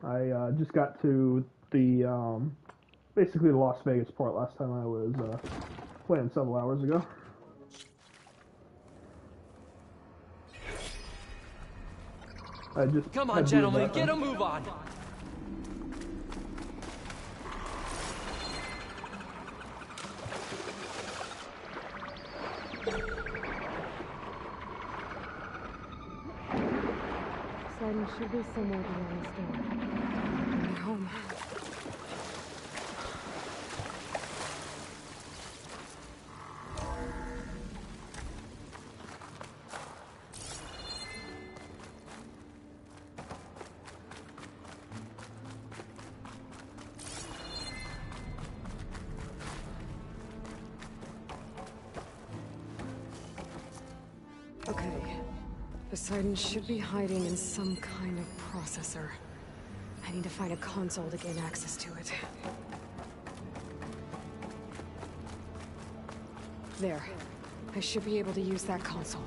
I just got to the basically the Las Vegas port last time I was playing several hours ago. I just come on, gentlemen, get a move on. Poseidon should be somewhere beyond this door. Bring me home. Okay. Poseidon should be hiding in some kind of processor. I need to find a console to gain access to it. There. I should be able to use that console.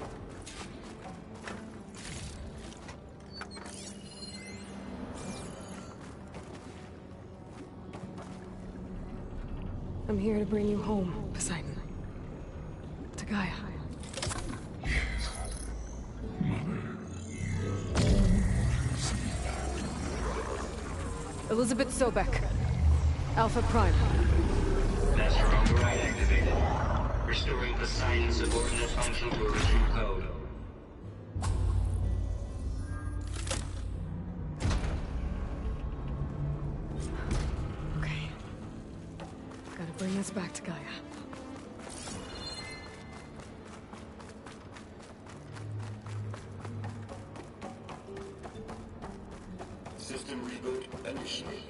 I'm here to bring you home, Poseidon. To Gaia. Elizabeth Sobek. Alpha Prime. Master override activated. Restoring Poseidon's subordinate function to original code. Okay. Gotta bring us back to Gaia. System reboot initiated.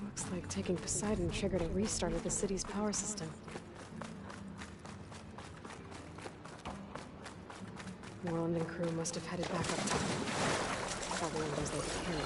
Looks like taking Poseidon triggered a restart of the city's power system. Moreland and crew must have headed back up top. Probably those they could carry.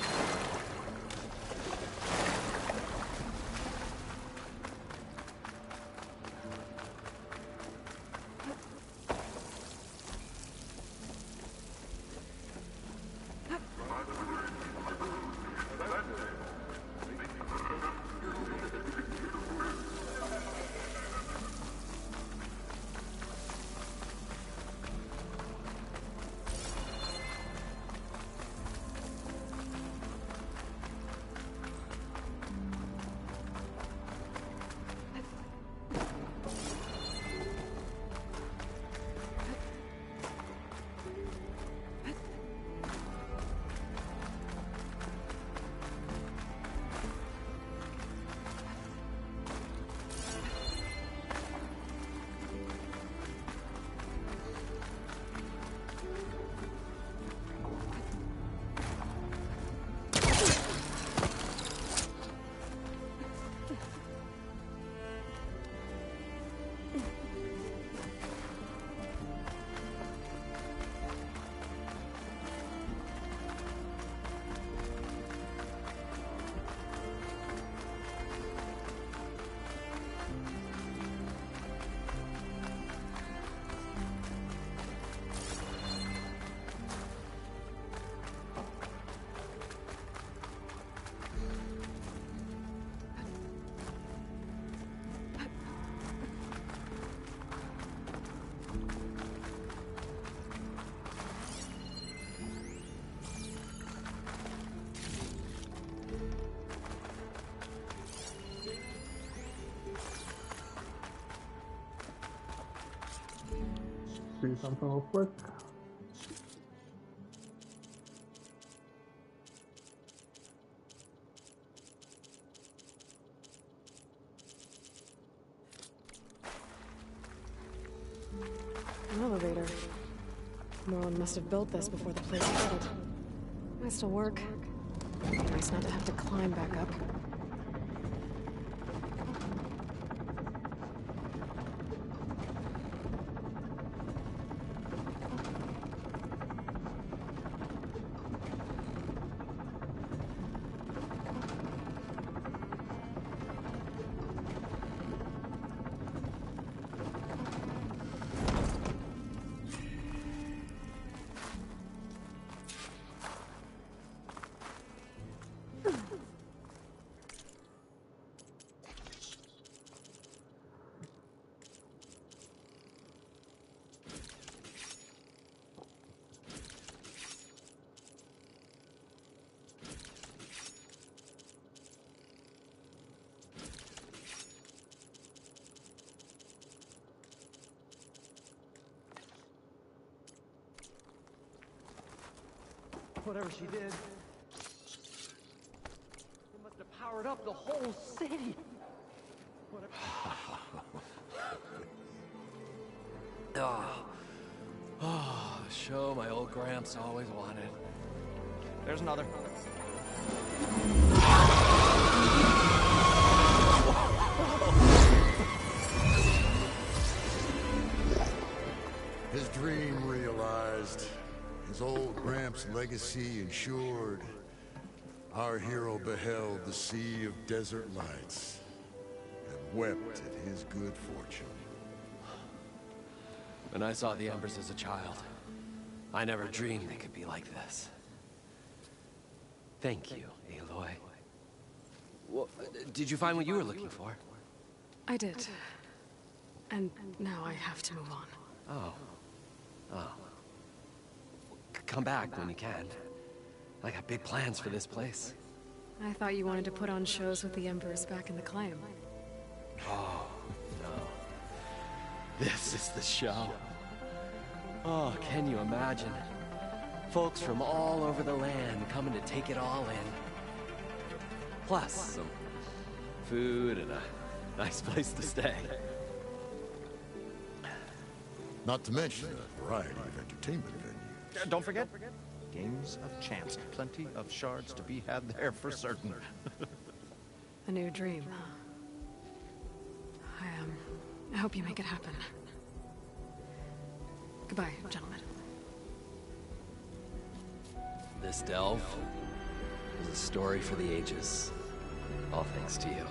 See something real quick. An elevator. Moreland must have built this before the place flooded. Might still work. Nice not to have to climb back up. Whatever she did, it must have powered up the whole city. Whatever. Oh, show my old Gramps always wanted. There's another. His dream realized. His old Gramps' legacy ensured. Our hero beheld the sea of desert lights and wept at his good fortune. When I saw the Embers as a child, I never dreamed they could be like this. Thank you, Aloy. Well, did you find what you were looking for? I did. And now I have to move on. Oh. Oh. Come back when you can. I got big plans for this place. I thought you wanted to put on shows with the Embers back in the Claim. Oh, no. This is the show. Oh, can you imagine? Folks from all over the land coming to take it all in. Plus, some food and a nice place to stay. Not to mention a variety of entertainment venues. Don't forget, games of chance. Plenty of shards to be had there for certain. A new dream. I hope you make it happen. Goodbye, gentlemen. This delve is a story for the ages. All thanks to you.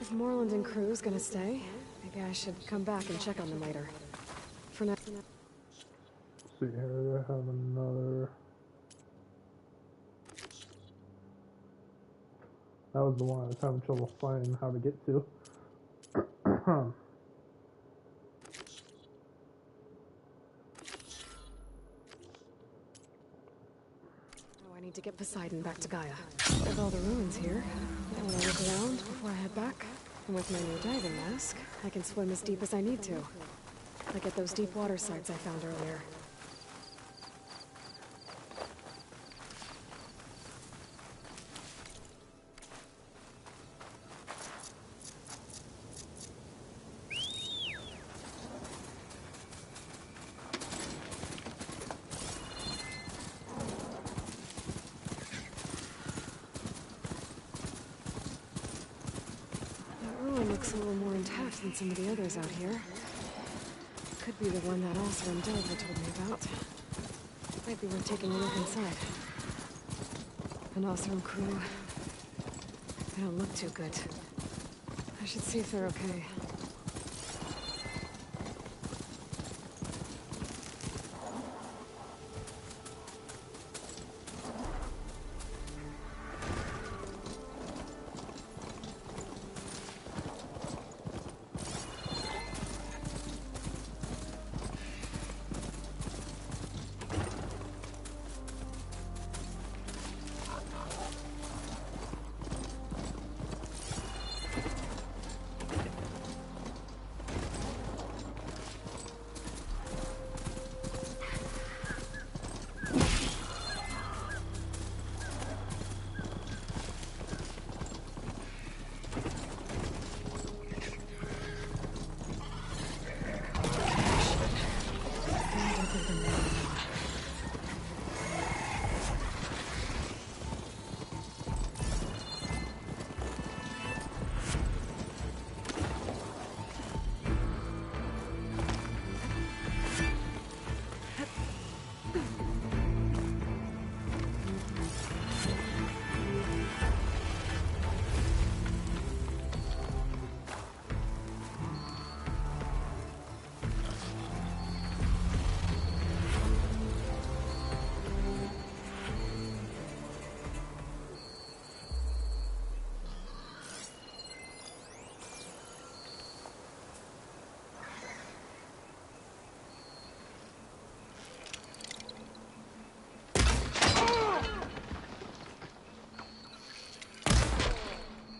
If Moreland and crew's gonna stay, maybe I should come back and check on them later. For now. See here, I have another. That was the one I was having trouble finding how to get to. Oh, I need to get Poseidon back to Gaia. With all the ruins here, I want to look around before I head back. And with my new diving mask, I can swim as deep as I need to. Like at those deep water sites I found earlier. Looks a little more intact than some of the others out here. Could be the one that Oscar Delver told me about. Might be worth taking a look inside. An Oscar crew. They don't look too good. I should see if they're okay.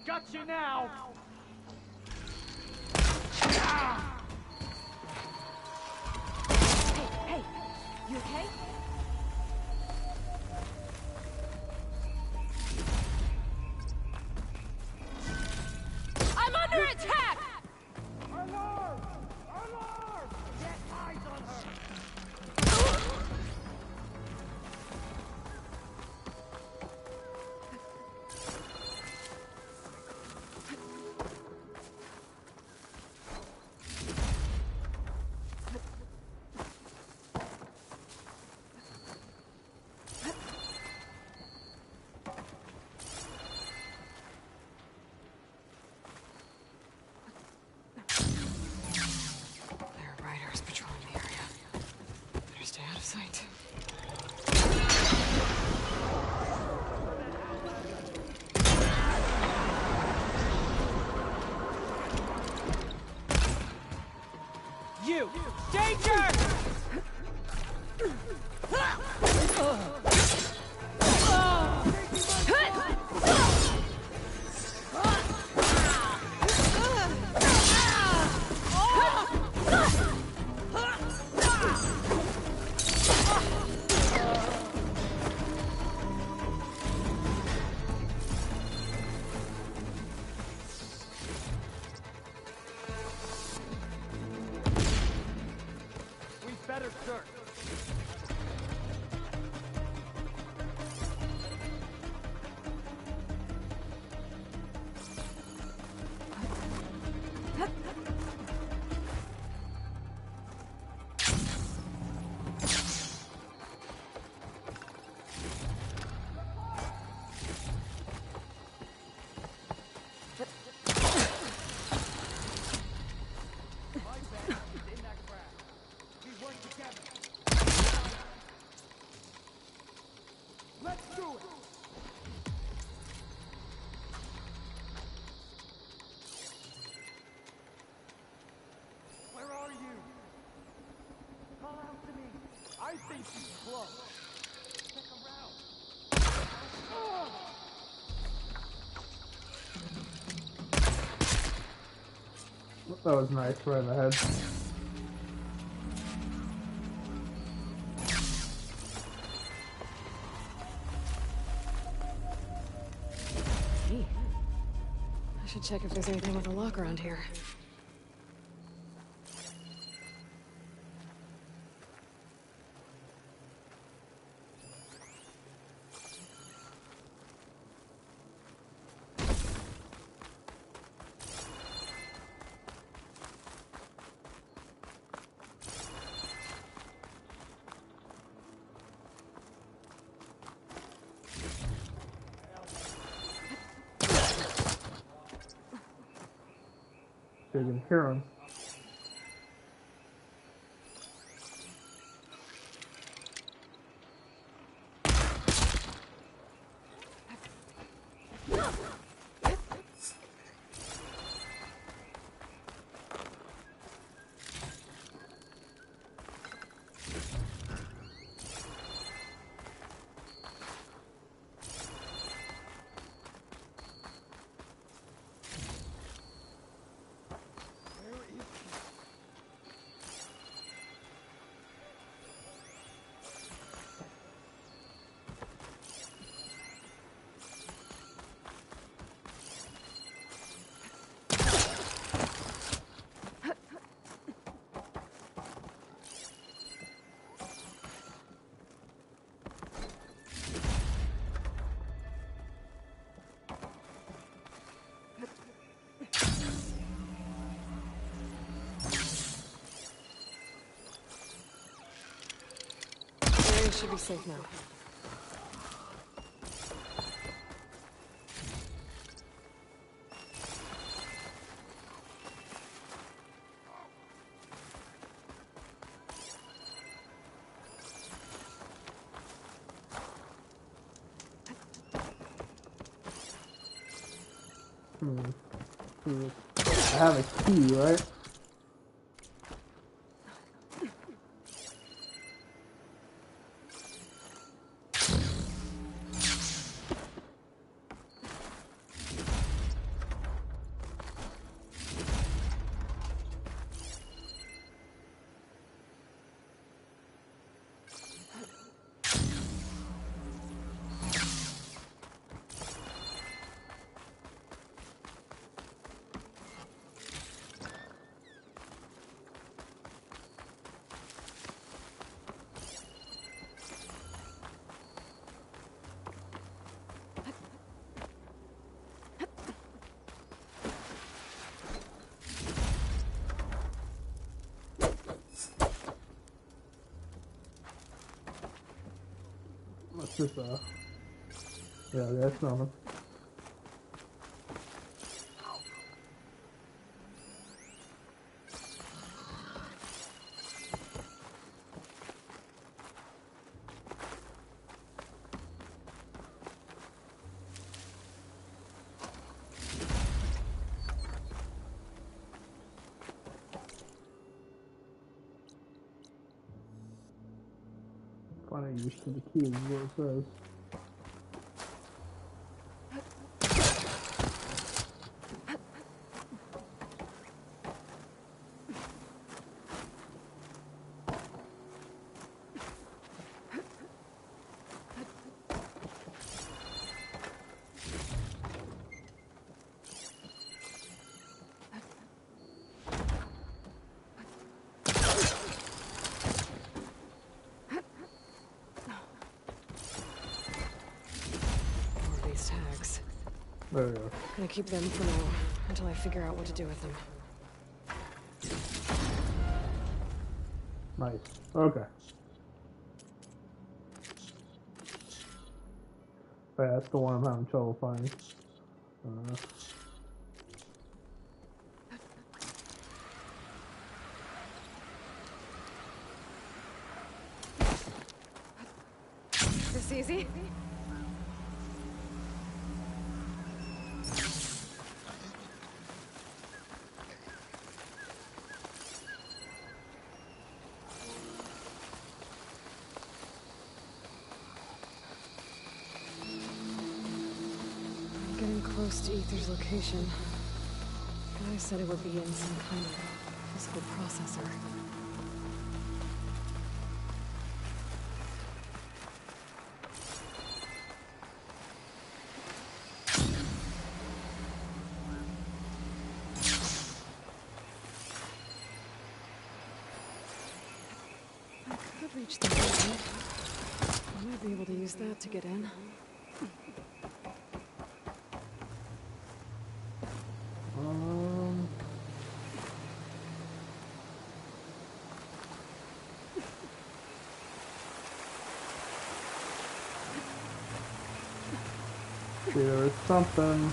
Got you now! Ah! Danger! We better search. I think she's close. Check around. That was nice, right in the head. Hey. I should check if there's anything with a lock around here. So you can hear him. Area should be safe now. I have a key, right? What's this, yeah, that's nothing. finding use to the key is what it says. Tags. There we go. Gonna keep them for now, until I figure out what to do with them. Nice. Okay. Yeah, that's the one I'm having trouble finding. This easy? Getting close to Ether's location. Guy said it would be in some kind of physical processor. I could reach the building. I might be able to use that to get in. There's something.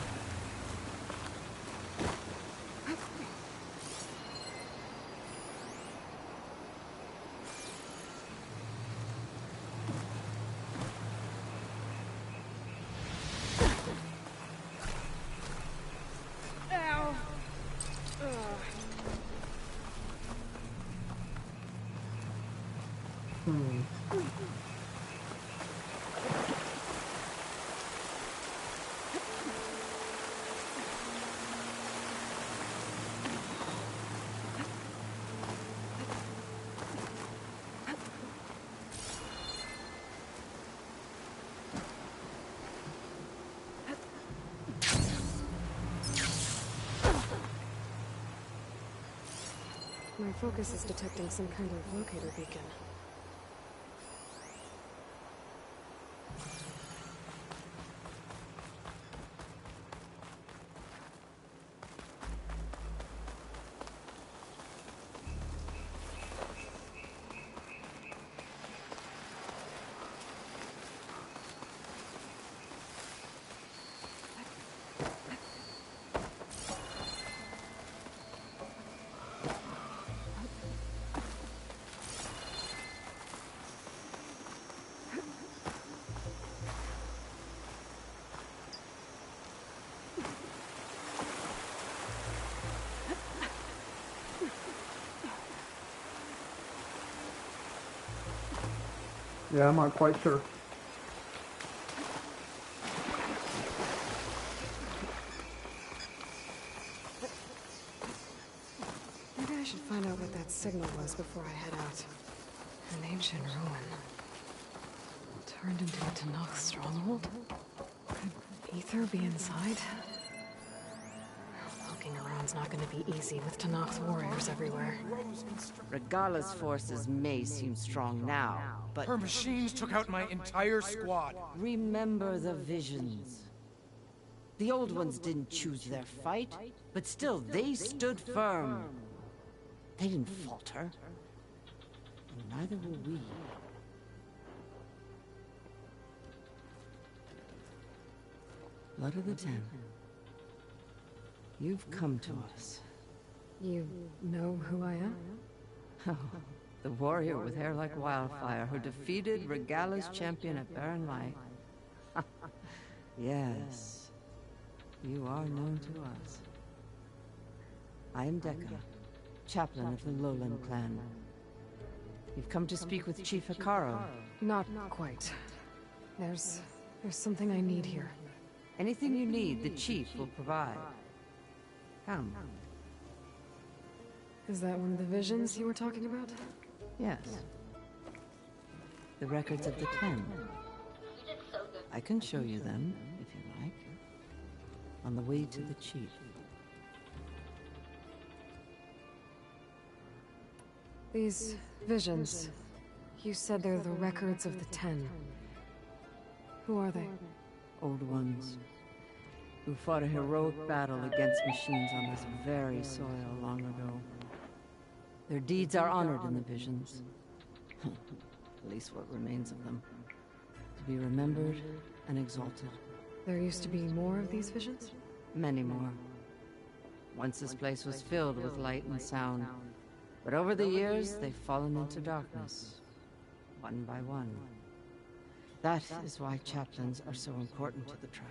My focus is detecting some kind of locator beacon. Yeah, I'm not quite sure. Maybe I should find out what that signal was before I head out. An ancient ruin. Turned into a Tanakh stronghold? Could Ether be inside? Poking around's not gonna be easy with Tanakh's warriors everywhere. Regala's forces may seem strong now, but Her machines took out my entire squad. remember the visions. The old ones didn't choose their fight, but still they stood firm. They didn't falter. And neither will we. Blood of the Ten. You've come to us. You know who I am? Oh, the warrior with hair like wildfire who defeated Regala's champion at Barren Light. Yes, you are known to us. I am Dekka, chaplain of the Lowland clan. You've come to speak with Chief Hikaru. Not quite. There's something I need here. Anything you need, the Chief will provide. Come. Is that one of the visions you were talking about? Yes. The records of the 10. I can show you them, if you like. On the way to the Chief. These visions, you said they're the records of the 10. Who are they? Old ones, who fought a heroic battle against machines on this very soil long ago. Their deeds are honored in the visions. At least what remains of them. To be remembered and exalted. There used to be more of these visions? Many more. Once this place was filled with light and sound. But over the years, they've fallen into darkness. One by one. That is why chaplains are so important to the tribe.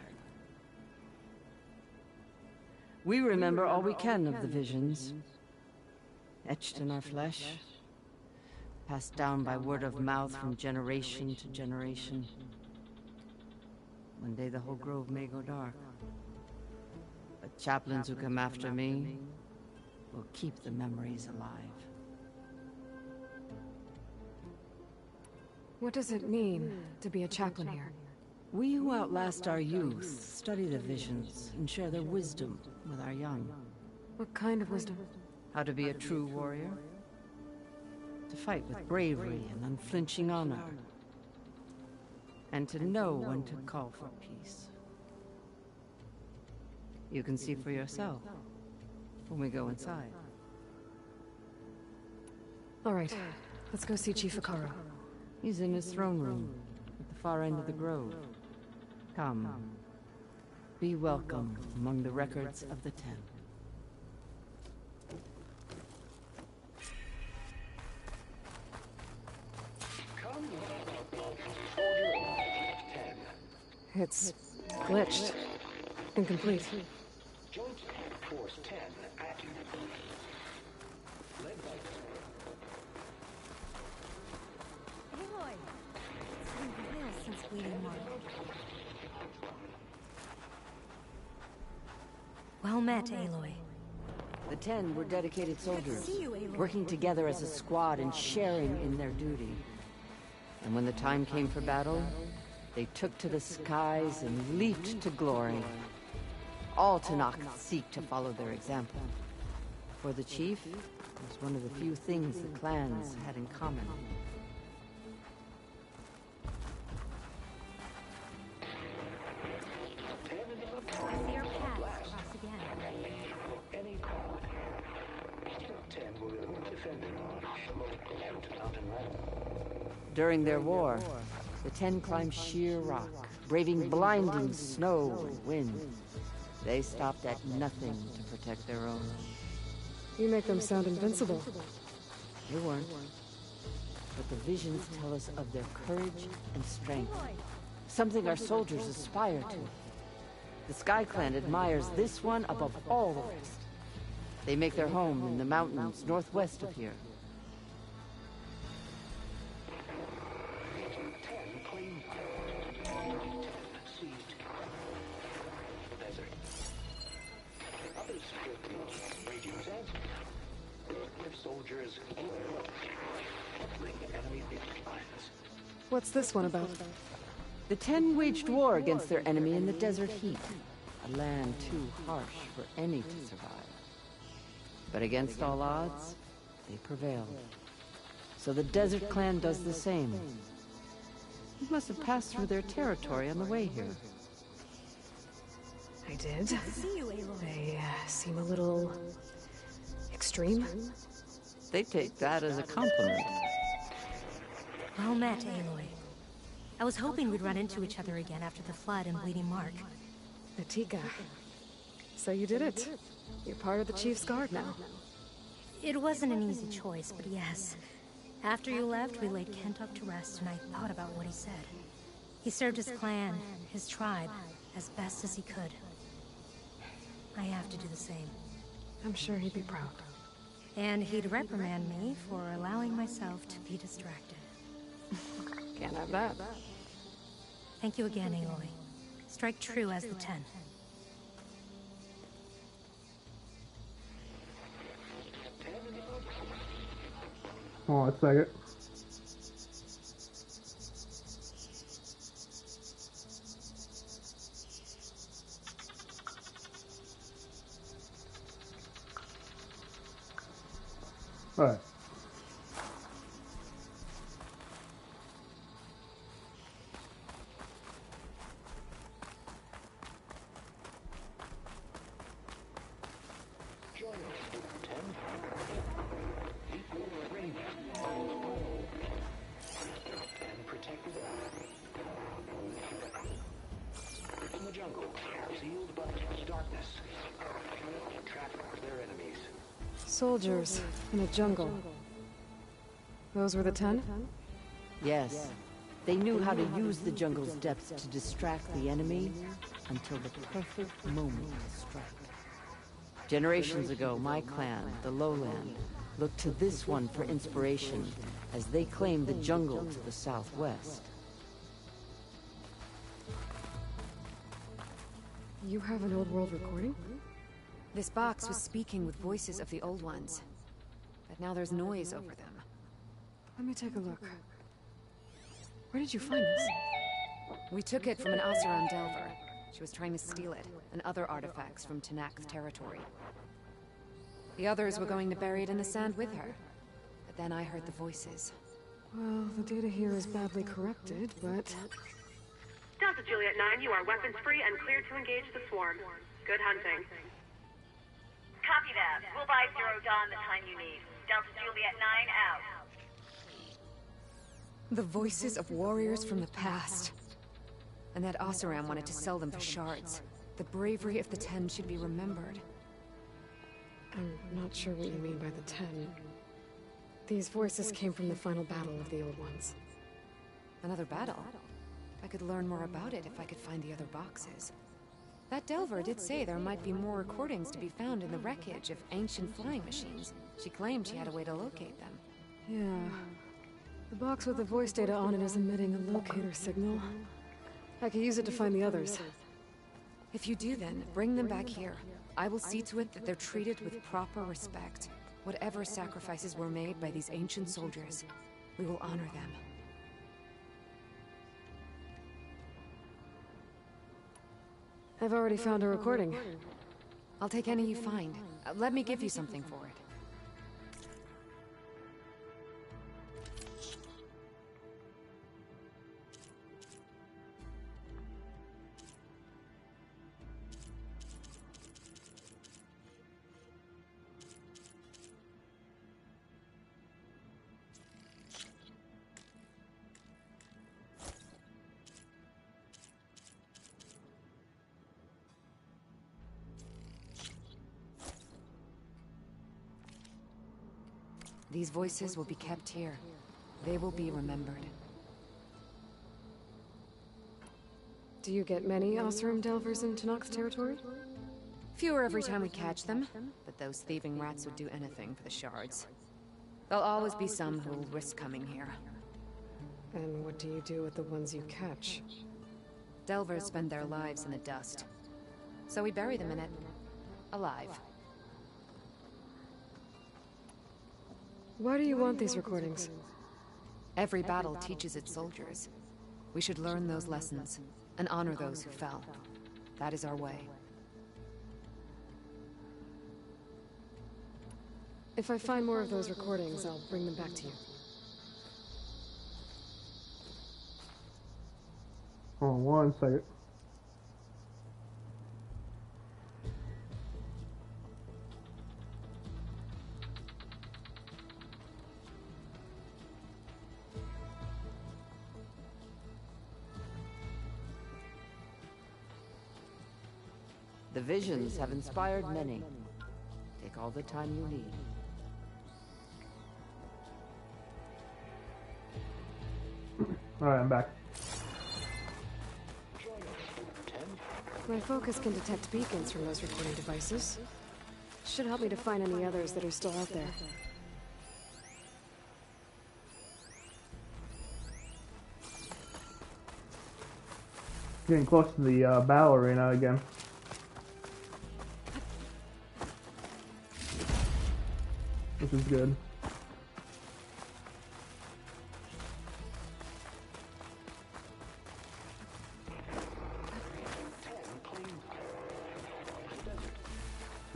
We remember all we can of the visions. Etched in our flesh. Passed down by word of mouth from generation to generation. One day the whole grove may go dark. But chaplains who come after me will keep the memories alive. What does it mean to be a chaplain here? We who outlast our youth study the visions and share their wisdom with our young. What kind of wisdom? How to be a true warrior. To fight with bravery and unflinching honor. And to know when to call for peace. You can see for yourself when we go inside. All right, let's go see Chief Hikaru. He's in his throne room at the far end of the grove. Come. Be welcome among the records of the 10. It's glitched. Incomplete. Joint Force 10 active. Led by Aloy! It's been a while since Bleeding Mark. Well met, Aloy. The 10 were dedicated soldiers, See you, Aloy. working together as a squad and sharing in their duty. And when the time came for battle, they took to the skies and leaped to glory. All Tanakh seek to follow their example. For the chief, it was one of the few things the clans had in common. I see our paths cross again. any crowd. 10 will defend mountain land. During their war, the 10 climbed sheer rock, braving blinding snow and wind. They stopped at nothing to protect their own. You make them sound invincible. They weren't. But the visions tell us of their courage and strength. Something our soldiers aspire to. The Sky Clan admires this one above all the rest. They make their home in the mountains northwest of here. What's this one about? The 10 waged war against their enemy in the desert heat, a land too harsh for any to survive. But against all odds, they prevailed. So the Desert Clan does the same. You must have passed through their territory on the way here. I did. See you, Aloy. They seem a little extreme. They take that as a compliment. Well met, Aloy. I was hoping we'd run into each other again after the flood and Bleeding Mark. Natika. So you did it. You're part of the Chief's Guard now. It wasn't an easy choice, but yes. After you left, we laid Kent up to rest, and I thought about what he said. He served his clan, his tribe, as best as he could. I have to do the same. I'm sure he'd be proud. And he'd reprimand me for allowing myself to be distracted. Can't have that. Thank you again, Aloy. Strike true as the 10. Hold on a second. Alright. In the jungle, sealed by darkness. Trapped their enemies. Soldiers in a jungle. Those were the 10? Yes. They knew how to use the jungle's depths to distract the enemy until the perfect moment to strike. Generations ago, my clan, the Lowland, looked to this one for inspiration as they claimed the jungle to the southwest. You have an old world recording? This box was speaking with voices of the old ones. But now there's noise over them. Let me take a look. Where did you find this? We took it from an Oseram Delver. She was trying to steal it, and other artifacts from Tenakth's territory. The others were going to bury it in the sand with her. But then I heard the voices. Well, the data here is badly corrupted, but... Delta Juliet 9, you are weapons free and cleared to engage the swarm. Good hunting. Copy that. We'll buy Zero Dawn the time you need. Delta Juliet 9 out. The voices of warriors from the past. And that Oseram wanted to sell them for shards. The bravery of the 10 should be remembered. I'm not sure what you mean by the 10. These voices came from the final battle of the Old Ones. Another battle? I could learn more about it if I could find the other boxes. That Delver did say there might be more recordings to be found in the wreckage of ancient flying machines. She claimed she had a way to locate them. Yeah. The box with the voice data on it is emitting a locator signal. I could use it to find the others. If you do then, bring them back here. I will see to it that they're treated with proper respect. Whatever sacrifices were made by these ancient soldiers, we will honor them. I've already found a recording. I'll take any you find. Let me give you something for it. These voices will be kept here. They will be remembered. Do you get many Oseram Delvers in Tenakth's territory? Fewer every time we catch them, but those thieving rats would do anything for the shards. There'll always be some who will risk coming here. And what do you do with the ones you catch? Delvers spend their lives in the dust. So we bury them in it, alive. Why do you want these recordings? Every battle teaches its soldiers. We should learn those lessons, and honor those who fell. That is our way. If I find more of those recordings, I'll bring them back to you. Hold on one second. The visions have inspired many. Take all the time you need. Alright, I'm back. My focus can detect beacons from those recording devices. should help me to find any others that are still out there. Getting close to the battle arena again. Which is good.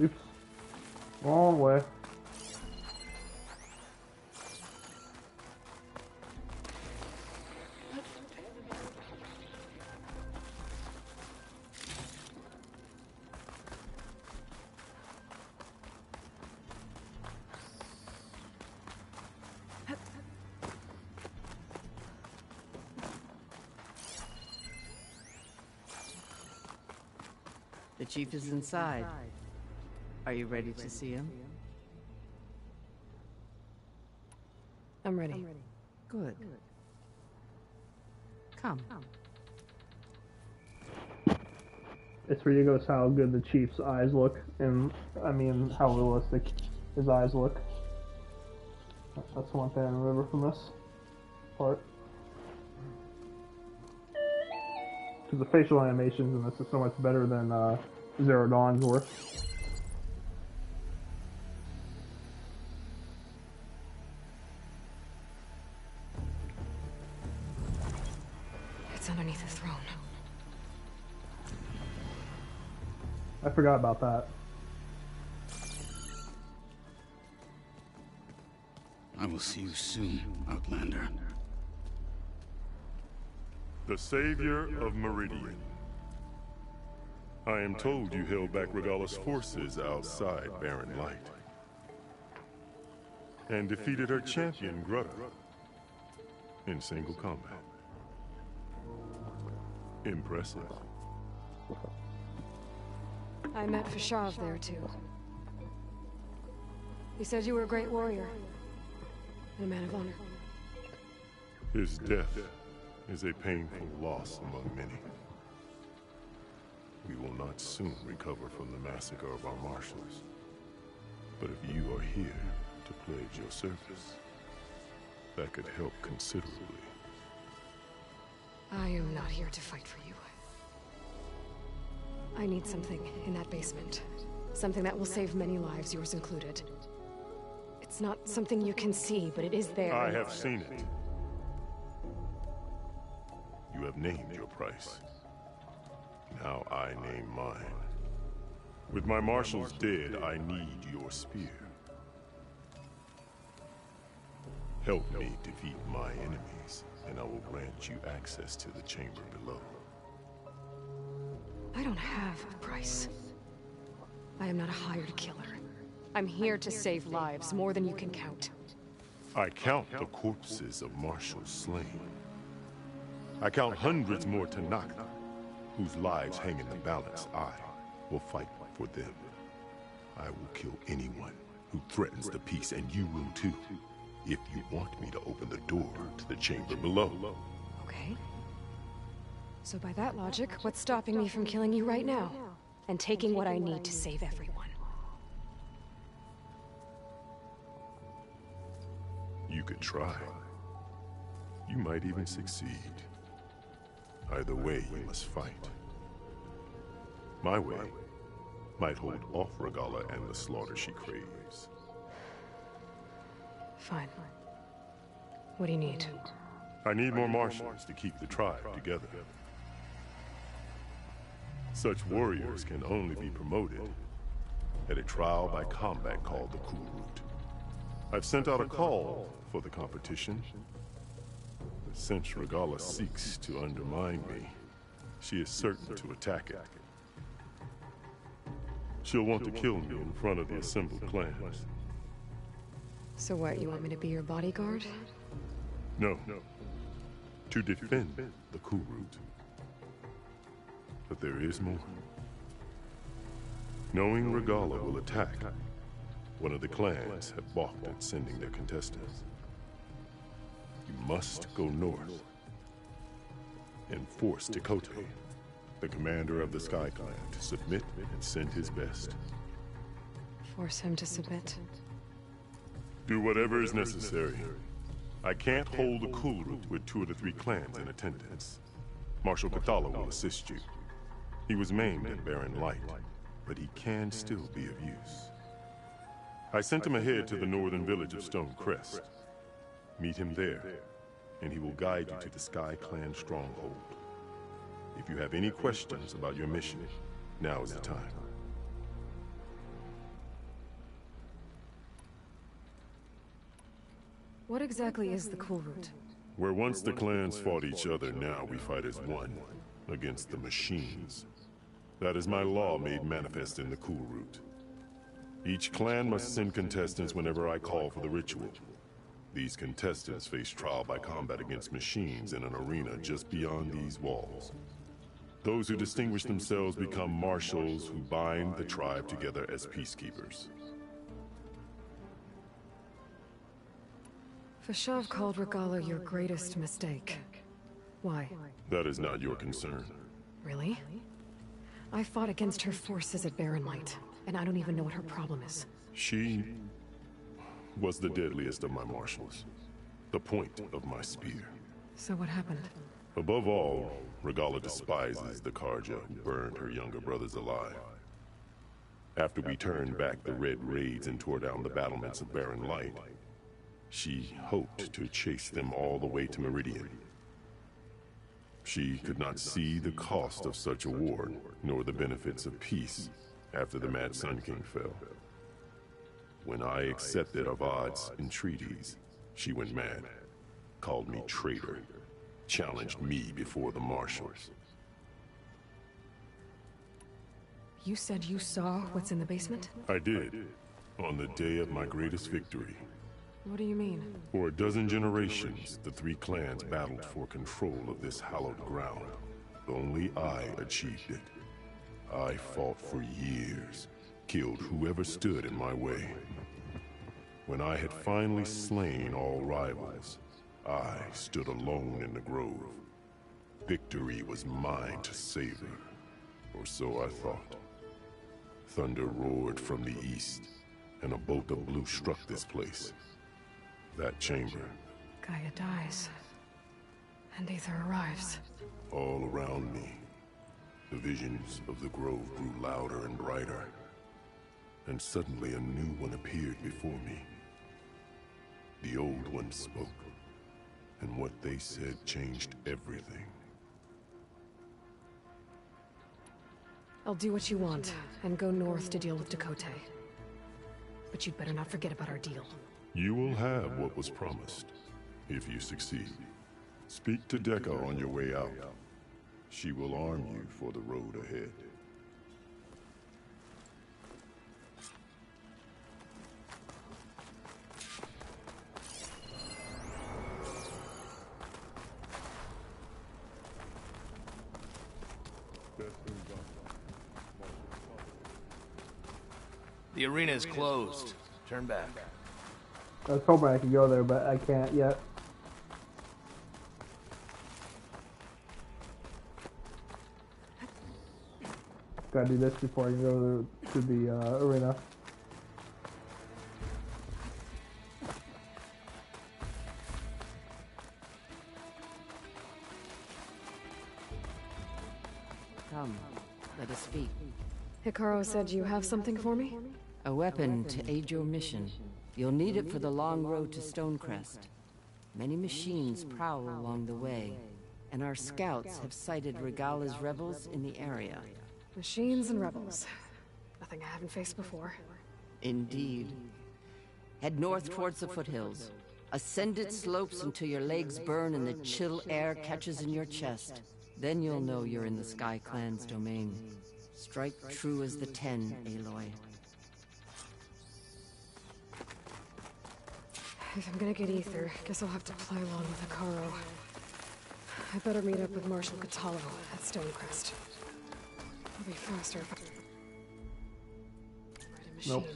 Oops. Wrong way. The chief is inside. Are you ready to see him? I'm ready. Good. Come. It's ridiculous how good the Chief's eyes look, and I mean how realistic his eyes look. That's one thing I remember from this part. Because the facial animations in this is so much better than Zero Dawn's were. It's underneath the throne. I forgot about that. I will see you soon, Outlander. The savior of Meridian. I am told you held back Regalla's forces outside Barren Light. And defeated her champion, Grutta, in single combat. Impressive. I met Ps5 there too. He said you were a great warrior. And a man of honor. His death is a painful loss among many. We will not soon recover from the massacre of our marshals. But if you are here to pledge your service, that could help considerably. I am not here to fight for you. I need something in that basement. Something that will save many lives, yours included. It's not something you can see, but it is there. I have seen it. You have named your price. Now I name mine. With my marshals dead, I need your spear. Help me defeat my enemies, and I will grant you access to the chamber below. I don't have a price. I am not a hired killer. I'm here to save lives, more than you can count. I count the corpses of marshals slain. I count hundreds more Tanaka, whose lives hang in the balance. I will fight for them. I will kill anyone who threatens the peace, and you will too, if you want me to open the door to the chamber below. Okay. So by that logic, what's stopping me from killing you right now? And taking what I need to save everyone? You could try. You might even succeed. Either way, you must fight. My way might hold off Regalla and the slaughter she craves. Fine. What do you need? I need more marshals to keep the tribe together. Such warriors can only be promoted at a trial by combat called the Kurut. I've sent out a call for the competition. But since Regalla seeks to undermine me, she is certain to attack it. She'll want to kill me in front of the assembled clans. So what, you want me to be your bodyguard? No. To defend the Kurut. But there is more. Knowing Regalla will attack, one of the clans have balked at sending their contestants. You must go north and force Tekote, the commander of the Sky Clan, to submit and send his best. Force him to submit. Do whatever is necessary. I can't hold a Kulrut with 2 of the 3 clans in attendance. Marshal Cthulhu will assist you. He was maimed at Barren Light, but he can still be of use. I sent him ahead to the northern village of Stone Crest. Meet him there, and he will guide you to the Sky Clan stronghold. If you have any questions about your mission, now is the time. What exactly is the Kulrut? Where once the clans fought each other, now we fight as one, against the machines. That is my law made manifest in the Kulrut. Each clan must send contestants whenever I call for the ritual. These contestants face trial by combat against machines in an arena just beyond these walls. Those who distinguish themselves become marshals who bind the tribe together as peacekeepers. Ps5 called Regala your greatest mistake. Why? That is not your concern. Really? I fought against her forces at Barren Light, and I don't even know what her problem is. She was the deadliest of my marshals. The point of my spear. So what happened? Above all, Regala despises the Karja who burned her younger brothers alive. After we turned back the Red Raids and tore down the battlements of Barren Light, she hoped to chase them all the way to Meridian. She could not see the cost of such a war, nor the benefits of peace after the Mad Sun King fell. When I accepted Avad's entreaties, she went mad, called me traitor, challenged me before the marshals. You said you saw what's in the basement? I did, on the day of my greatest victory. What do you mean? For a dozen generations, the 3 clans battled for control of this hallowed ground. Only I achieved it. I fought for years, killed whoever stood in my way. When I had finally slain all rivals, I stood alone in the grove. Victory was mine to savor, or so I thought. Thunder roared from the east, and a bolt of blue struck this place. That chamber. Gaia dies, and Aether arrives. All around me, the visions of the grove grew louder and brighter, and suddenly a new one appeared before me. The old one spoke, and what they said changed everything. I'll do what you want, and go north to deal with Dakota. But you'd better not forget about our deal. You will have what was promised, if you succeed. Speak to Dekka on your way out. She will arm you for the road ahead. The arena is closed. Turn back. I was hoping I could go there, but I can't yet. Gotta do this before I can go to the arena. Come, let us speak. Hikaru said you have something for me? A weapon to aid your mission. You'll need it for the long road to Stonecrest. Many machines prowl along the way, and our scouts have sighted Regala's rebels in the area. Machines and rebels. Nothing I haven't faced before. Indeed. Head north towards the foothills. Ascend its slopes until your legs burn and the chill air catches in your chest. Then you'll know you're in the Sky Clan's domain. Strike true as the 10, Aloy. If I'm gonna get Aether, guess I'll have to play along with Hikaru. I better meet up with Marshal Cthulhu at Stonecrest. It'll be faster if I... Ride a machine. Nope.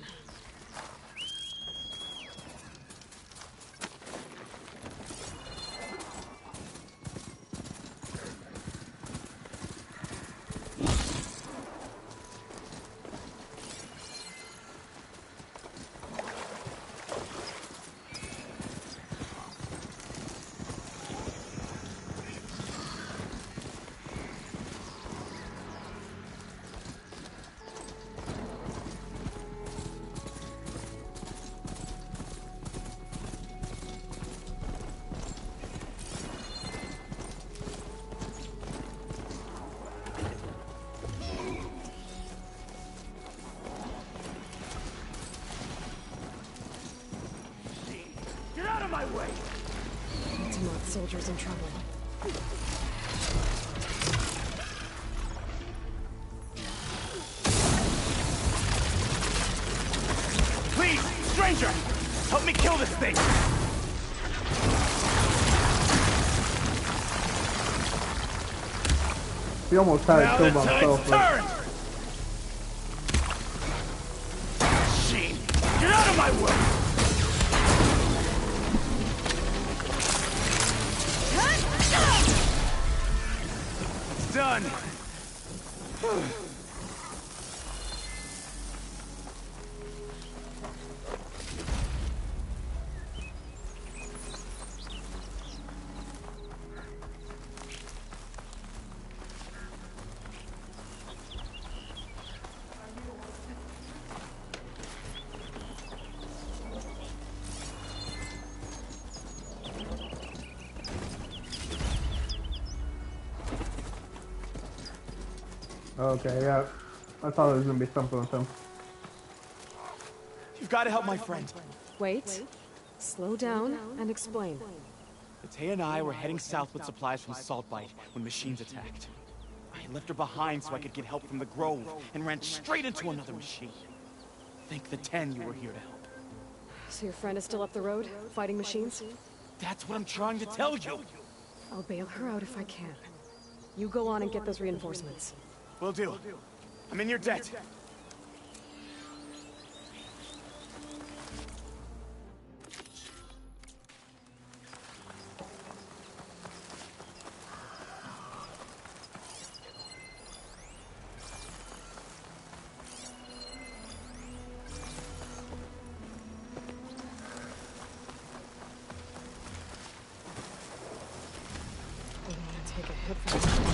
my way! Ultimate soldiers in trouble. Please, stranger! Help me kill this thing! He almost had it killed by himself, but... Machine! Get out of my way! It's done! Okay, yeah. I thought there was gonna be something with him. You've got to help my friend. Wait. Slow down and explain. Mattea and I were heading south with supplies from Saltbite when machines attacked. I left her behind so I could get help from the Grove and ran straight into another machine. Thank the 10 you were here to help. So your friend is still up the road, fighting machines? That's what I'm trying to tell you! I'll bail her out if I can. You go on and get those reinforcements. Will do. I'm in your debt. I don't want to take a hit from the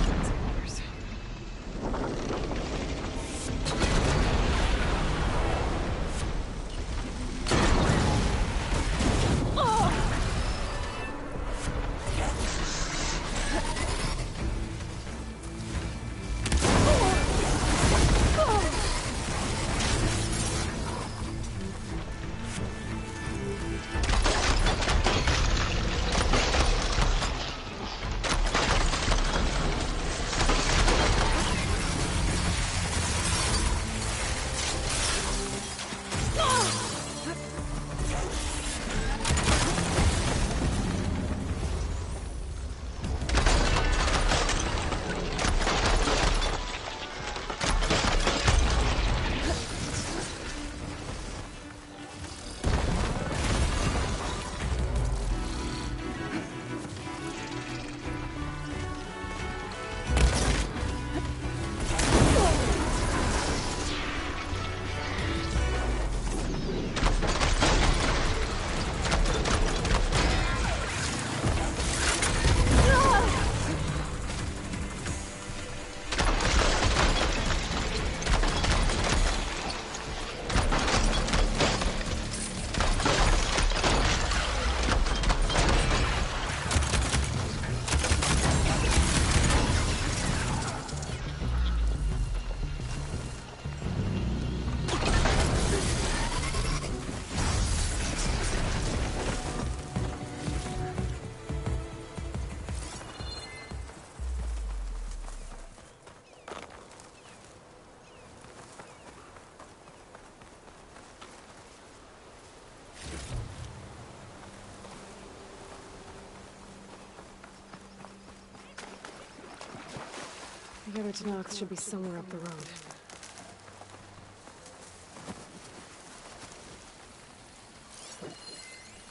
The other Tanox should be somewhere up the road.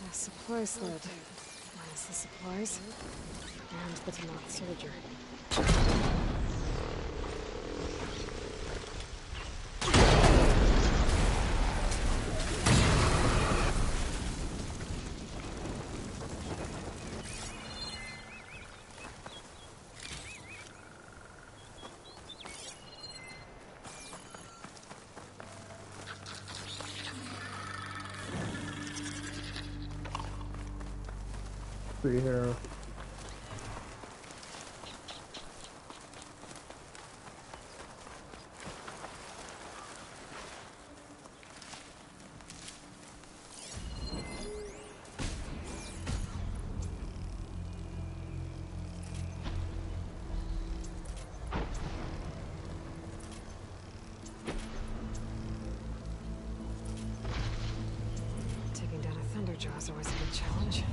A supply sled. Minus the supplies. And the Tanox soldier. See here. Pressure was always a good challenge.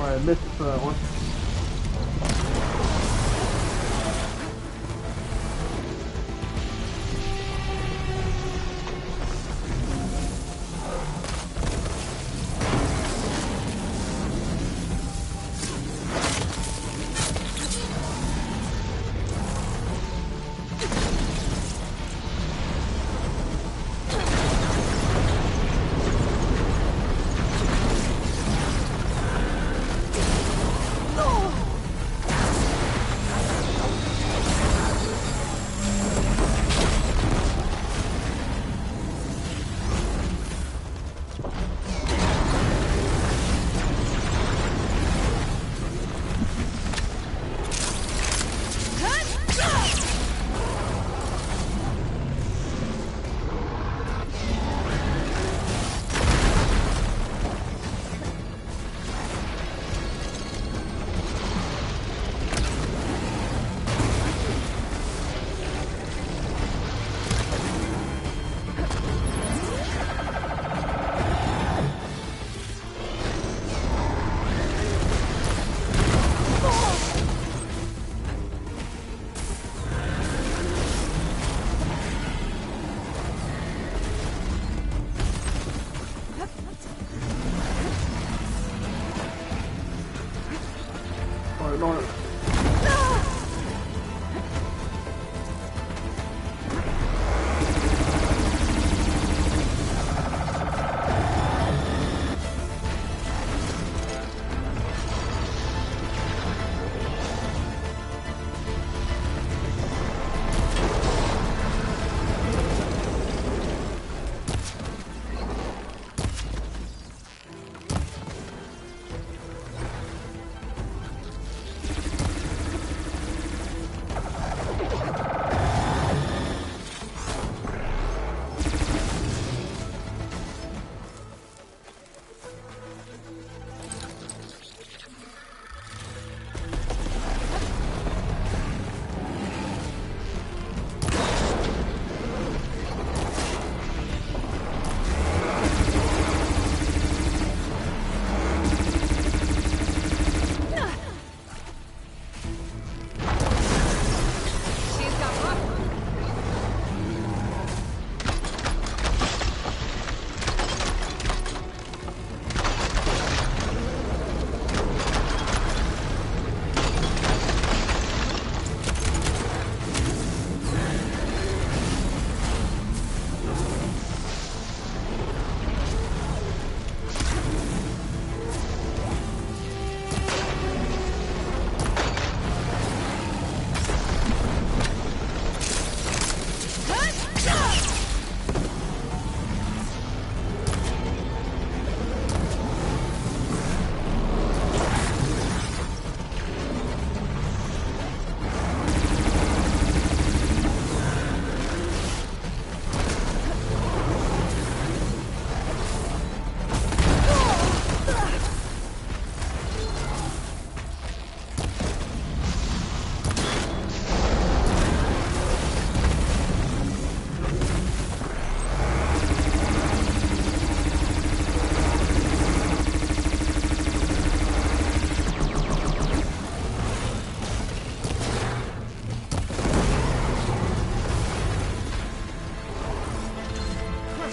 I missed that one. No!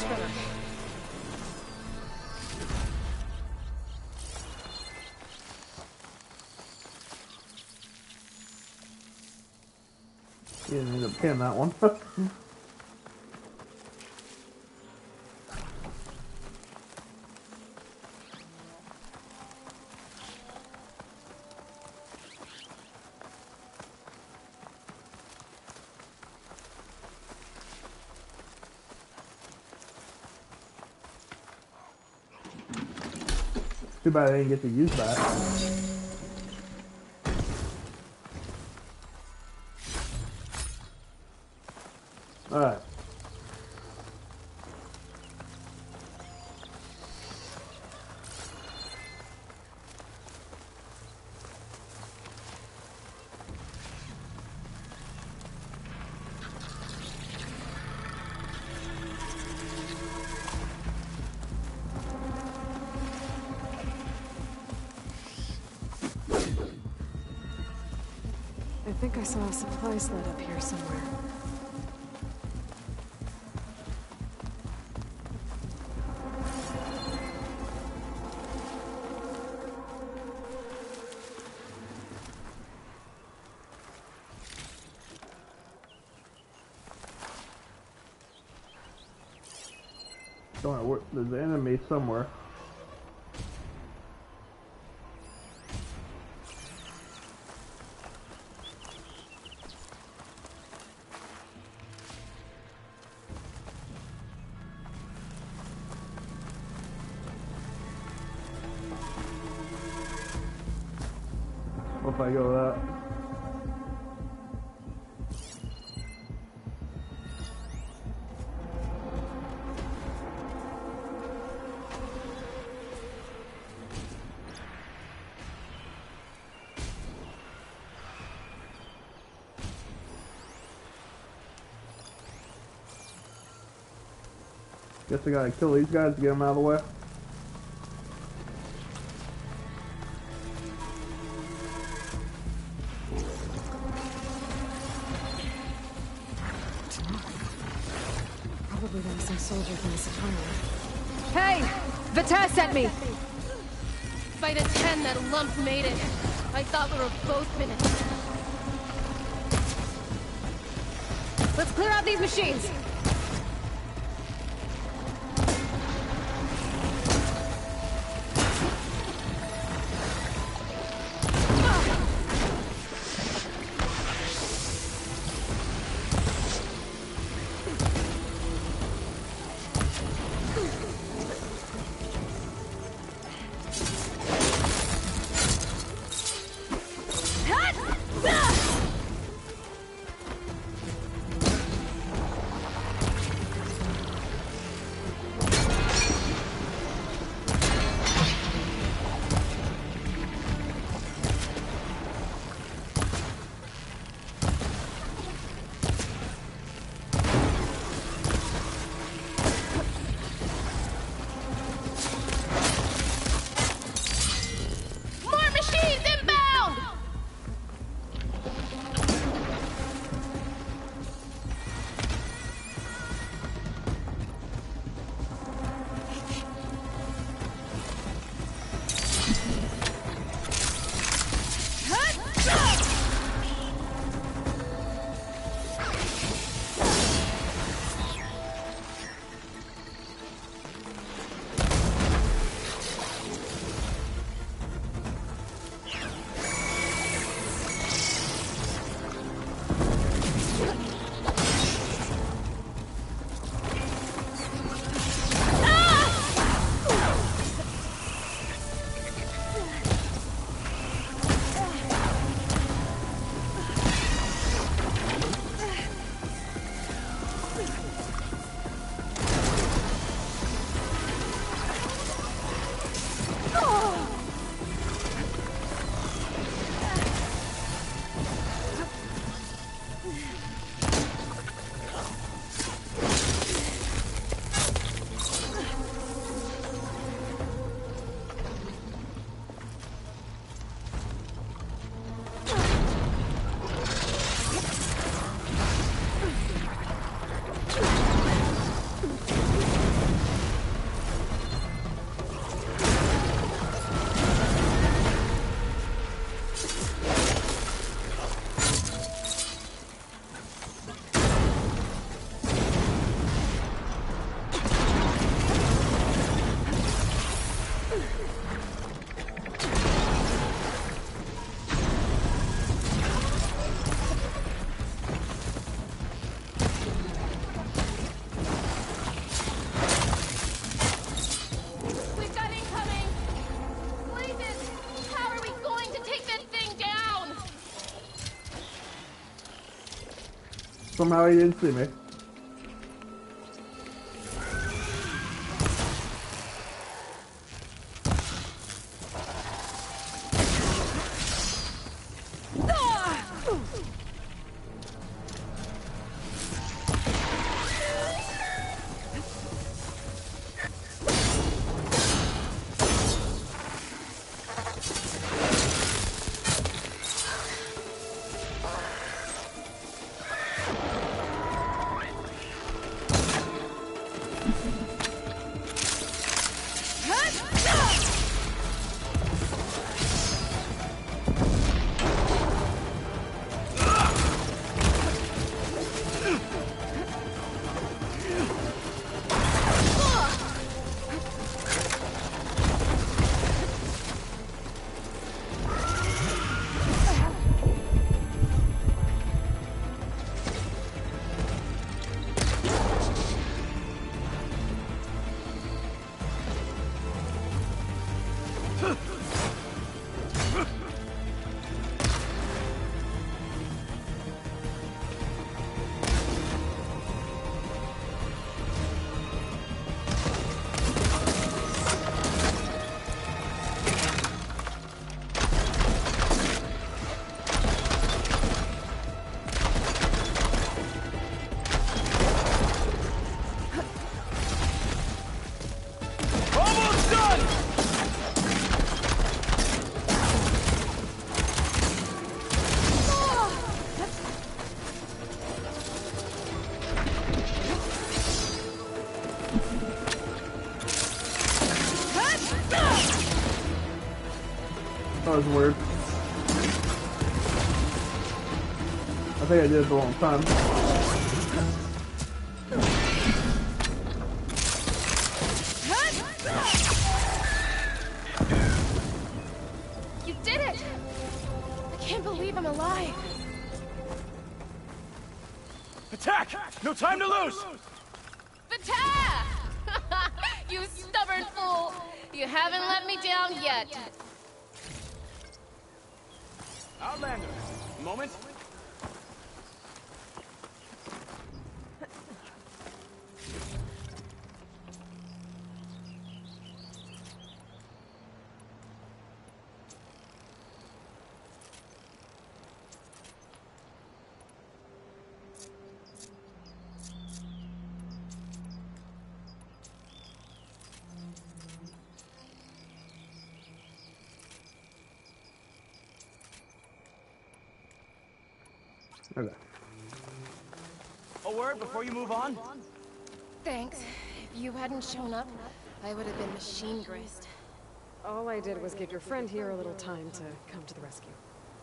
better. You didn't end up paying that one. Too bad I didn't get to use that. Alright. I think I saw a supply sled up here somewhere. Don't know, there's an enemy somewhere. What if I go with that? Guess I gotta kill these guys to get them out of the way. Probably there was some soldier from the supply line. Hey! Vita sent me! Fight a 10, that lump made it. I thought we were both finished. Let's clear out these machines! Somehow he didn't see me. That was weird. I think I did it the wrong time. You did it! I can't believe I'm alive. Attack! No time to lose! Attack! You stubborn fool! You haven't let me down yet. Outlander, moment. Okay. A word before you move on? Thanks. If you hadn't shown up, I would have been machine grist. All I did was give your friend here a little time to come to the rescue.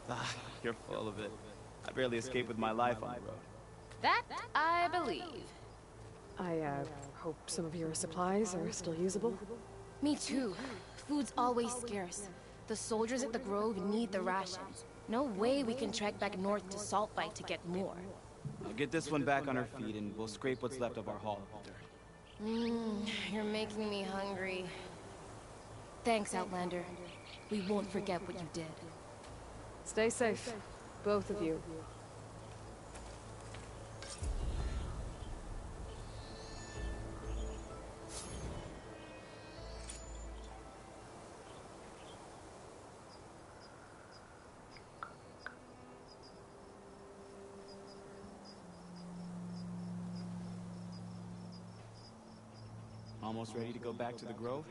Ah, you're full of it. I barely escaped with my life on the road. That I believe. I, hope some of your supplies are still usable. Me too. Food's always scarce. The soldiers at the Grove need the rations. No way we can trek back north to Saltbite to get more. I'll get this one back on her feet and we'll scrape what's left of our haul of dirt. You're making me hungry. Thanks, Outlander. We won't forget what you did. Stay safe, both of you. Almost ready to go back to the Grove?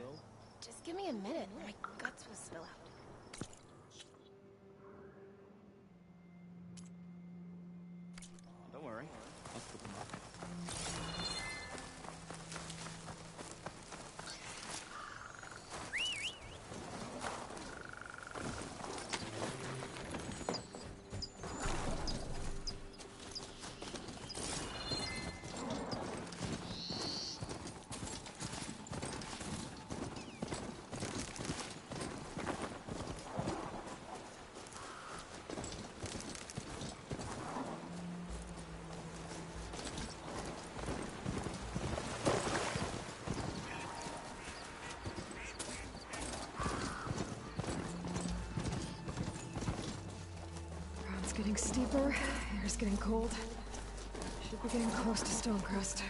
Just give me a minute. My guts will spill out. Don't worry. I'll split them up. Ground's getting steeper, air's getting cold. We're getting close to Stonecrest.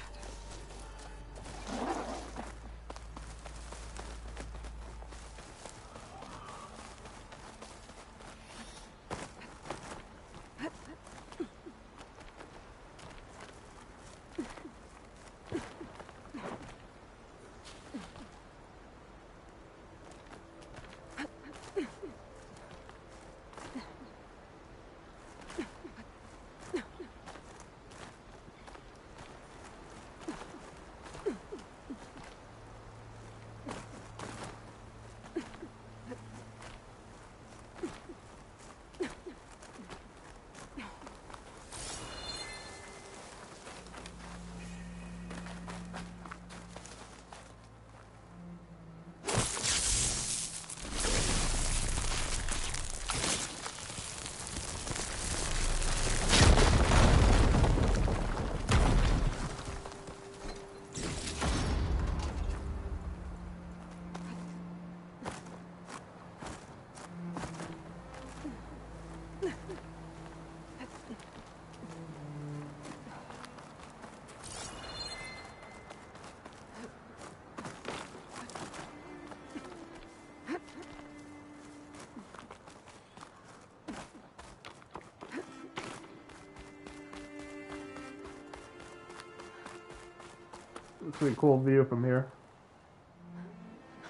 It's a pretty cool view from here.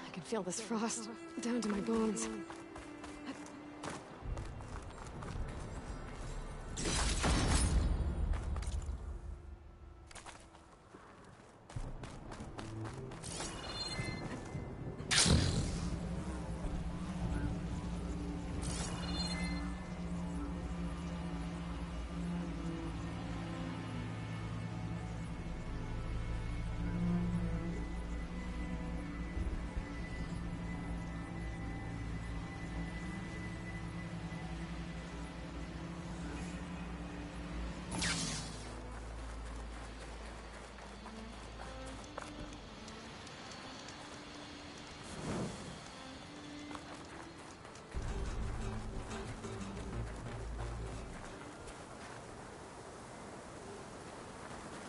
I can feel this frost down to my bones.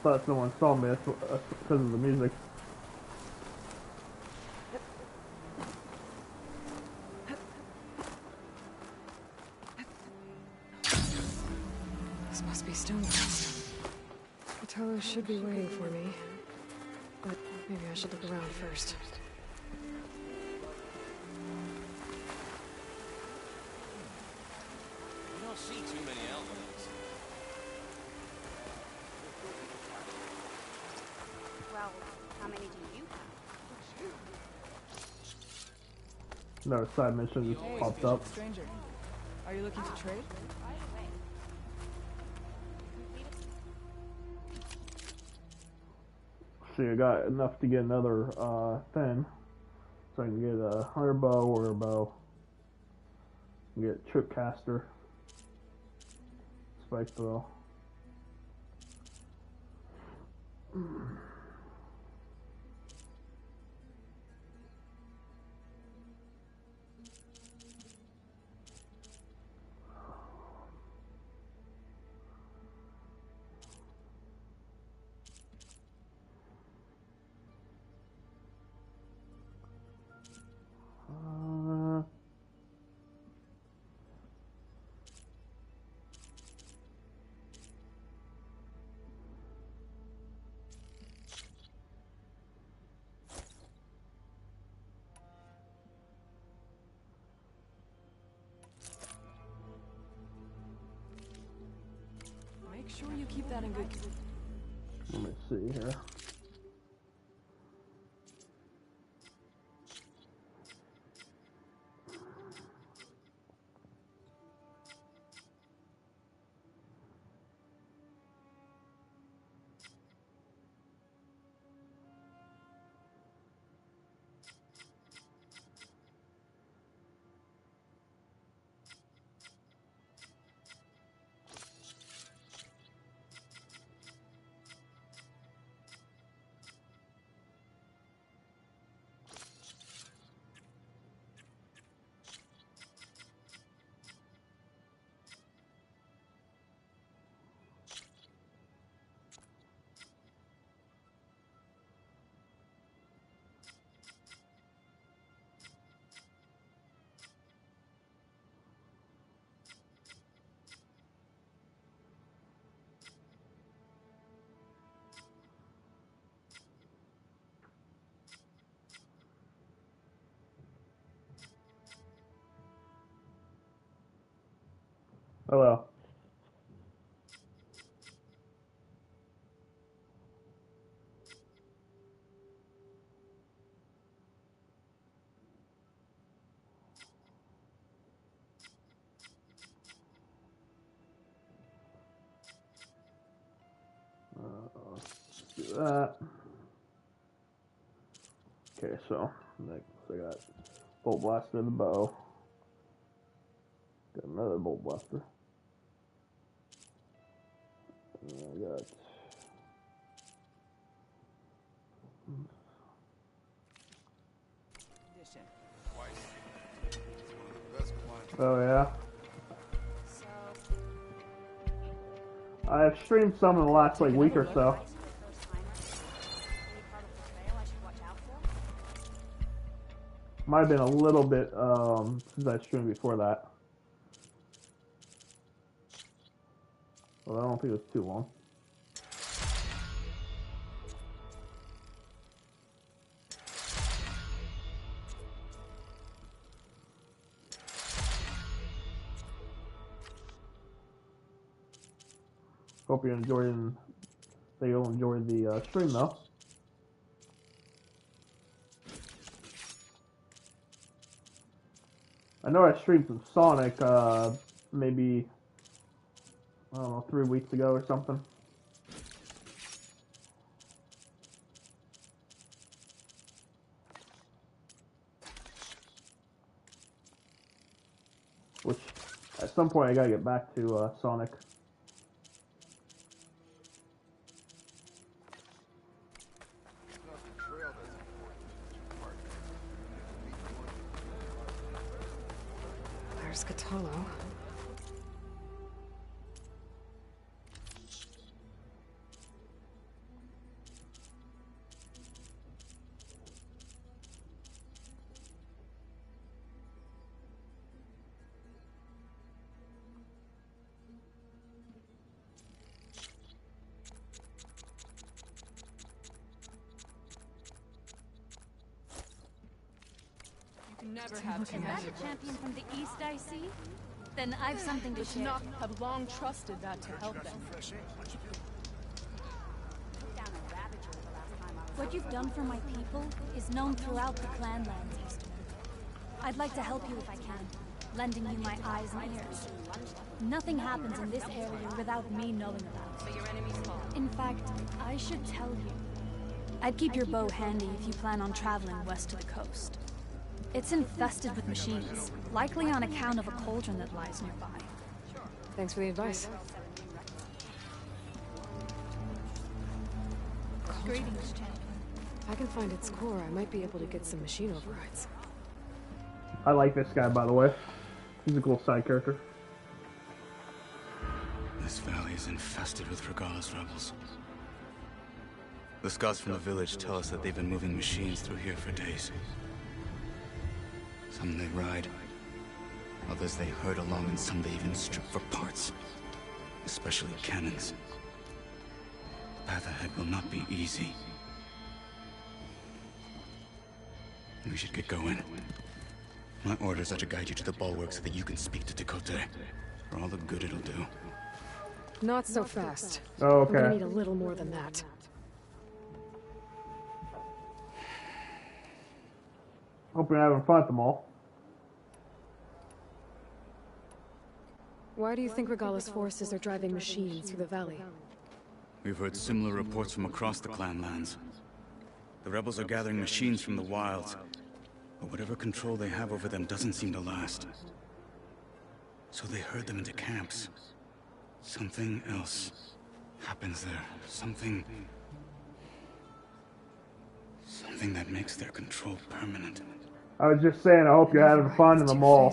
Thought someone saw me because of the music. This must be Stonecrest. The tower should be waiting for me. But maybe I should look around first. You don't see too many outlets. Well, how many do you have? Another side mission just popped up. Stranger, are you looking to trade? See, I got enough to get another thing, so I can get a hunter bow or a bow. Get trip caster, spike bow. Make sure you keep that in good. Let me see here. Hello. Let's do that. Okay, so next I got bolt blaster and the bow. Got another bolt blaster. And I got oh yeah. I've streamed some in the last like week or so. Might have been a little bit since I streamed before that. Well, I don't think it was too long. Hope you're enjoying. That you'll enjoy the stream though. I know I streamed some Sonic maybe I don't know 3 weeks ago or something. Which at some point I gotta get back to Sonic. There's Catalo. Never have too Is many that of a champion those. from the east I see? Then I've something to The share. Schnock have long trusted that to help them. What you've done for my people is known throughout the clanlands, Eastman. I'd like to help you if I can, lending you my eyes and ears. Nothing happens in this area without me knowing about it. So your enemy's fall. In fact, I should tell you. I'd keep your bow handy if you plan on traveling west to the coast. It's infested with machines, likely on account of a cauldron that lies nearby. Thanks for the advice. Greetings, champion. If I can find its core, I might be able to get some machine overrides. I like this guy, by the way. He's a cool side character. This valley is infested with Regalla's rebels. The scouts from the village tell us that they've been moving machines through here for days. Some they ride, others they herd along, and some they even strip for parts. Especially cannons. The path ahead will not be easy. We should get going. My orders are to guide you to the bulwark so that you can speak to Dakota. For all the good it'll do. Not so fast. Oh, okay. I'm gonna need a little more than that. Hope you're having fun at the mall. Why do you think Regalla's forces are driving machines through the valley? We've heard similar reports from across the clanlands. The rebels are gathering machines from the wilds, but whatever control they have over them doesn't seem to last. So they herd them into camps. Something else happens there. Something that makes their control permanent. I was just saying, I hope you're having fun in the mall.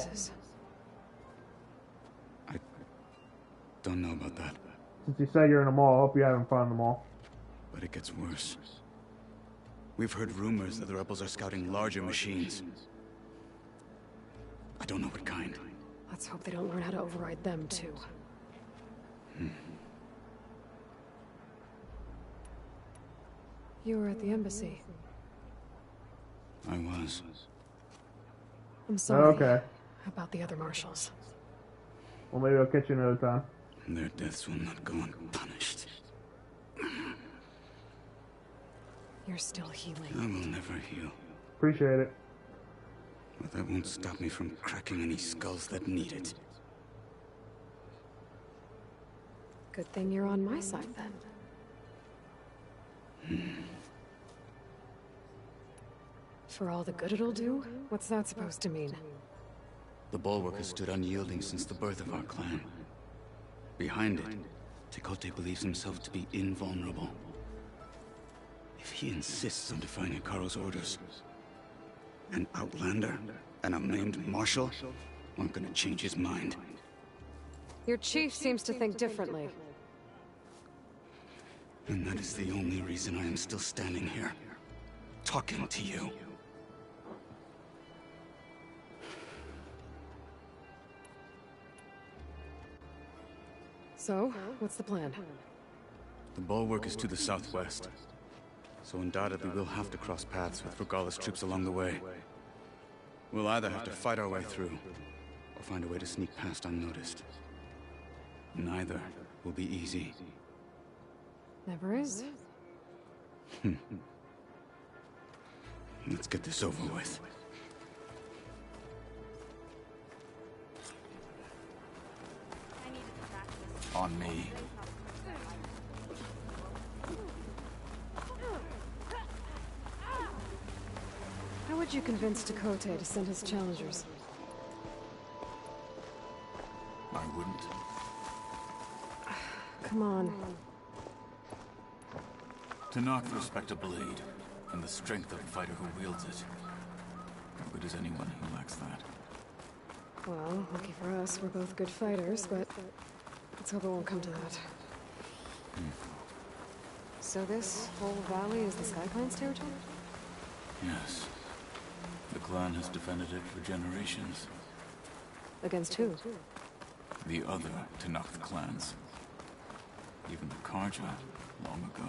Don't know about that. Since you said you're in the mall, I hope you're having fun in the mall. But it gets worse. We've heard rumors that the rebels are scouting larger machines. I don't know what kind. Let's hope they don't learn how to override them, too. You were at the embassy. I was. I'm sorry Okay. about the other marshals. Well, maybe I'll catch you another time. Their deaths will not go unpunished. You're still healing. I will never heal. Appreciate it. But that won't stop me from cracking any skulls that need it. Good thing you're on my side, then. For all the good it'll do? What's that supposed to mean? The Bulwark has stood unyielding since the birth of our clan. Behind it, Tekote believes himself to be invulnerable. If he insists on defying Hikaru's orders, an outlander and a maimed marshal aren't gonna change his mind. Your chief seems to think differently. And that is the only reason I am still standing here, talking to you. So, what's the plan? The Bulwark is to the southwest, so undoubtedly we'll have to cross paths with Regala's troops along the way. We'll either have to fight our way through, or find a way to sneak past unnoticed. Neither will be easy. Never is. Let's get this over with. On me. How would you convince Tekote to send his challengers? I wouldn't. Come on. Tanakh respect a blade, and the strength of a fighter who wields it. How good is anyone who lacks that? Well, lucky for us, we're both good fighters, but let's hope it won't come to that. So this whole valley is the Sky Clan's territory? Yes. The clan has defended it for generations. Against who? The other Tanakh clans. Even the Karja, long ago.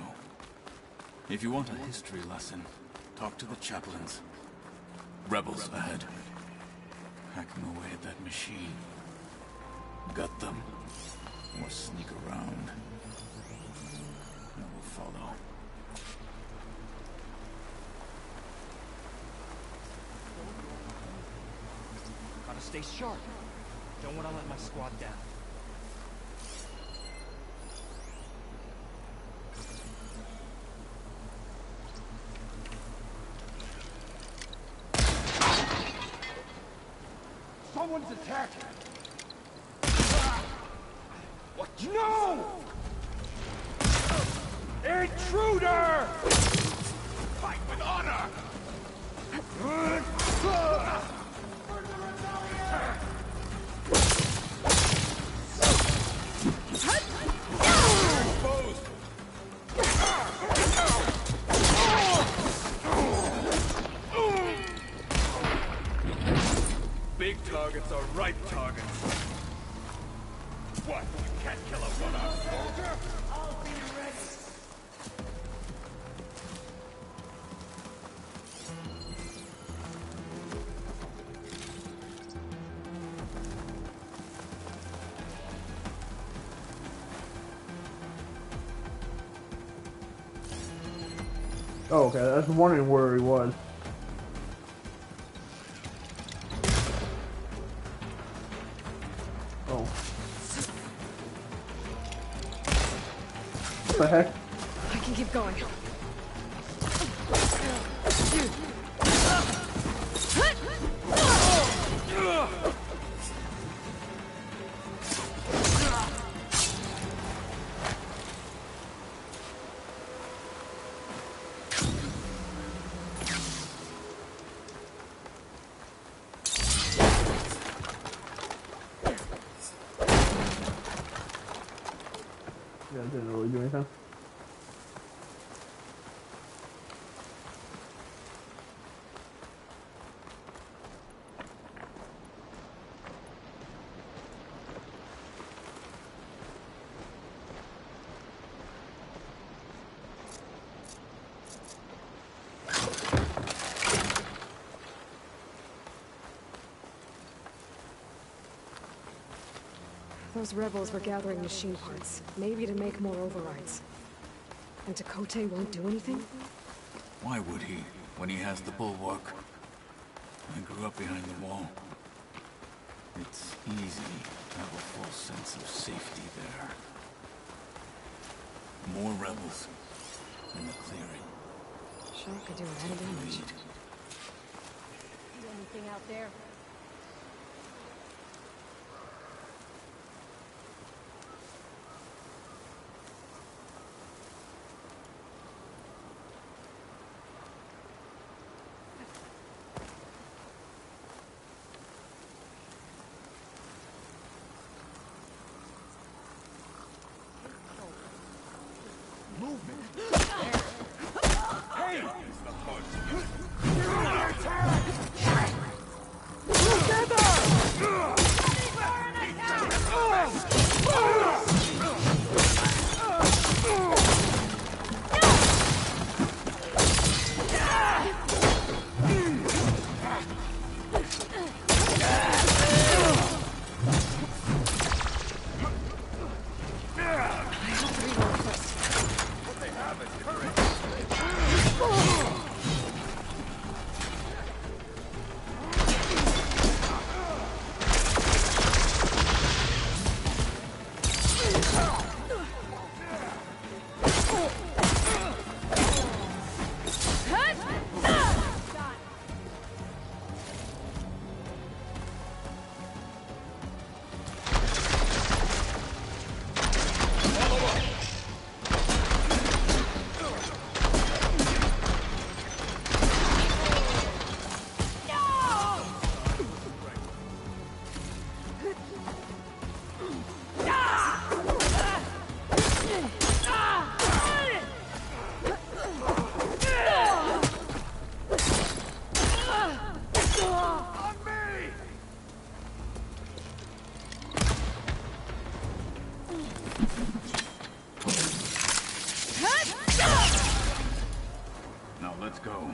If you want a history lesson, talk to the chaplains. Rebels ahead. Hacking away at that machine. Gut them. Or sneak around. I will follow. Gotta stay sharp. Don't want to let my squad down. Someone's attacking! What? No! Intruder! Fight with honor! Big targets are ripe targets. What? You can't kill a one-armed soldier? I'll be ready. Oh, okay. I was wondering where he was. Oh. What the heck? I can keep going. Yeah, it didn't really do anything. Those rebels were gathering machine parts, maybe to make more overrides. And Takote won't do anything? Why would he, when he has the bulwark? I grew up behind the wall. It's easy to have a false sense of safety there. More rebels in the clearing. Sure could do a lot of damage. See anything out there? Now let's go.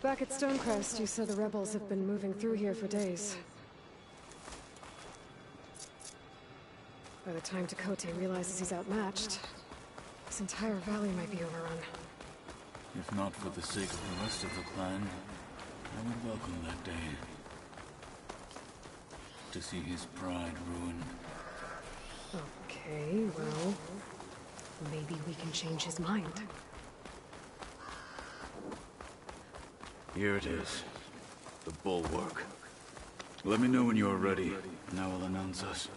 Back at Stonecrest, you said the rebels have been moving through here for days. By the time Takote realizes he's outmatched, this entire valley might be overrun. If not for the sake of the rest of the clan, I would welcome that day. To see his pride ruined. Okay, well, maybe we can change his mind. Here it is. The bulwark. Let me know when you are ready, and I will announce us.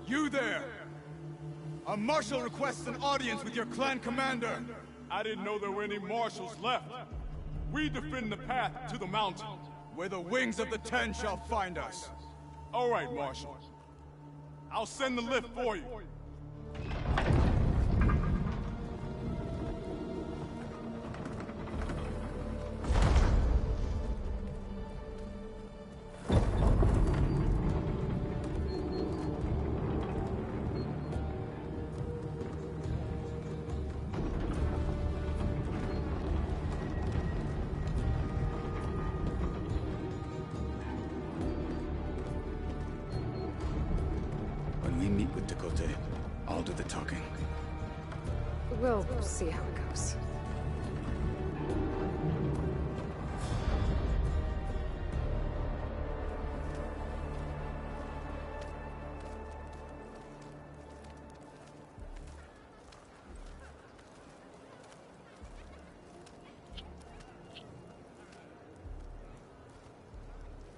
You there! A marshal requests an audience with your clan commander. I didn't know there were any marshals left. We defend the path to the mountain. Where the wings of the Ten shall find us. All right, Marshal. I'll send the lift for you. When we meet with Takote, I'll do the talking. We'll see how it goes.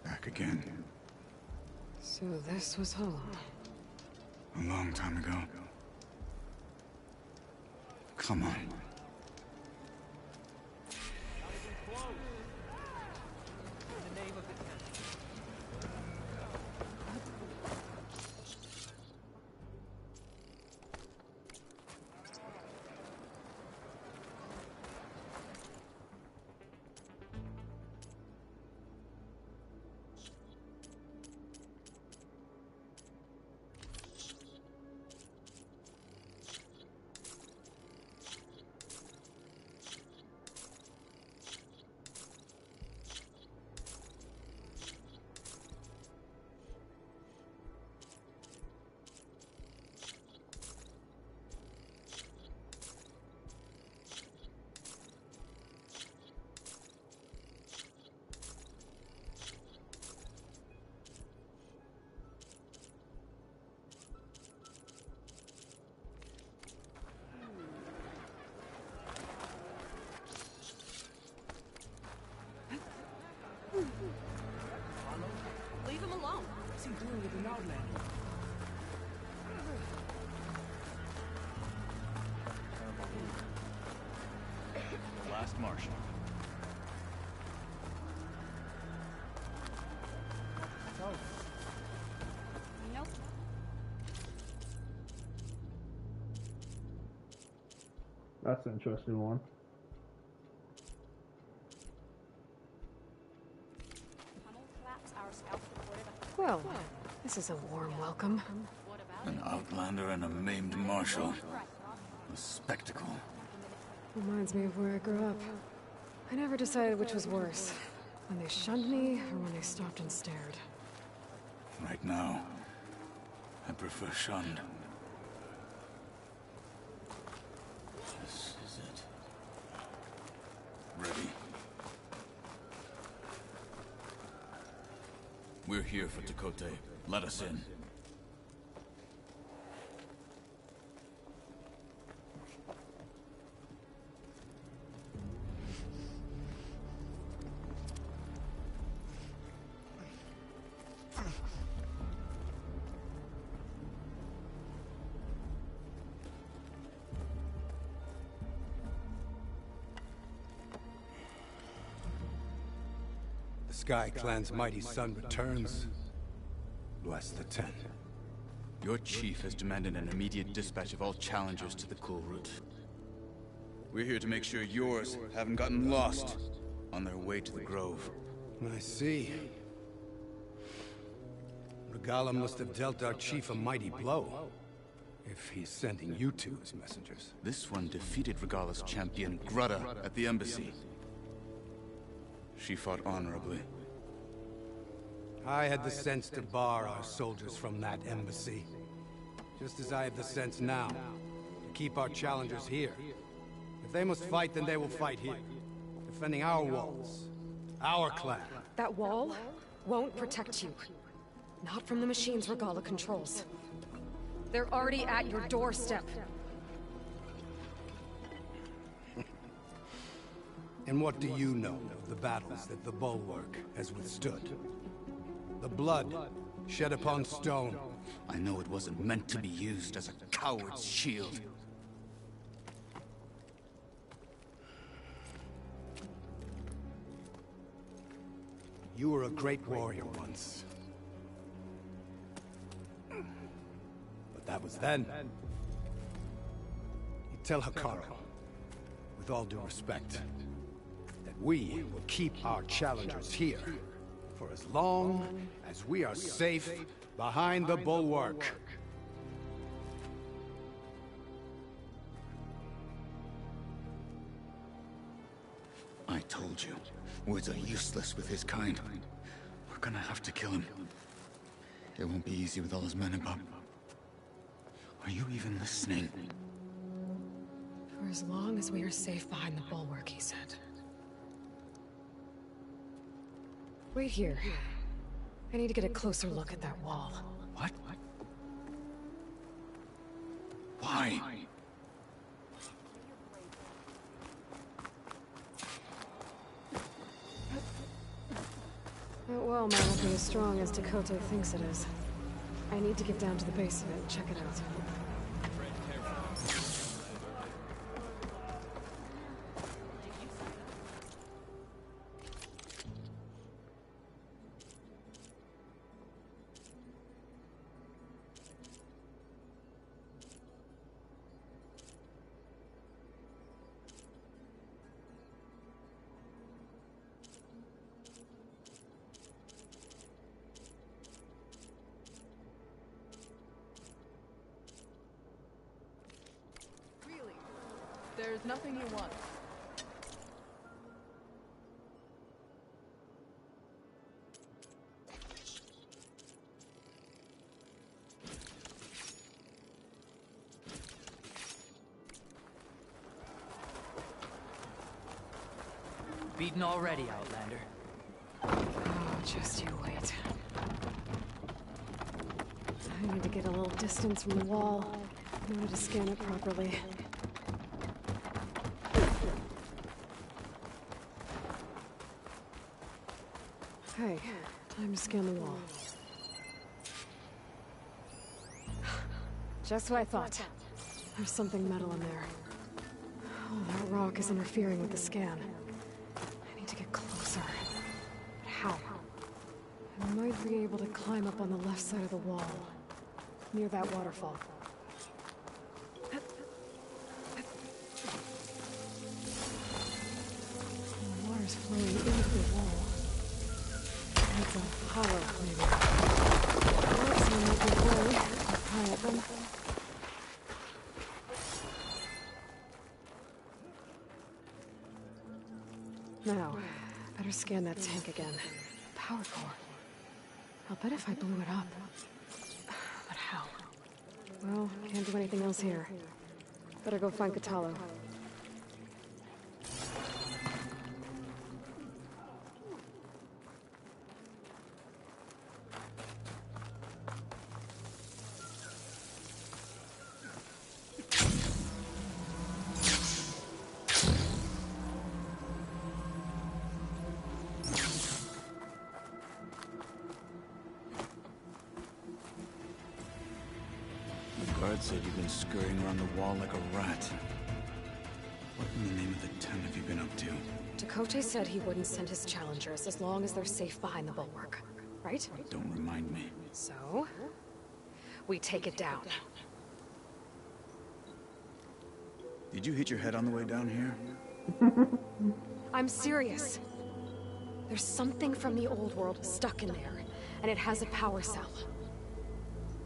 Back again. So this was home. A long time ago. Come on. Leave him alone. What's he doing with an outlander? The last Martian. Nope. That's an interesting one. Well, this is a warm welcome. An outlander and a maimed marshal. A spectacle. Reminds me of where I grew up. I never decided which was worse. When they shunned me, or when they stopped and stared. Right now, I prefer shunned. This is it. Ready? We're here for Tekote. Let us in. The Sky Clan's mighty son returns. Bless the Ten. Your chief has demanded an immediate dispatch of all challengers to the cool route. We're here to make sure yours haven't gotten lost on their way to the Grove. I see. Regala must have dealt our chief a mighty blow, if he's sending you two as messengers. This one defeated Regala's champion, Grudda, at the embassy. She fought honorably. I had the sense to bar our soldiers from that embassy. Just as I have the sense now, to keep our challengers here. If they must fight, then they will fight here. Defending our walls. Our clan. That wall won't protect you. Not from the machines Regala controls. They're already at your doorstep. And what do you know of the battles that the Bulwark has withstood? The blood shed upon stone. I know it wasn't meant to be used as a coward's shield. You were a great warrior once. But that was then. You tell Hikaru, with all due respect, that we will keep our challengers here for as long as we are safe behind the Bulwark. I told you, words are useless with his kind. We're gonna have to kill him. It won't be easy with all his men about. Are you even listening? For as long as we are safe behind the Bulwark, he said. Wait here. I need to get a closer look at that wall. What? Why? That wall might not be as strong as Tekote thinks it is. I need to get down to the base of it and check it out. There's nothing you want. Beaten already, Outlander. Oh, just you wait. I need to get a little distance from the wall in order to scan it properly. Okay, time to scan the wall. Just what I thought. There's something metal in there. Oh, that rock is interfering with the scan. I need to get closer. But how? I might be able to climb up on the left side of the wall, near that waterfall. The water's flowing into the wall. It's a hollow, maybe. Looks like a way high at them. Now, better scan that tank again. Power core. I'll bet if I blew it up. But how? Well, can't do anything else here. Better go find Catalo. Guard said you've been scurrying around the wall like a rat. What in the name of the ten have you been up to? Dakote said he wouldn't send his challengers as long as they're safe behind the bulwark, right? Don't remind me. So, we take it down. Did you hit your head on the way down here? I'm serious. There's something from the old world stuck in there, and it has a power cell.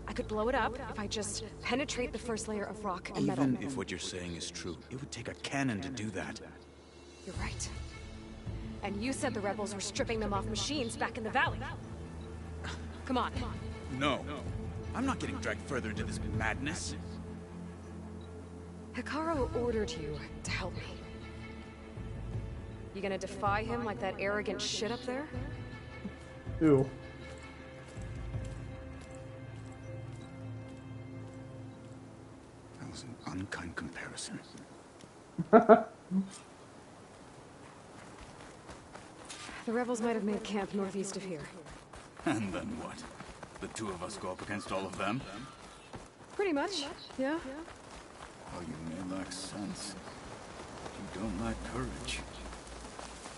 I could blow it up if I just penetrate the first layer of rock and metal. Even if what you're saying is true, it would take a cannon to do that. You're right. And you said the rebels were stripping them off machines back in the valley. Come on. No. I'm not getting dragged further into this madness. Hikaru ordered you to help me. You gonna defy him like that arrogant shit up there? Ew. That was an unkind comparison. The rebels might have made camp northeast of here. And then what? The two of us go up against all of them? Pretty much, yeah. Oh, you may lack sense. You don't lack courage.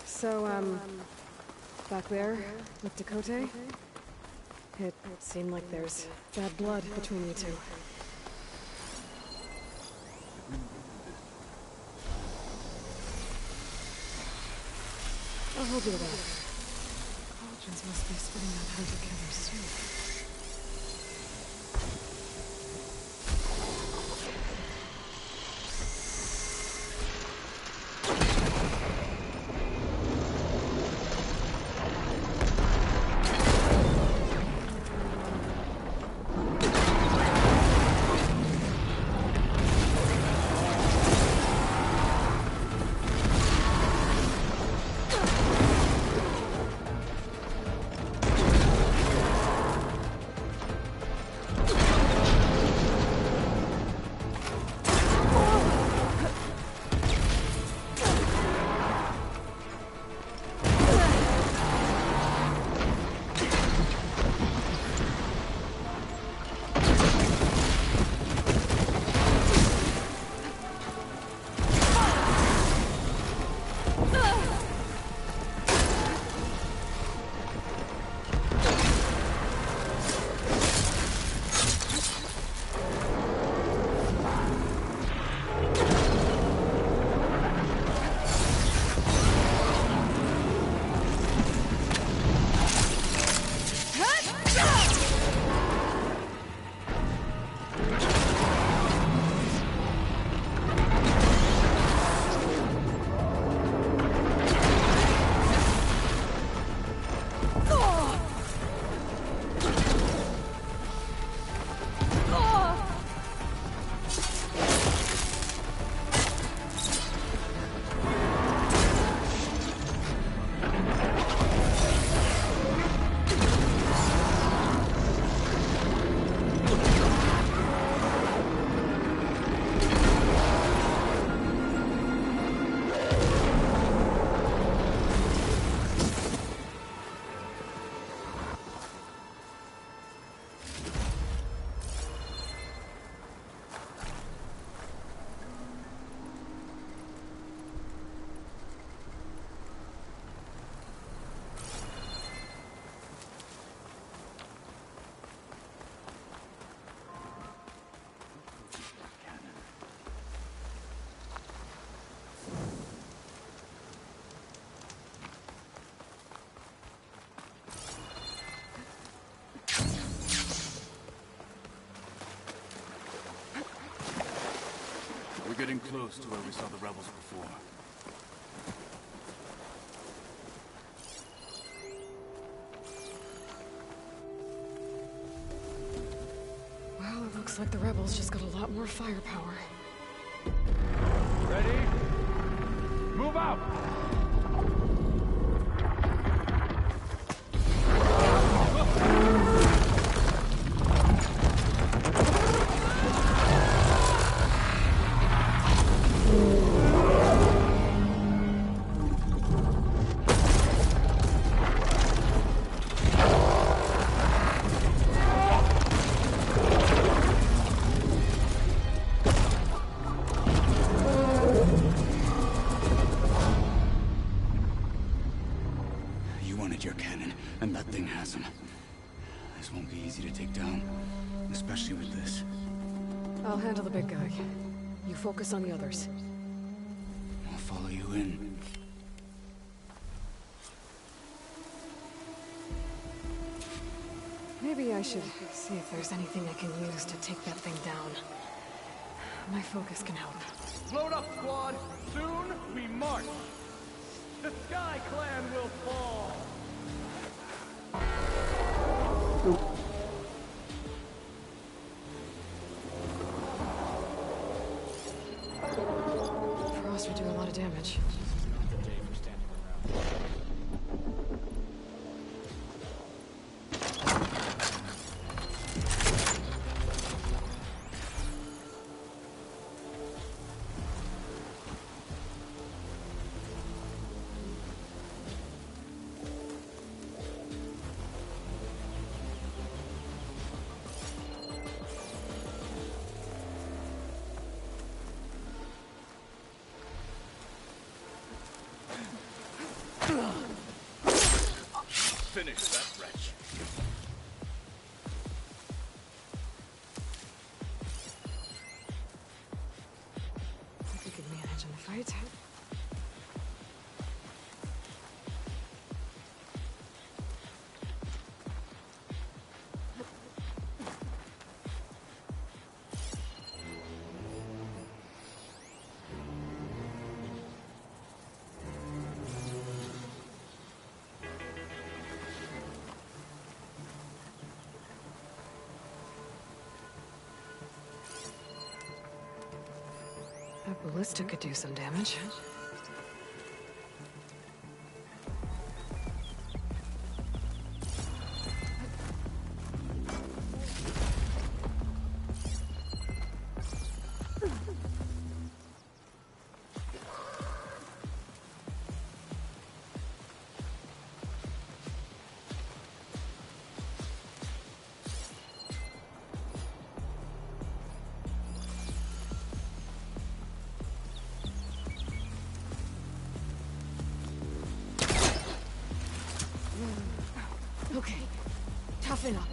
So, back there, with Dakote, it seemed like there's bad blood between you two. I'll hold you to that. Cauldrons must be spitting out hunter-killers soon. getting close to where we saw the rebels before. Well, it looks like the rebels just got a lot more firepower. Ready? Move out! Your cannon, and that thing has him. This won't be easy to take down, especially with this. I'll handle the big guy. You focus on the others. I'll follow you in. Maybe I should see if there's anything I can use to take that thing down. My focus can help. Load up, squad! Soon we march! The Sky Clan will fall! Frost would do a lot of damage. Finish that wretch. I think we could manage in the fight. That ballista could do some damage. Okay, toughen up.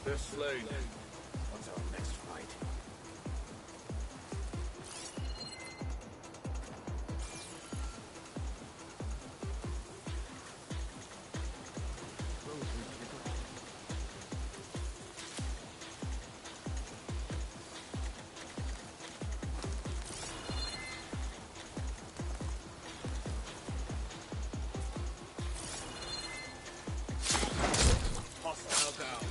They're slain. What's our next fight? Hostile down.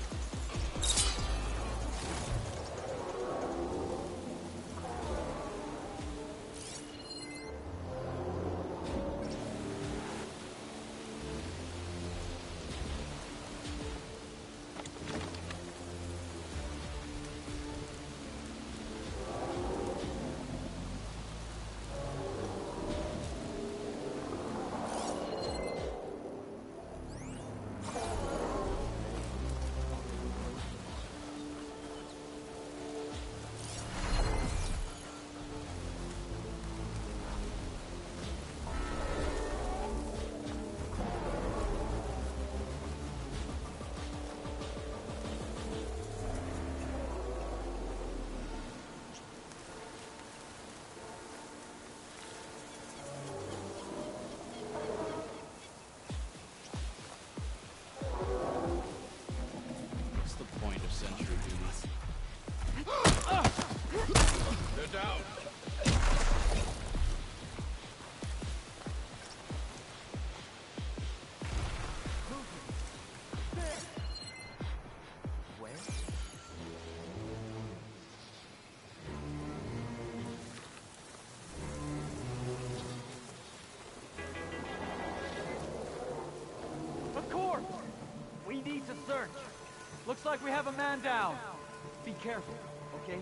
Looks like we have a man down. Be careful, okay?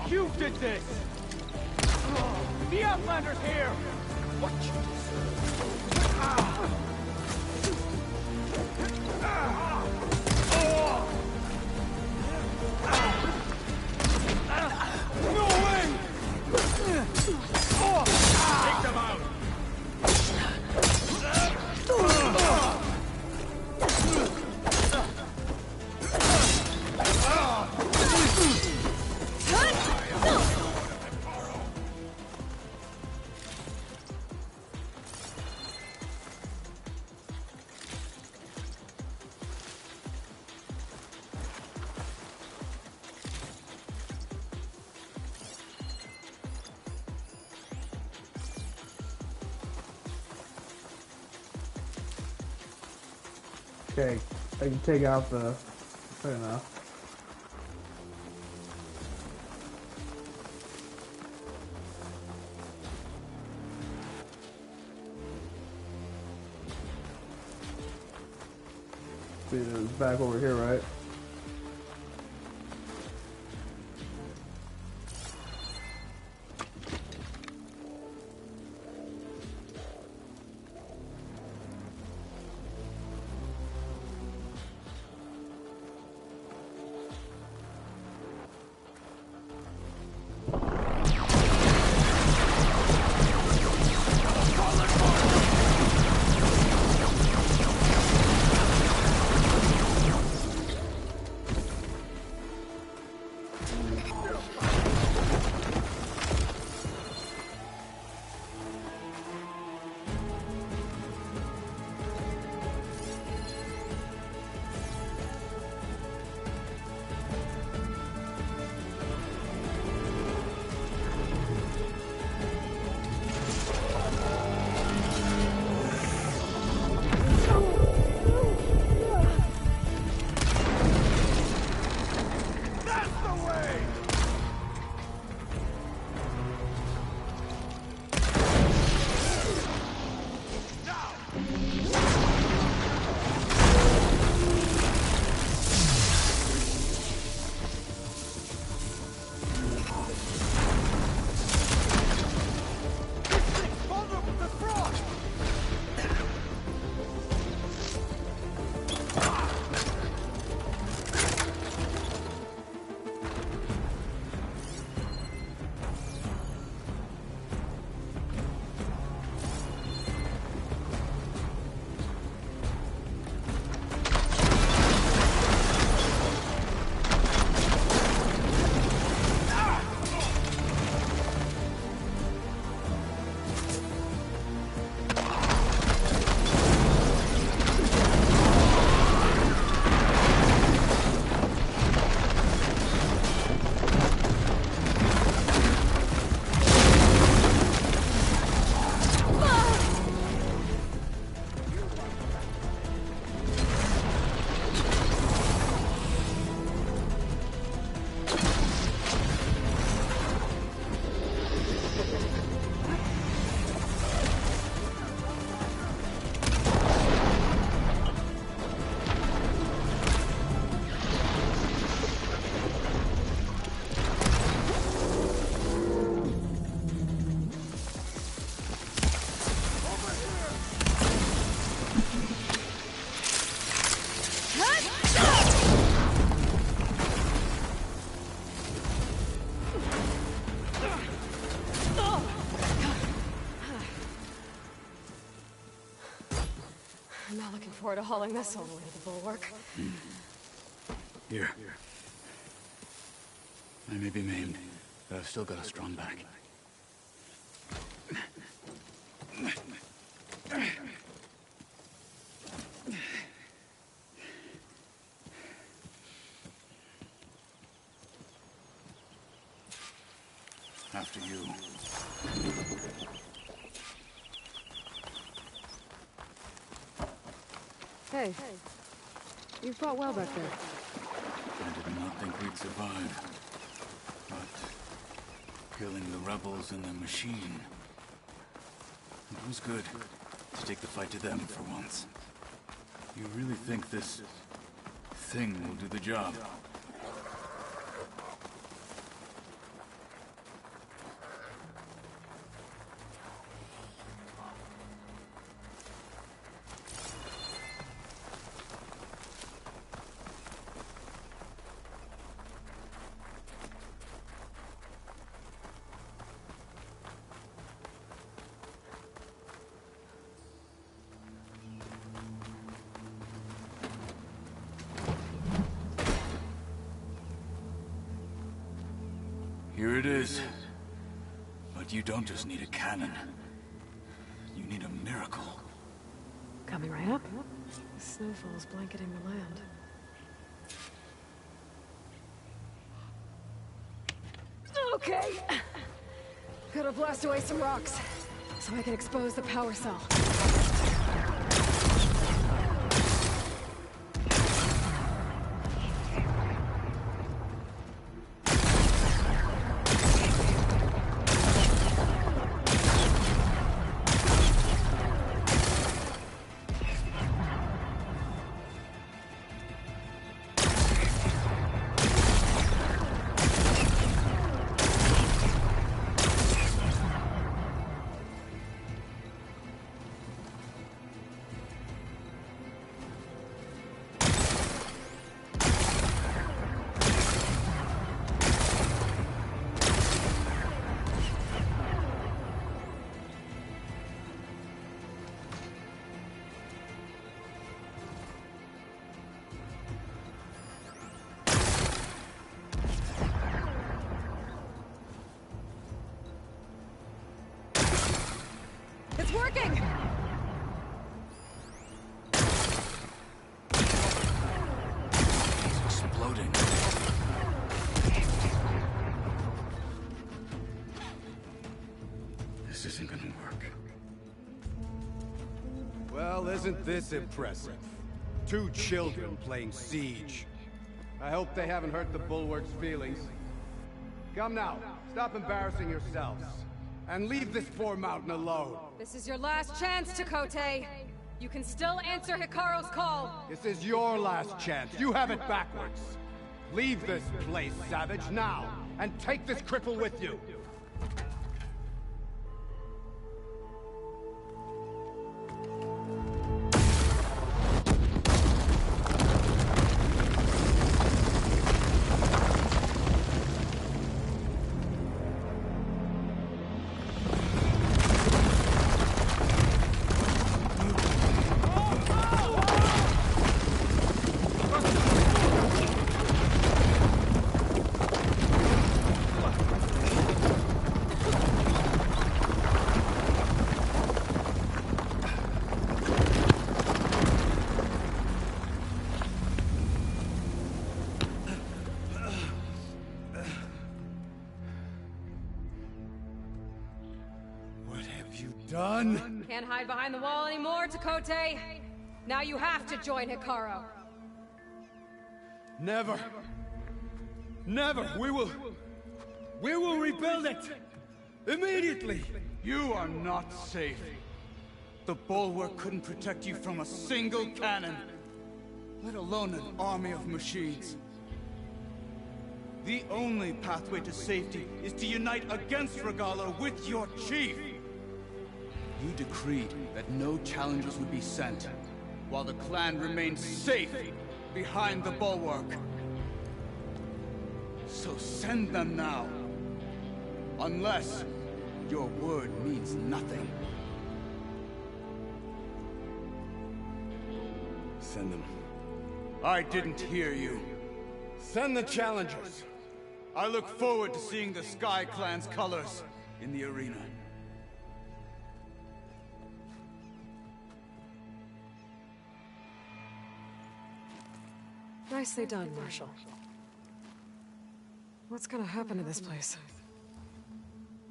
You did this! The Outlander's here! What you deserve. No way! Take them out! Okay, I can take out the, I don't know. See, it's back over here, right? I'm not looking forward to hauling this all the way to the bulwark. Here. I may be maimed, but I've still got a strong back. After you. Hey, you fought well back there. I did not think we'd survive. But killing the rebels and the machine, it was good to take the fight to them for once. You really think this thing will do the job? Here it is. But you don't just need a cannon. You need a miracle. Coming right up. The snowfall's blanketing the land. Okay. Gotta blast away some rocks, so I can expose the power cell. It's working! It's exploding. This isn't gonna work. Well, isn't this impressive? 2 children playing siege. I hope they haven't hurt the Bulwark's feelings. Come now, stop embarrassing yourselves. And leave this poor mountain alone. This is your last chance, Chakotay. You can still answer Hikaru's call. This is your last chance. You have it backwards. Leave this place, Savage, now, and take this cripple with you. Done? Can't hide behind the wall anymore, Chakotay. Now you have to join Hikaru. Never. Never. We will rebuild it. Immediately. You are not safe. The Bulwark couldn't protect you from a single cannon, let alone an army of machines. The only pathway to safety is to unite against Regala with your chief. You decreed that no challengers would be sent, while the clan remained safe behind the Bulwark. So send them now. Unless your word means nothing. Send them. I didn't hear you. Send the challengers. I look forward to seeing the Sky Clan's colors in the arena. Nicely done, Marshal. What's gonna happen to this place?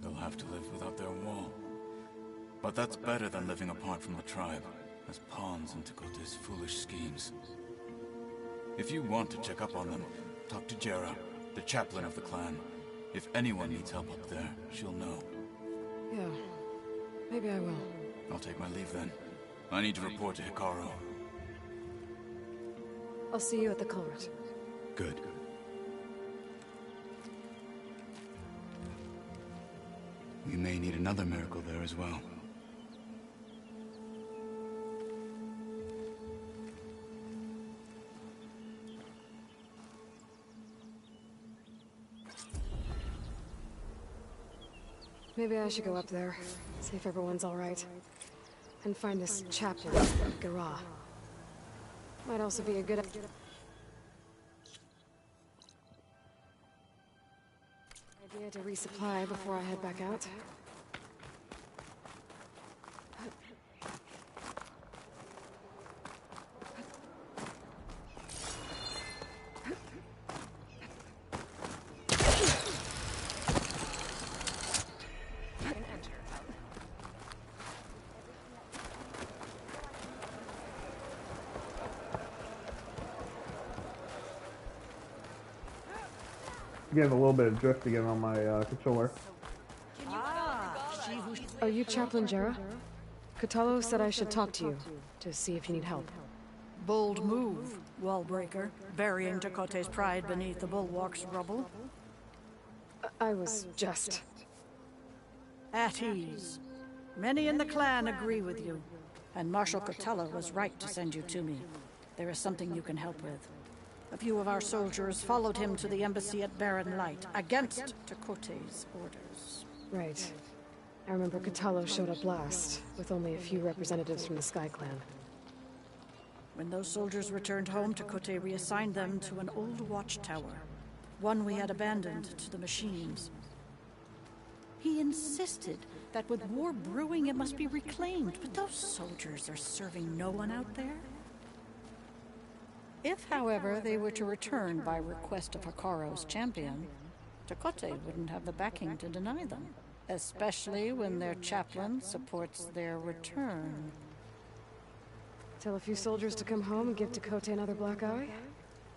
They'll have to live without their wall. But that's better than living apart from the tribe, as pawns in Tekote's foolish schemes. If you want to check up on them, talk to Jera, the chaplain of the clan. If anyone needs help up there, she'll know. Yeah, maybe I will. I'll take my leave then. I need to report to Hikaru. I'll see you at the culvert. Good. We may need another miracle there as well. Maybe I should go up there, see if everyone's all right. And find this chaplain, Garah. Might also be a good idea to resupply before I head back out. Getting a little bit of drift again on my controller. Are you Chaplain Jera? Kotallo said I should talk to you, to see if you need help. Bold move, Wallbreaker, burying Tekote's pride beneath the bulwark's rubble. I was just... At ease. Many in the clan agree with you, and Marshal Kotallo was right to send you to me. There is something you can help with. A few of our soldiers followed him to the embassy at Barren Light, against Tekote's orders. Right. I remember Kotallo showed up last, with only a few representatives from the Sky Clan. When those soldiers returned home, Tekote reassigned them to an old watchtower, one we had abandoned to the machines. He insisted that with war brewing it must be reclaimed, but those soldiers are serving no one out there. If, however, they were to return by request of Hikaru's champion, Tekote wouldn't have the backing to deny them, especially when their chaplain supports their return. Tell a few soldiers to come home and give Tekote another black eye?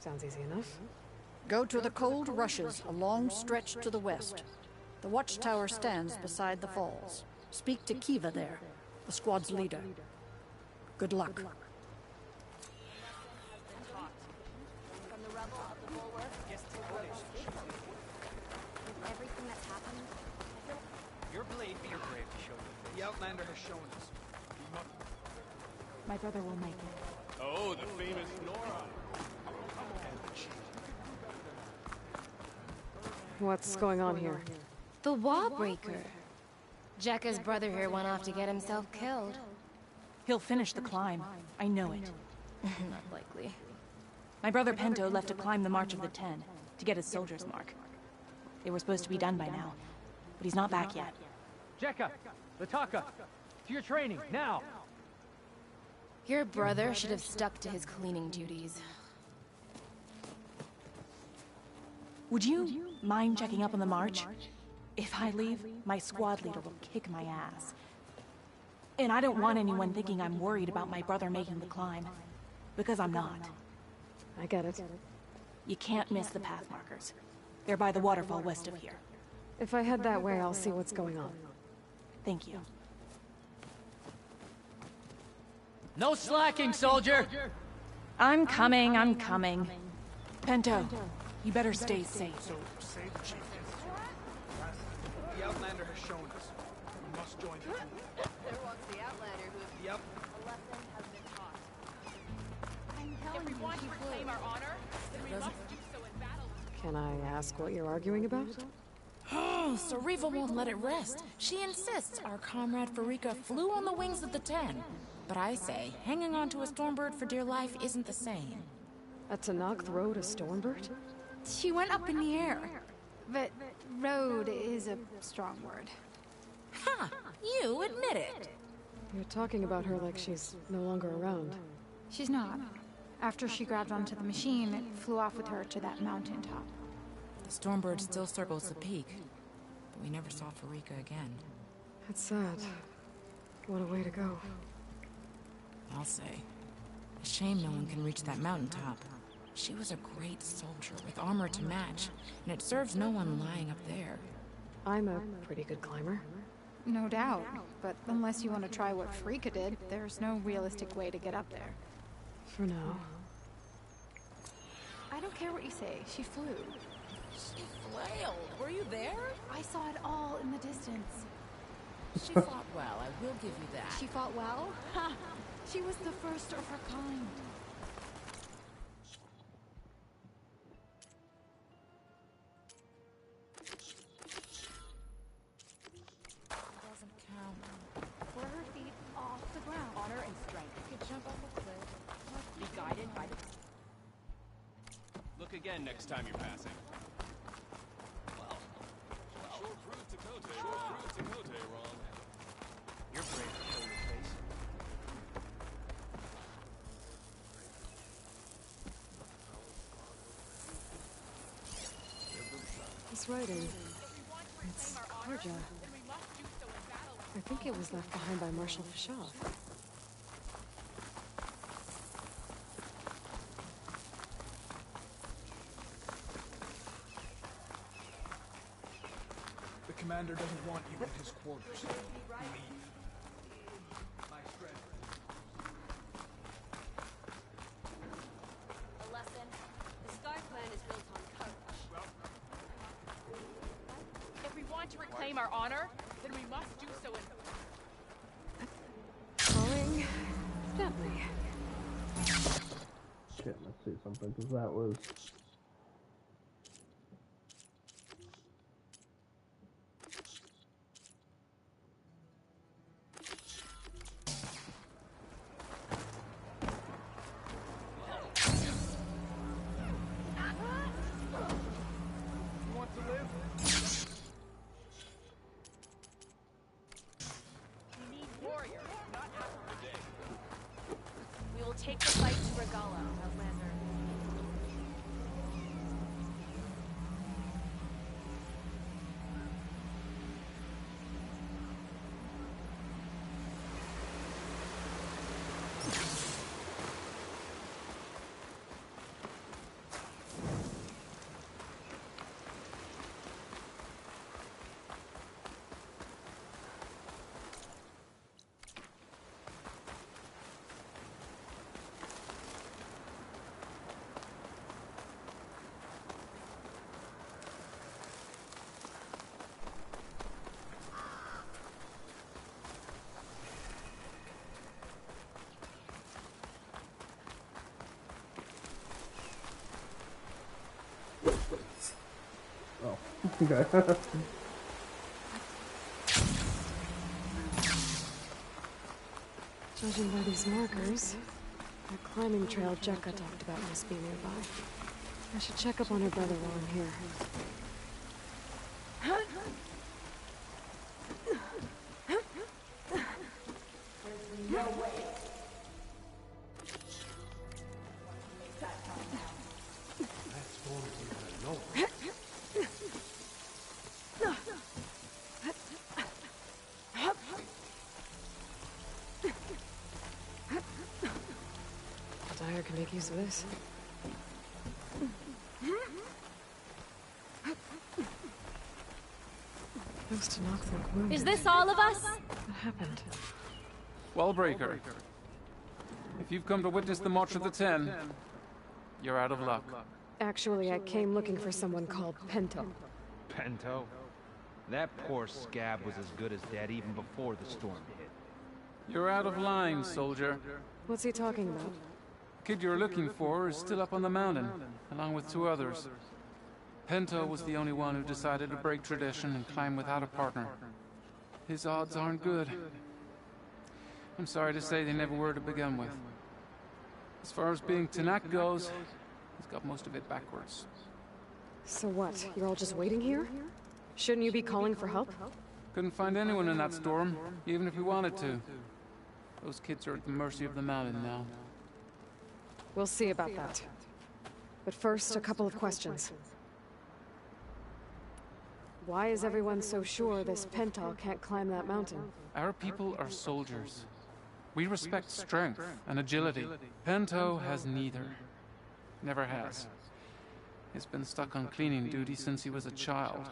Sounds easy enough. Go to the cold rushes, a long stretch to the west. The watchtower stands beside the falls. Speak to Kiva there, the squad's leader. Good luck. Your blade be your brave to show you. The Outlander has shown us. My brother will make it. Oh, the famous Nora. What's going on here? The Wallbreaker. Jekka's brother here went off to get himself killed. He'll finish the climb. I know it. Not likely. My brother Pento left to climb the March of the Ten, to get his soldier's mark. They were supposed to be done by now, but he's not back yet. Jekka! Lataka! To your training, now! Your brother should have stuck to his cleaning duties. Would you mind checking up on the march? If I leave, my squad leader will kick my ass. And I don't want anyone thinking I'm worried about my brother making the climb. Because I'm not. I get it. You can't miss the path markers. They're by the waterfall west of here. If I head that way, I'll see what's going on. Thank you. No slacking, soldier! I'm coming. Pento, you better stay safe. The Outlander has shown us. We must join the group. There walks the Outlander who... Yep. A lesson has been taught. If we want to reclaim our honor, then we must do so in battle. Can I ask what you're arguing about? Oh, so Riva won't let it rest. She insists our comrade Farika flew on the wings of the Ten. But I say, hanging on to a Stormbird for dear life isn't the same. A Tanakh rode a Stormbird? She went up in the air. But rode is a strong word. Ha! You admit it. You're talking about her like she's no longer around. She's not. After she grabbed onto the machine, it flew off with her to that mountaintop. The Stormbird still circles the peak. We never saw Farika again. That's sad. What a way to go. I'll say. A shame no one can reach that mountaintop. She was a great soldier with armor to match, and it serves no one lying up there. I'm a pretty good climber. No doubt, but unless you want to try what Farika did, there's no realistic way to get up there. For now. I don't care what you say, she flew. She flailed. Were you there? I saw it all in the distance. She fought well, I will give you that. She fought well? Ha! She was the first of her kind. Doesn't count. Were her feet off the ground? Honor and strength. You could jump off a cliff. Be guided by the... Look again next time you're passing. Sure proved Tekote wrong. You're brave to show your face. This writing. It's Karja. I think it was left behind by Marshal Ps5. The commander doesn't want you in his quarters. Leave. A lesson. The Sky Clan is built on courage. If we want to reclaim our honor, then we must do so in... Calling gently. Shit, let's see something, because that was... We will take the fight to Regala, Outlander. Oh, okay. Judging by these markers, that climbing trail Jekka talked about must be nearby. I should check up on her brother while I'm here. Dyer can make use of this. Those to knock look wounded. Is this all of us? What happened? Wellbreaker, if you've come to witness the March of the Ten, you're out of luck. Actually, I came looking for someone called Pento. Pento? That poor scab was as good as dead even before the storm hit. You're out of line, soldier. What's he talking about? The kid you're looking for is still up on the mountain, along with two others. Pento was the only one who decided to break tradition and climb without a partner. His odds aren't good. I'm sorry to say they never were to begin with. As far as being Tanak goes, he's got most of it backwards. So what? You're all just waiting here? Shouldn't you be calling for help? Couldn't find anyone in that storm, even if we wanted to. Those kids are at the mercy of the mountain now. We'll see about that. But first, a couple of questions. Why is everyone so sure this Pental can't climb that mountain? Our people are soldiers. We respect strength and agility. Pento has neither. Never has. He's been stuck on cleaning duty since he was a child.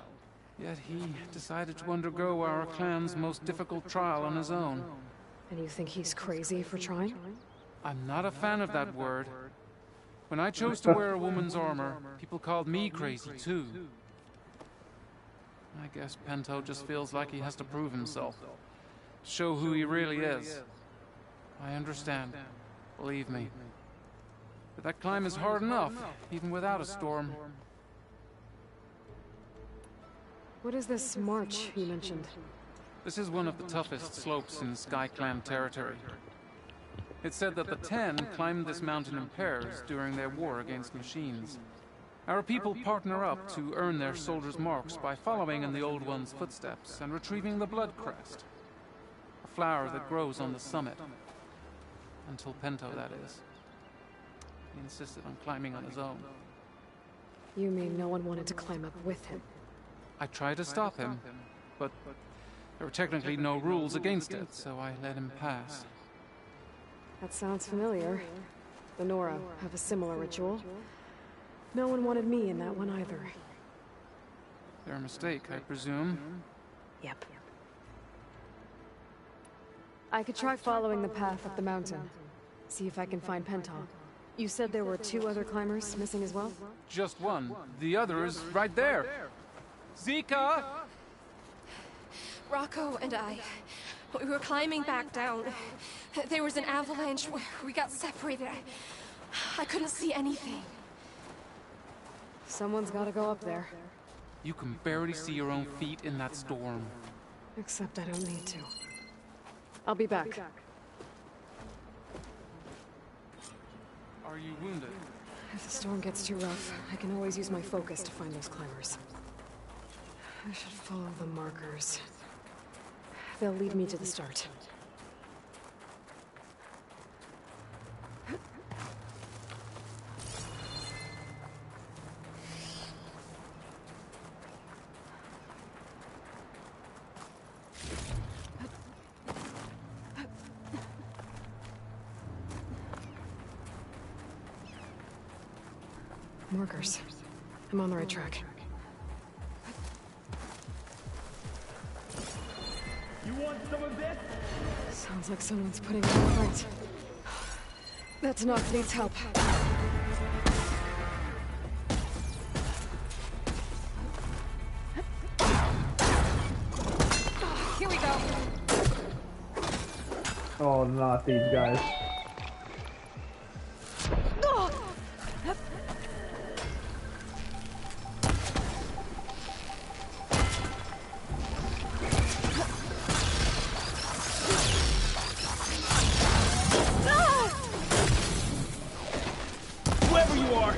Yet he decided to undergo our clan's most difficult trial on his own. And you think he's crazy for trying? I'm not a fan of that word. When I chose to wear a woman's armor, people called me crazy too. I guess Pento just feels like he has to prove himself. To show who he really is. I understand. Believe me. But that climb is hard enough, even without a storm. What is this march you mentioned? This is one of the toughest slopes in Sky Clan territory. It's said that the Ten climbed this mountain in pairs during their war against machines. Our people partner up to earn their soldiers' marks by following in the Old One's footsteps and retrieving the Blood Crest. A flower that grows on the summit. Until Pento, that is. He insisted on climbing on his own. You mean no one wanted to climb up with him? I tried to stop him, but there were technically no rules against it, so I let him pass. That sounds familiar. The Nora have a similar ritual. No one wanted me in that one either. Their mistake, I presume. Yep. I could try following the path up the mountain. See if I can find Pental. You said there were 2 other climbers missing as well? Just one. The other is right there. Zika! Rocco and I, we were climbing back down. There was an avalanche. We got separated. I couldn't see anything. Someone's gotta go up there. You can barely see your own feet in that storm. Except I don't need to. I'll be back. Are you wounded? If the storm gets too rough, I can always use my focus to find those climbers. I should follow the markers. They'll lead me to the start. Markers. I'm on the right track. You want some of this? Sounds like someone's putting up a fight. That's enough. Needs help. Here we go. Oh, not these guys. Whoever you are,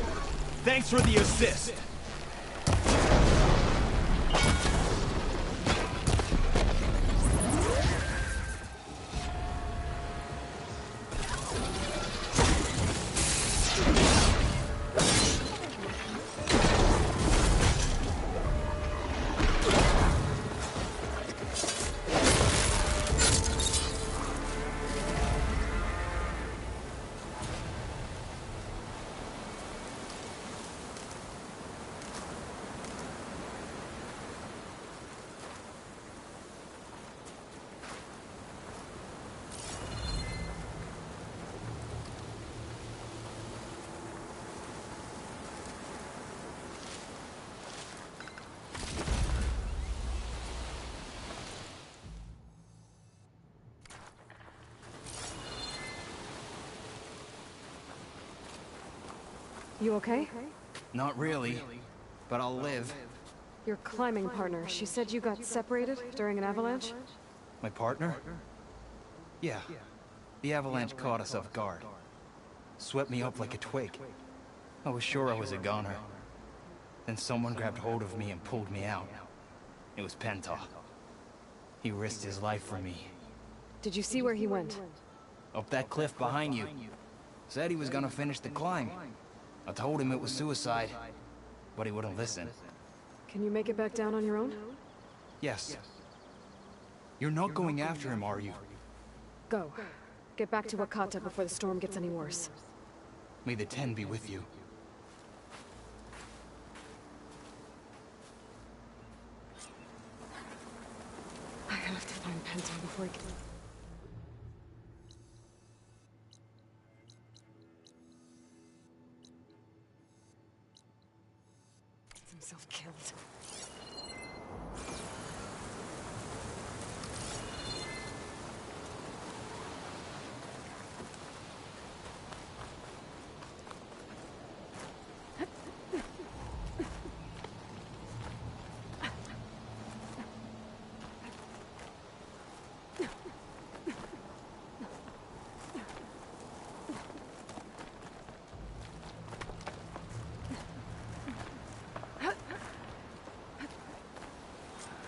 thanks for the assist. You okay? Not really, but I'll live. Your climbing partner, she said you got separated during an avalanche? My partner? Yeah. The avalanche caught us off guard. Swept me up like a twig. I was sure I was a goner. Then someone grabbed hold of me and pulled me out. It was Penta. He risked his life for me. Did you see where he went? Up that cliff behind you. Said he was gonna finish the climb. I told him it was suicide, but he wouldn't listen. Can you make it back down on your own? Yes. You're not going after him, are you? Go. Get back to Wakata before the storm gets any worse. May the Ten be with you. I have to find Pento before he can... Gets himself killed.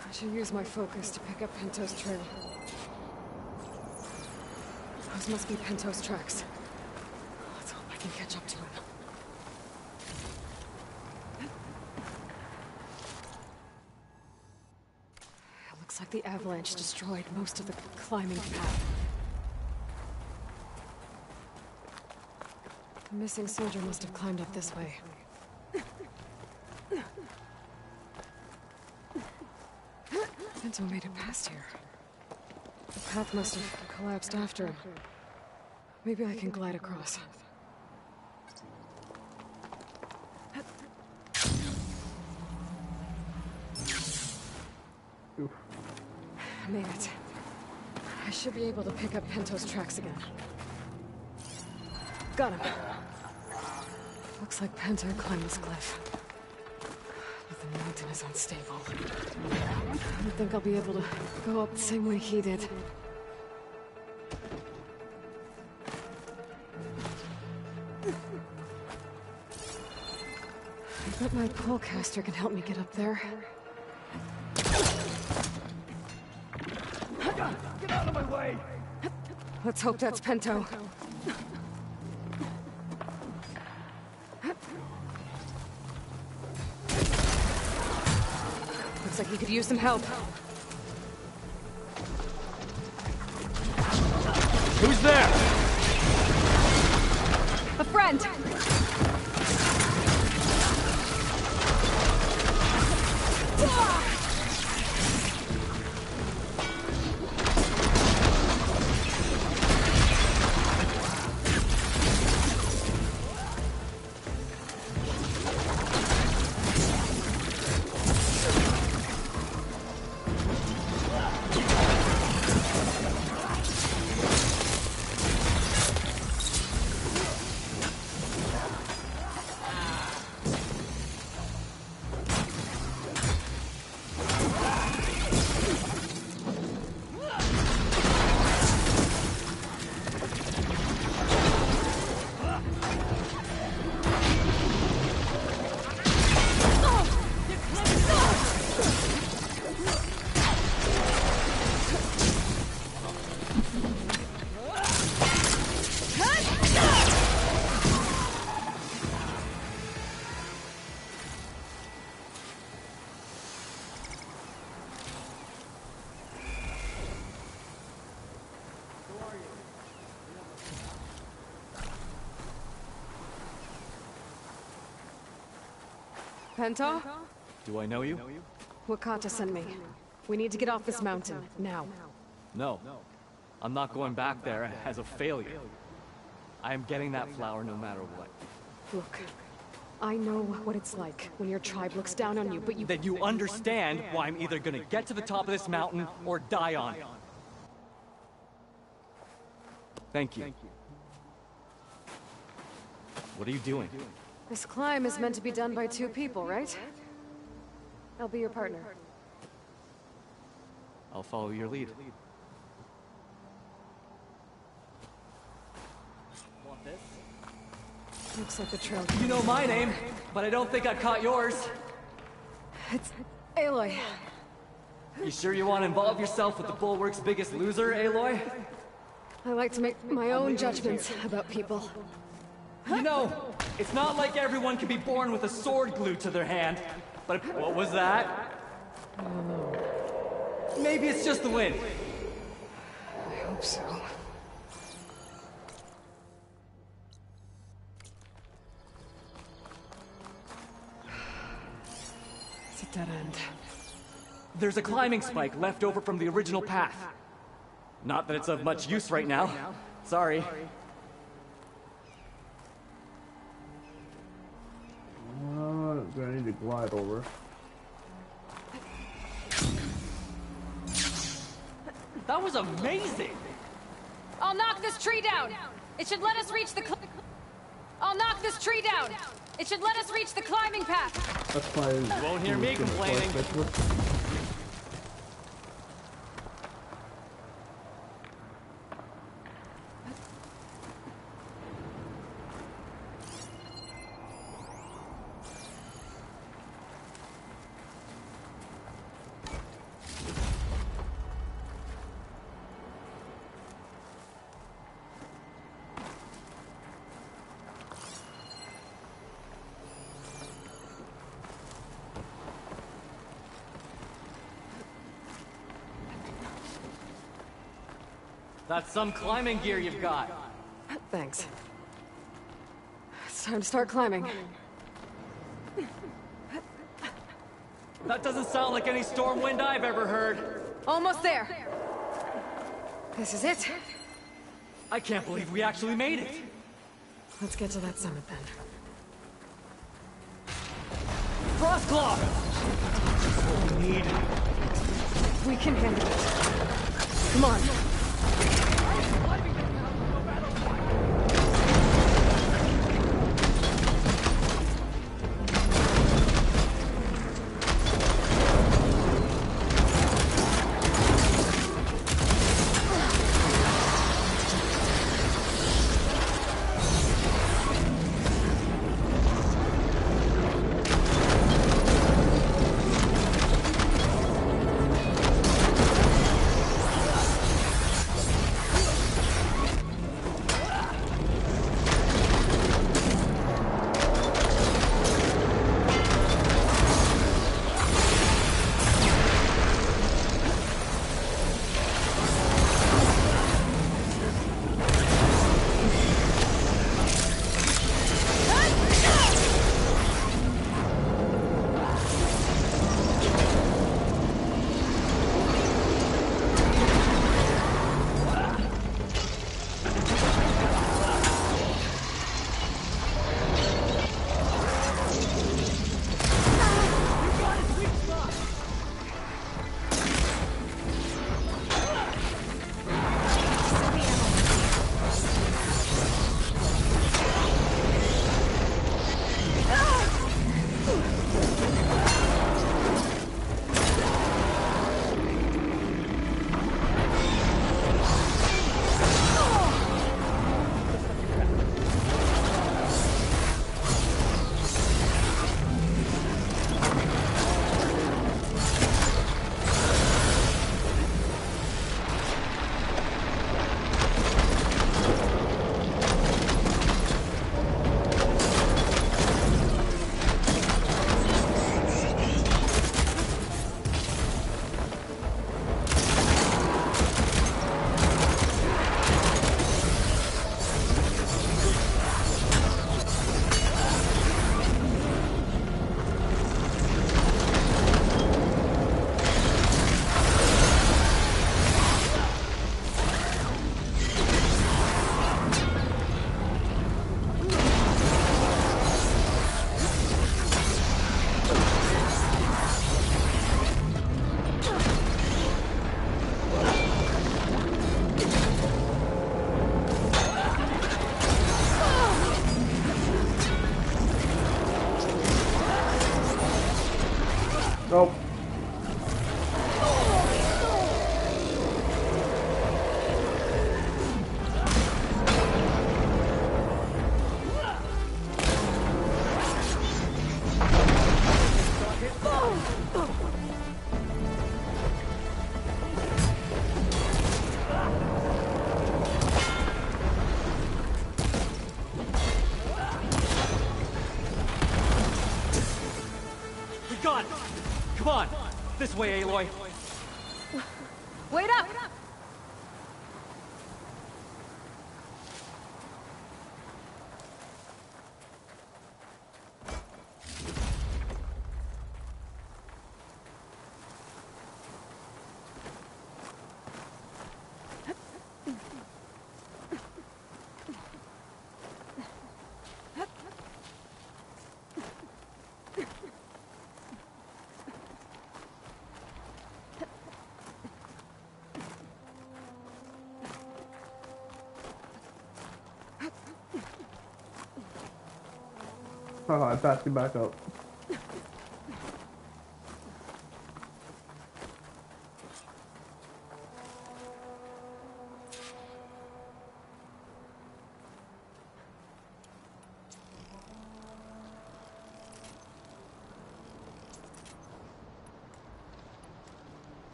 I should use my focus to pick up Pento's trail. Those must be Pento's tracks. Let's hope I can catch up to him. It looks like the avalanche destroyed most of the climbing path. The missing soldier must have climbed up this way. Pento made it past here. The path must have collapsed after him. Maybe I can glide across. Oof. Made it. I should be able to pick up Pento's tracks again. Got him. Looks like Pento climbed this cliff. But the mountain is unstable. I don't think I'll be able to go up the same way he did. I bet my polecaster can help me get up there. Get out of my way! Let's hope that's Pento. Looks like he could use some help. Who's there? A friend! Pento? Do I know you? Wakata sent me. We need to get off this mountain, now. No. I'm not going back there as a failure. I am getting that flower no matter what. Look, I know what it's like when your tribe looks down on you, but you... Then you understand why I'm either gonna get to the top of this mountain or die on it. Thank you. What are you doing? This climb is meant to be done by two people, right? I'll be your partner. I'll follow your lead. Want this? Looks like the trail... You know my name, but I don't think I caught yours. It's Aloy. You sure you want to involve yourself with the Bulwark's biggest loser, Aloy? I like to make my own judgments about people. You know, it's not like everyone can be born with a sword glued to their hand. But what was that? I don't know. Maybe it's just the wind. I hope so. It's a dead end. There's a climbing spike left over from the original path. Not that it's of much use right now. Sorry. Do I need to glide over? That was amazing! I'll knock this tree down! It should let us reach the I'll knock this tree down! It should let us reach the climbing path! That's why you won't hear me complaining. That's some climbing gear you've got. Thanks. It's time to start climbing. That doesn't sound like any storm wind I've ever heard. Almost there. This is it. I can't believe we actually made it. Let's get to that summit then. Frostclaw! That's what we need. We can handle it. Come on. Nope. got it! Come on! This way, Aloy! Wait up! Oh, I passed you back up.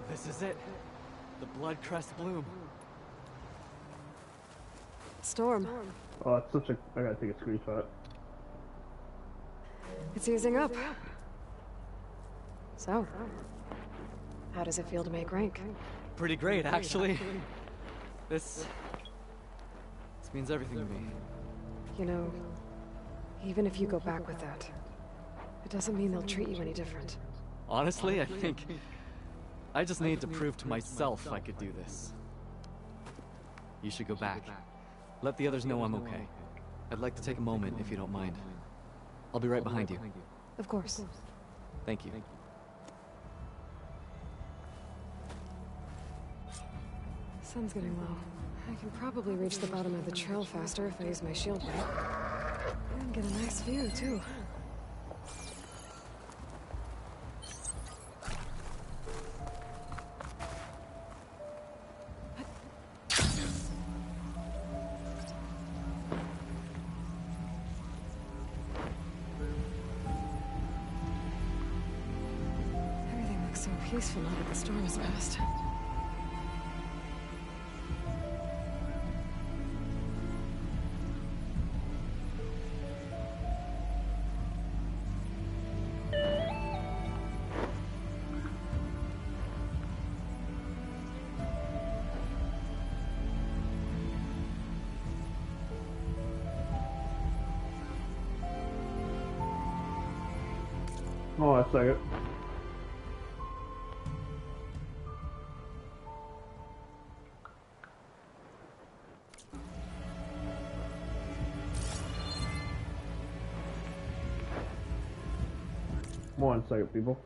This is it. The blood crest bloom. Storm. Oh, it's such a... I gotta take a screenshot. It's easing up. So, how does it feel to make rank? Pretty great, actually. This means everything to me. You know, even if you go back with that, it doesn't mean they'll treat you any different. Honestly, I think I just need to prove to myself I could do this. You should go back. Let the others know I'm okay. I'd like to take a moment, if you don't mind. I'll be right behind you. Of course. Thank you. Sun's getting low. I can probably reach the bottom of the trail faster if I use my shield light. And get a nice view, too. Everything looks so peaceful now that the storm is past. Hold on a second. One second, people.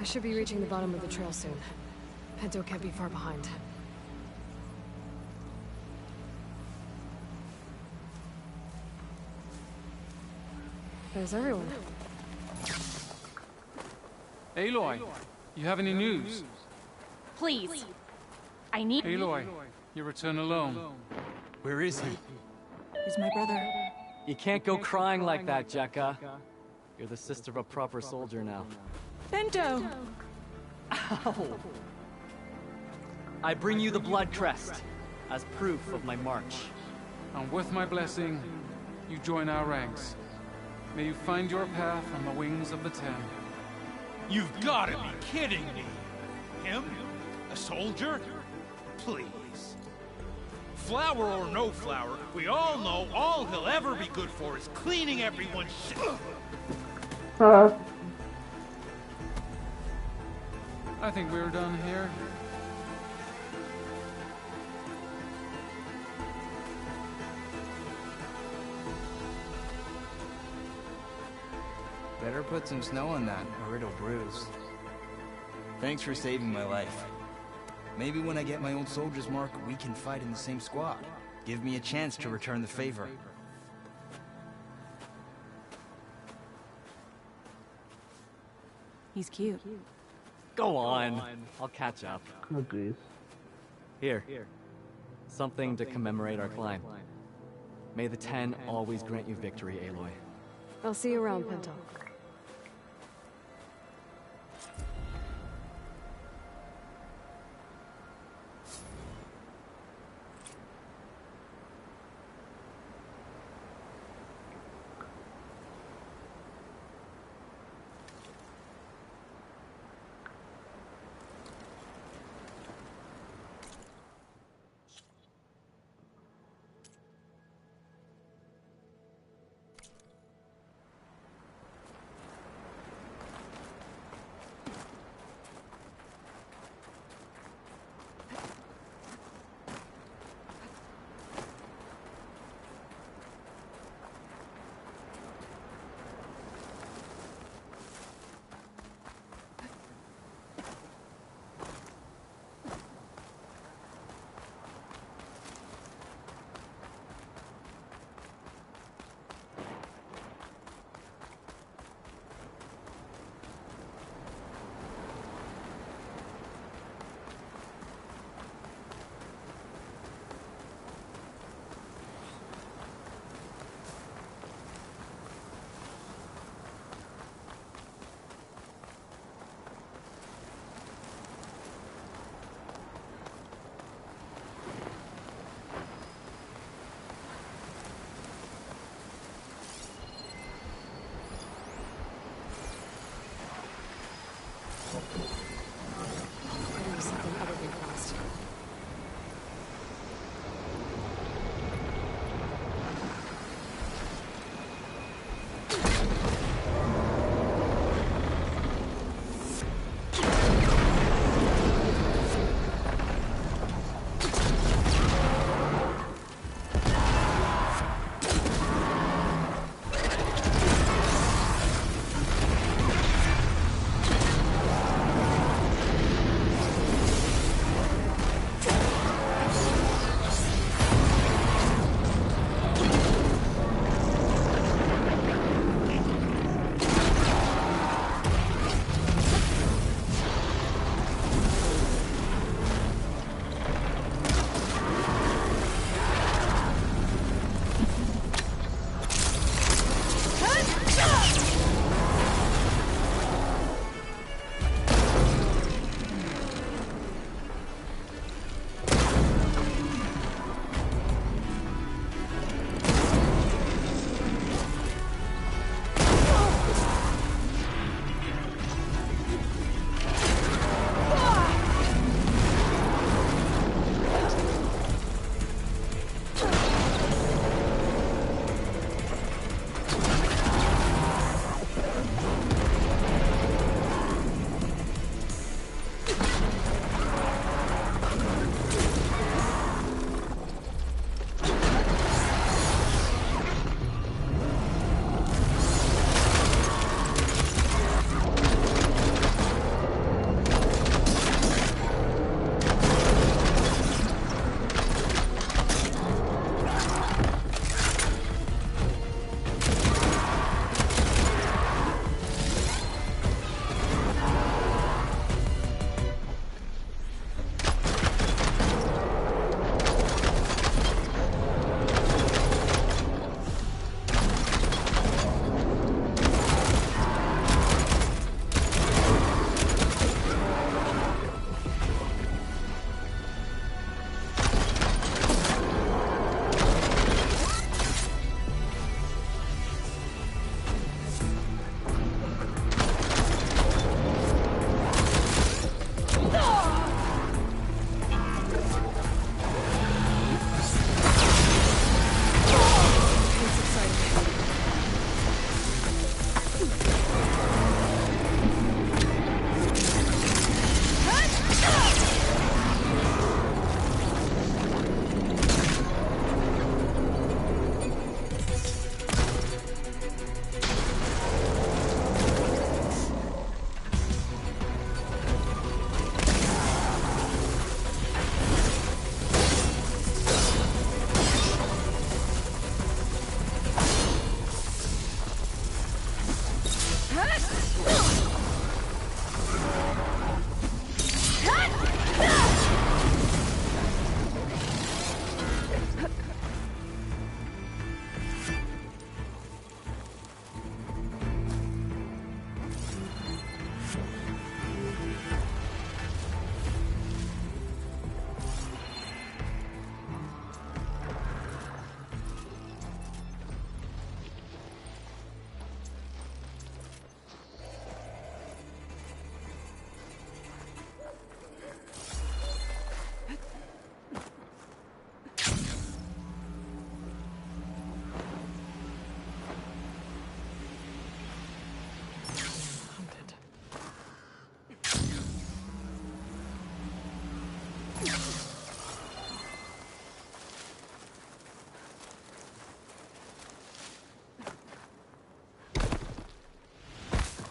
I should be reaching the bottom of the trail soon. Pinto can't be far behind. There's everyone. Aloy, you have any news? Please. I need... Aloy, you return alone. Where is he? He's my brother. You can't go crying like that, Jekka. You're the sister of a proper soldier now. Bento! Ow! I bring you the blood crest as proof of my march. And with my blessing, you join our ranks. May you find your path on the wings of the Ten. You've gotta be kidding me! Him? A soldier? Please. Flower or no flower, we all know all he'll ever be good for is cleaning everyone's shit. I think we're done here. Better put some snow on that, or it'll bruise. Thanks for saving my life. Maybe when I get my old soldier's mark, we can fight in the same squad. Give me a chance to return the favor. He's cute. Go on. I'll catch up. Oh, jeez. Here. Something to commemorate our climb. May the Ten always grant you victory, Aloy. I'll see you around, Pinto.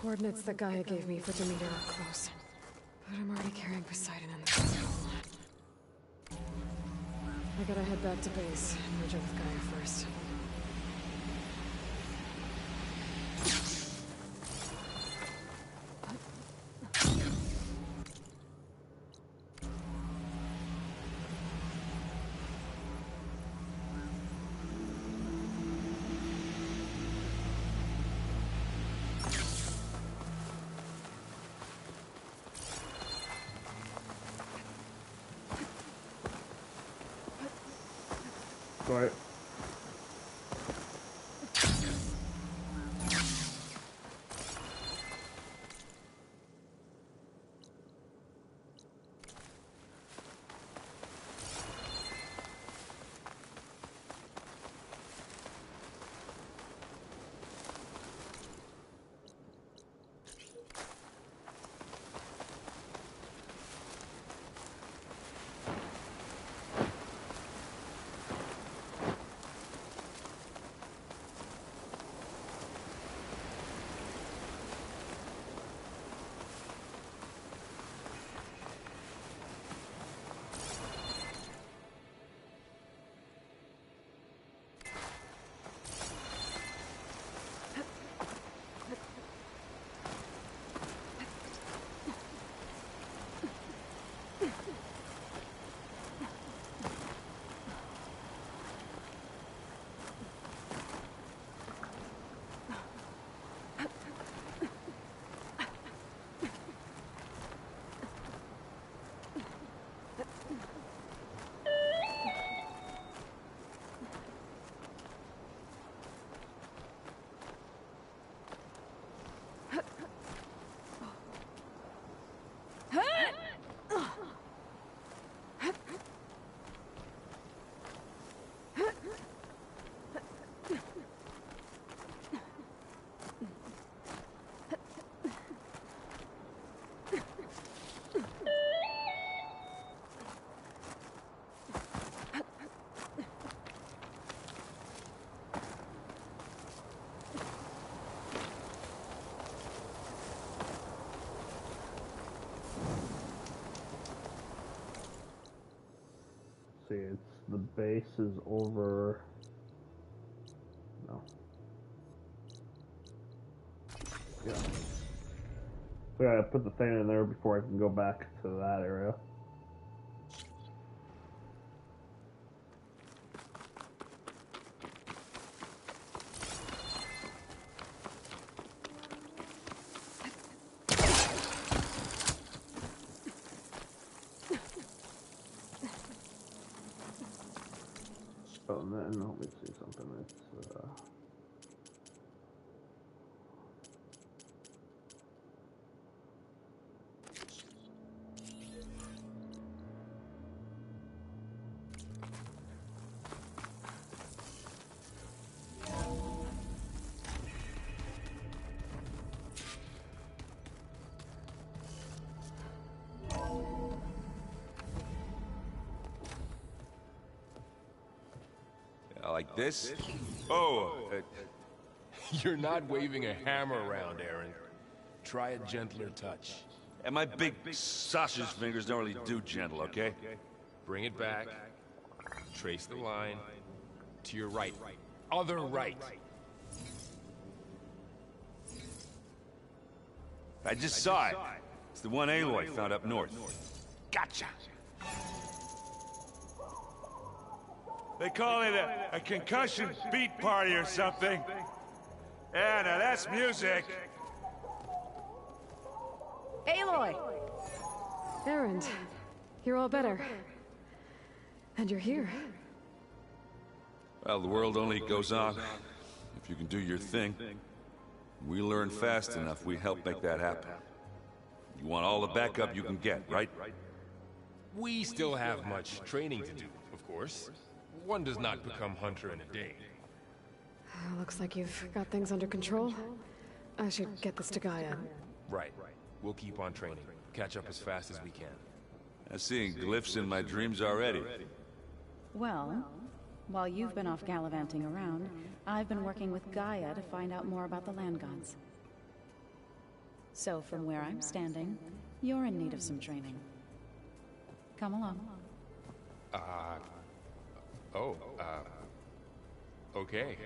coordinates that Gaia gave me for Demeter are close. But I'm already carrying Poseidon in the physical. I gotta head back to base and merge up with Gaia first. Right. See, it's the base is over. No. Yeah. We gotta put the thing in there before I can go back to that area. Oh, and then let me see something. It's like this? Oh, You're not waving a hammer around, Aaron. Try a gentler touch. and my big sausage fingers don't really do gentle, okay? Bring it back. Trace the line. To your right. Other right. I just saw it. It's the one Aloy found up north. Gotcha! They call it a concussion beat party or something. Yeah, now that's music. Aloy! Erend, you're all better. And you're here. Well, the world only goes on if you can do your thing. We learn fast enough, we help make that happen. You want all the backup you can get, right? We still have much training to do, of course. One does not become hunter in a day. Looks like you've got things under control. I should get this to Gaia. Right. We'll keep on training. Catch up as fast as we can. I'm seeing glyphs in my dreams already. Well, while you've been off gallivanting around, I've been working with Gaia to find out more about the land gods. So from where I'm standing, you're in need of some training. Come along. Okay.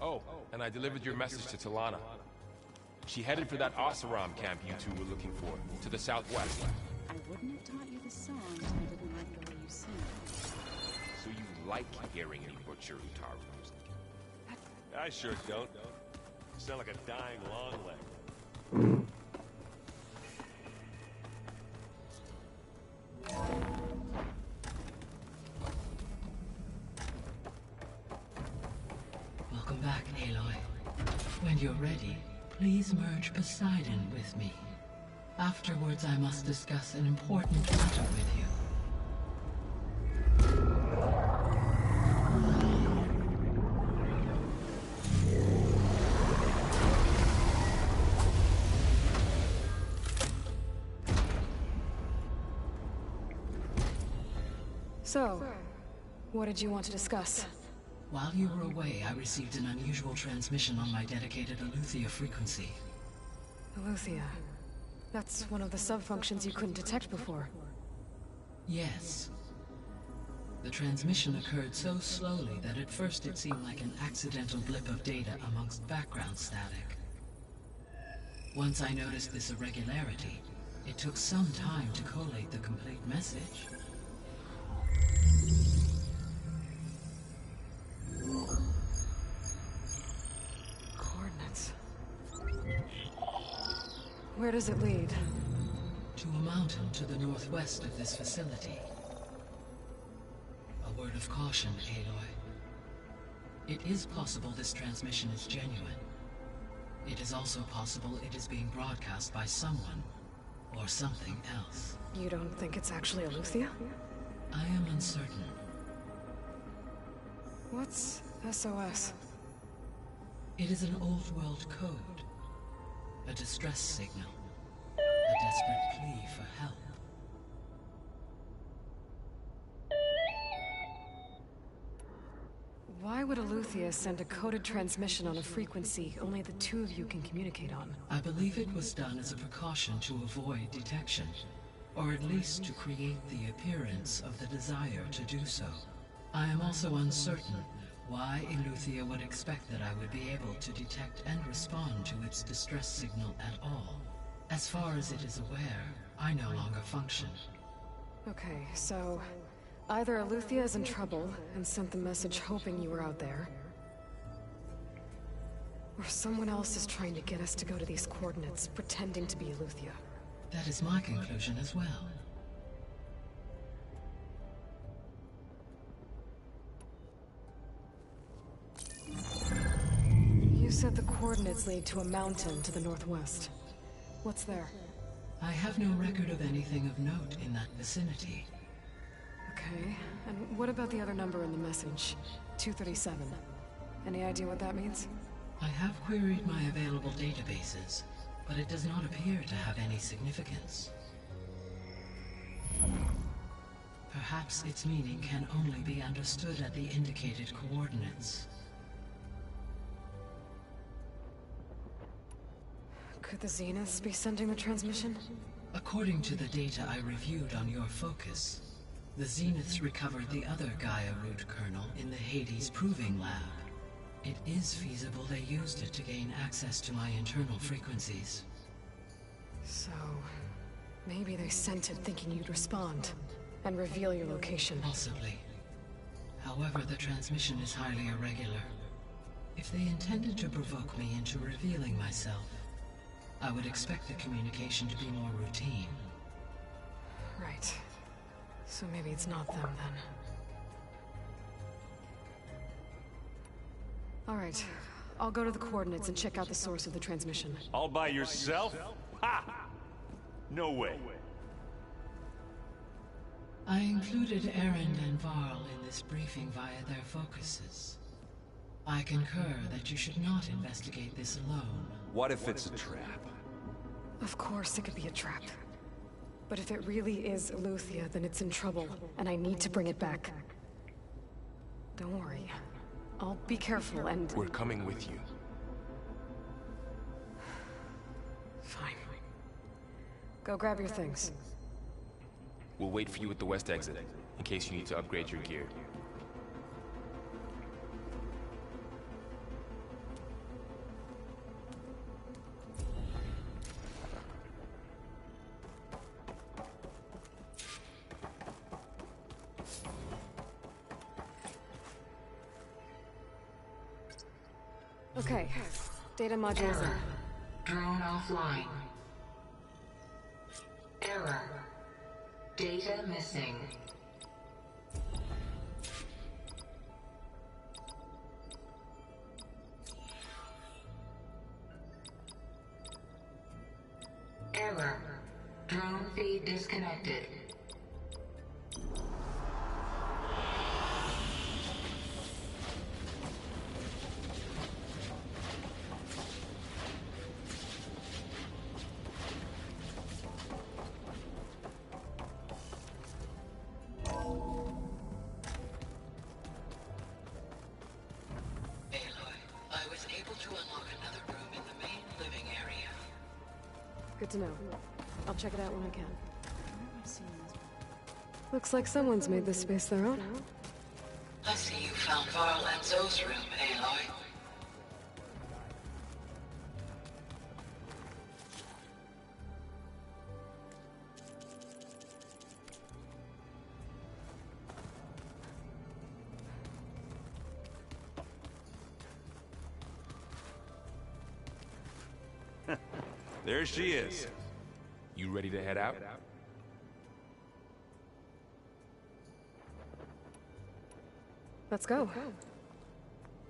Oh, and I delivered your message to Talana. She headed for that Oseram camp you two were looking for, to the southwest. I wouldn't have taught you the song if I didn't like the way you sing. So you like hearing me butcher Utaru music? I sure don't. You sound like a dying long leg. Welcome back, Aloy. When you're ready, please merge Poseidon with me. Afterwards, I must discuss an important matter with you. So, what did you want to discuss? While you were away, I received an unusual transmission on my dedicated Aletheia frequency. Aletheia. That's one of the sub-functions you couldn't detect before. Yes. The transmission occurred so slowly that at first it seemed like an accidental blip of data amongst background static. Once I noticed this irregularity, it took some time to collate the complete message. Coordinates. Where does it lead? To a mountain to the northwest of this facility. A word of caution, Aloy. It is possible this transmission is genuine. It is also possible it is being broadcast by someone or something else. You don't think it's actually Aletheia? I am uncertain. What's SOS? It is an old world code. A distress signal. A desperate plea for help. Why would Aletheia send a coded transmission on a frequency only the two of you can communicate on? I believe it was done as a precaution to avoid detection, or at least to create the appearance of the desire to do so. I am also uncertain why Aletheia would expect that I would be able to detect and respond to its distress signal at all. As far as it is aware, I no longer function. Okay, so either Aletheia is in trouble and sent the message hoping you were out there, or someone else is trying to get us to go to these coordinates, pretending to be Aletheia. That is my conclusion as well. You said the coordinates lead to a mountain to the northwest. What's there? I have no record of anything of note in that vicinity. Okay, and what about the other number in the message? 237. Any idea what that means? I have queried my available databases, but it does not appear to have any significance. Perhaps its meaning can only be understood at the indicated coordinates. Could the Zeniths be sending the transmission? According to the data I reviewed on your focus, the Zeniths recovered the other Gaia root kernel in the Hades Proving Lab. It is feasible they used it to gain access to my internal frequencies. So, maybe they sent it thinking you'd respond and reveal your location. Possibly. However, the transmission is highly irregular. If they intended to provoke me into revealing myself, I would expect the communication to be more routine. Right. So maybe it's not them then. Alright. I'll go to the coordinates and check out the source of the transmission. All by yourself? Ha! No way. I included Erend and Varl in this briefing via their focuses. I concur that you should not investigate this alone. What if it's a trap? Of course it could be a trap. But if it really is Eleuthia, then it's in trouble, and I need to bring it back. Don't worry. I'll be careful and... We're coming with you. Fine. Go grab your things. We'll wait for you at the west exit, in case you need to upgrade your gear. Okay. Data modules in. Drone offline. Error. Data missing. Error. Drone feed disconnected. Good to know. I'll check it out when I can. Looks like someone's made this space their own. I see you found Varl and Zoe's room, Aloy. There she is. You ready to head out? Let's go.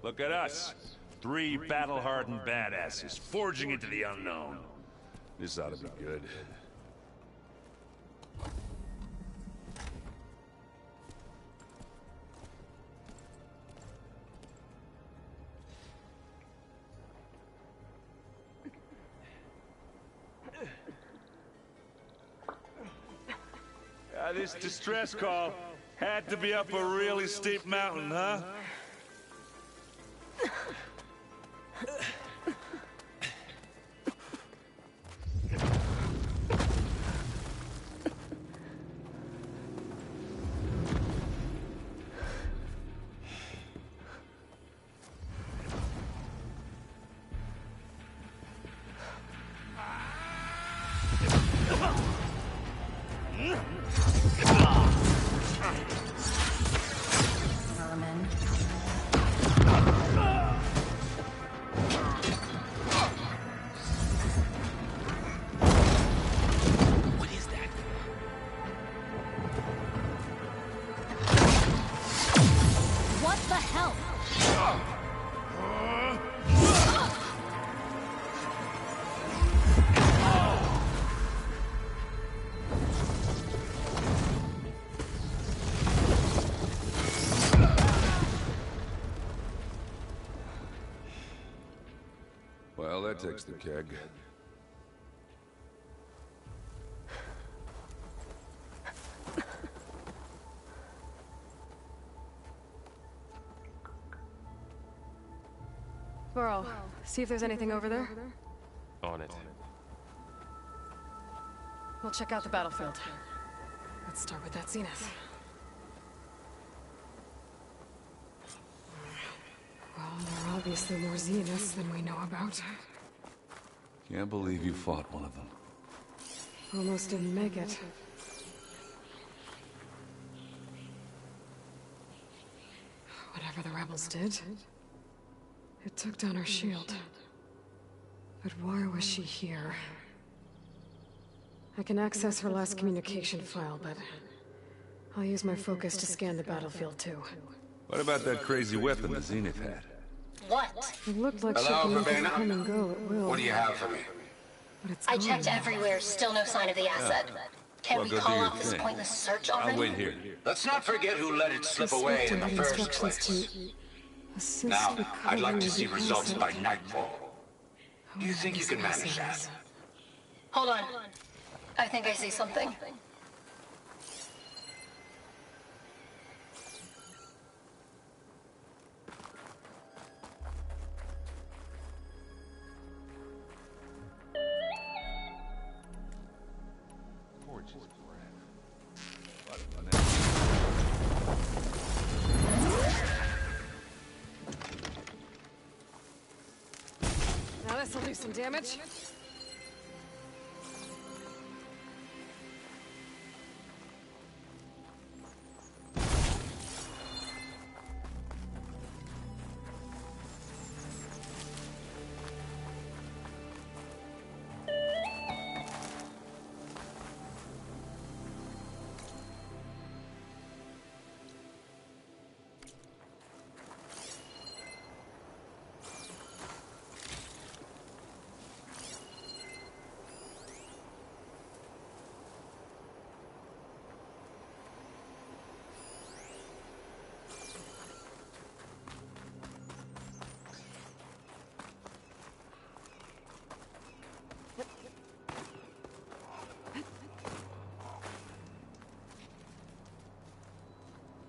Look at us. 3 battle-hardened badasses forging into the unknown. This ought to be good. This distress call had to be up a really steep mountain, huh? Well, that takes the keg. Varl, see if there's anything over there. On it. We'll check out the battlefield. Let's start with that Zenith. Well, there are obviously more Zeniths than we know about. Can't believe you fought one of them. Almost didn't make it. Whatever the rebels did, it took down her shield. But why was she here? I can access her last communication file, but I'll use my focus to scan the battlefield too. What about that crazy weapon the Zenith had? What? It looked like she could make it come and go at will. What do you have for me? But it's I gone checked now. everywhere, still no sign of the asset. Can Well, we go do call your off this thing. pointless search already? I'll wait here. Let's not forget who let it slip away in the first place. Now, I'd like to see results by nightfall. Do you think you can manage that? Hold on. I think I see something. Now this'll do some damage.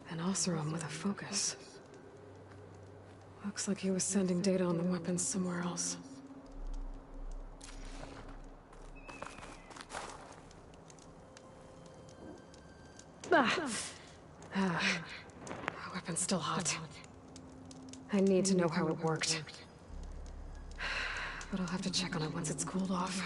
An Oseram with a focus. Looks like he was sending data on the weapons somewhere else. Weapon's still hot. I need to know how it worked. But I'll have to check on it once it's cooled off.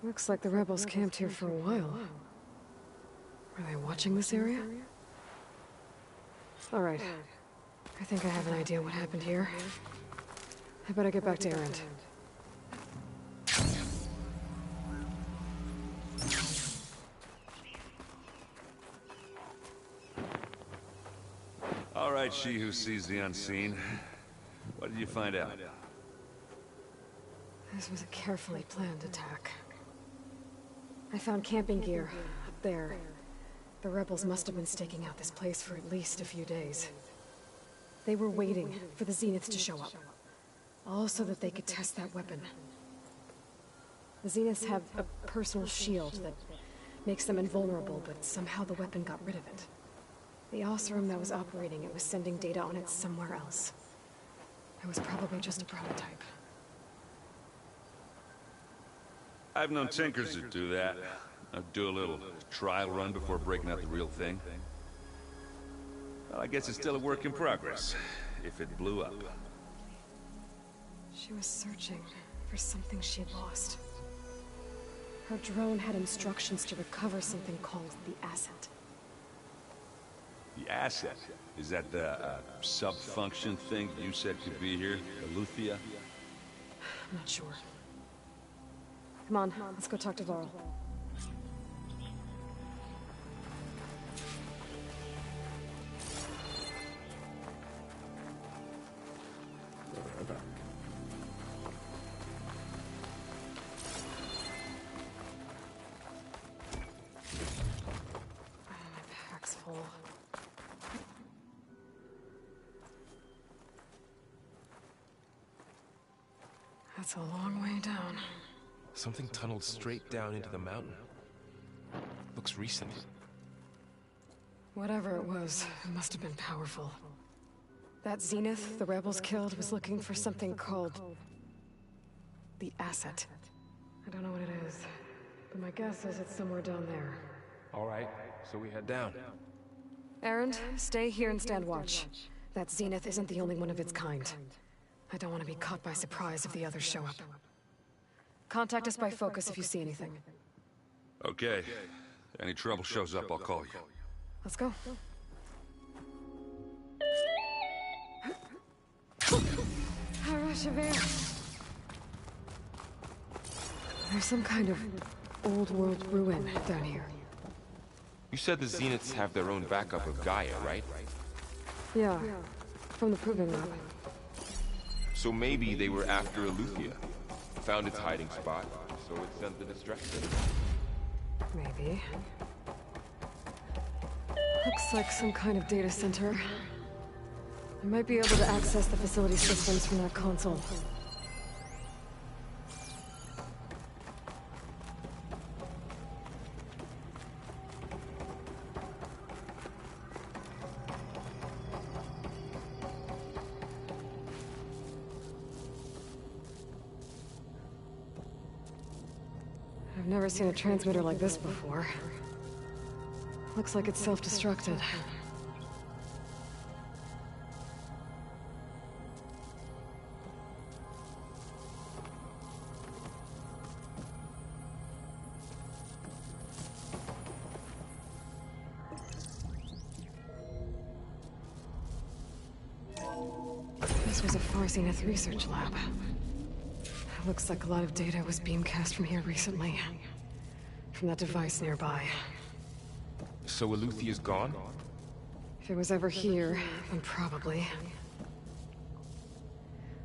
Looks like the rebels camped here for a while. Are they watching this area? Alright. I think I have an idea what happened here. I better get back to Erend. All right, she who sees the unseen. What did you find out? This was a carefully planned attack. I found camping gear up there. The rebels must have been staking out this place for at least a few days. They were waiting for the Zeniths to show up. All so that they could test that weapon. The Zeniths have a personal shield that makes them invulnerable, but somehow the weapon got rid of it. The Oseram that was operating it was sending data on it somewhere else. It was probably just a prototype. I've known tinkers that do that. Do a little trial run before breaking out the real thing. Well, I guess it's still a work in progress, if it blew up. She was searching for something she lost. Her drone had instructions to recover something called the asset. The asset? Is that the sub-function thing you said could be here? Eleuthia? I'm not sure. Come on, let's go talk to Varl. My pack's full. That's a long way down. Something tunneled straight down into the mountain. Looks recent. Whatever it was, it must have been powerful. That Zenith the rebels killed was looking for something called the asset. I don't know what it is, but my guess is it's somewhere down there. All right, so we head down. Erend, stay here and stand watch. That Zenith isn't the only one of its kind. I don't want to be caught by surprise if the others show up. Contact us by focus if you see anything. Okay. Any trouble shows up, I'll call you. Let's go. Rush of air. There's some kind of old world ruin down here. You said the Zeniths have their own backup of Gaia, right? Yeah, from the Proving Lab. So maybe they were after Eleuthia. Found its hiding spot, so it sent the distress signal. Maybe. Looks like some kind of data center. I might be able to access the facility systems from that console. I've never seen a transmitter like this before. Looks like it's self-destructed. This was a Far Zenith research lab. Looks like a lot of data was beamcast from here recently. From that device nearby. So Eleuthia's gone? If it was ever here, then probably.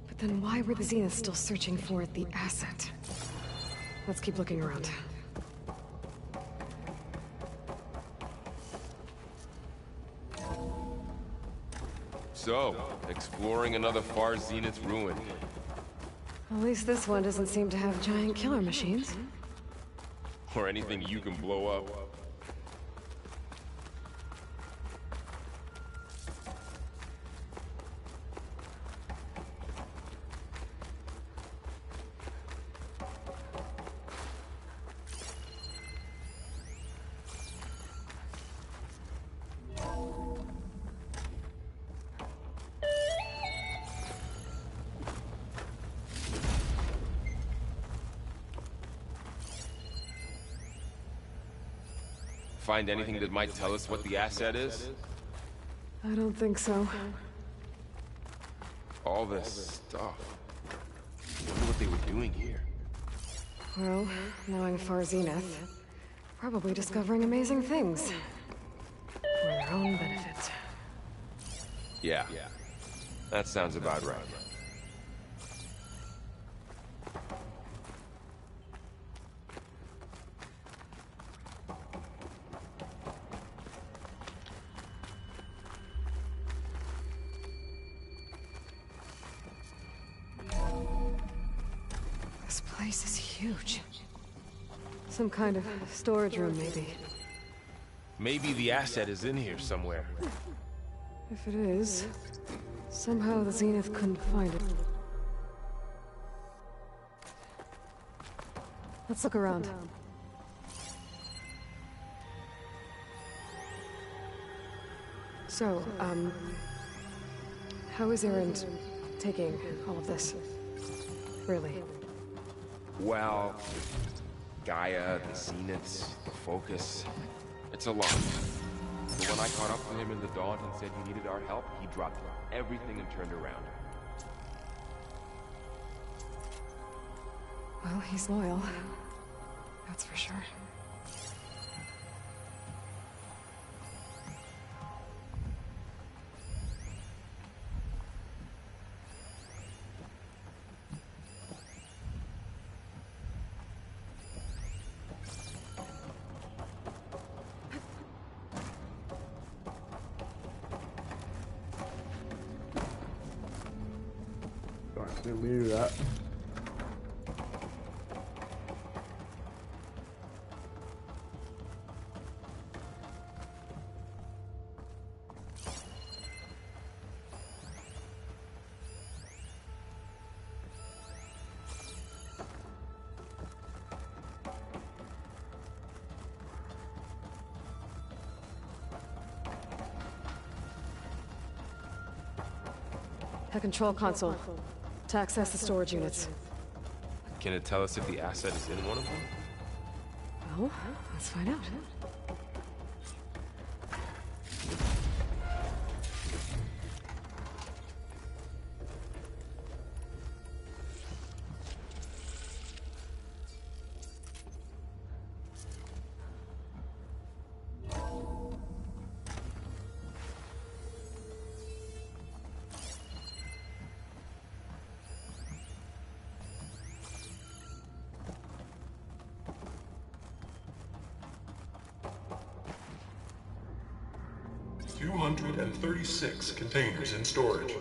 But then why were the Zeniths still searching for the asset? Let's keep looking around. So, exploring another Far Zenith ruin. At least this one doesn't seem to have giant killer machines. Or anything you can blow up. Find anything that might tell us what the asset is? I don't think so. All this stuff. I wonder what they were doing here. Well, knowing Far Zenith, probably discovering amazing things. For their own benefit. Yeah. That sounds about right. This place is huge. Some kind of storage room, maybe. Maybe the asset is in here somewhere. If it is, somehow the Zenith couldn't find it. Let's look around. So, how is Erend taking all of this? Really? Well, Gaia, the Zeniths, the Focus. It's a lot. But when I caught up to him in the Dawn and said he needed our help, he dropped everything and turned around. Well, he's loyal. That's for sure. Didn't do that. A control console. To access the storage units. Can it tell us if the asset is in one of them? Well, let's find out. $236 containers in storage.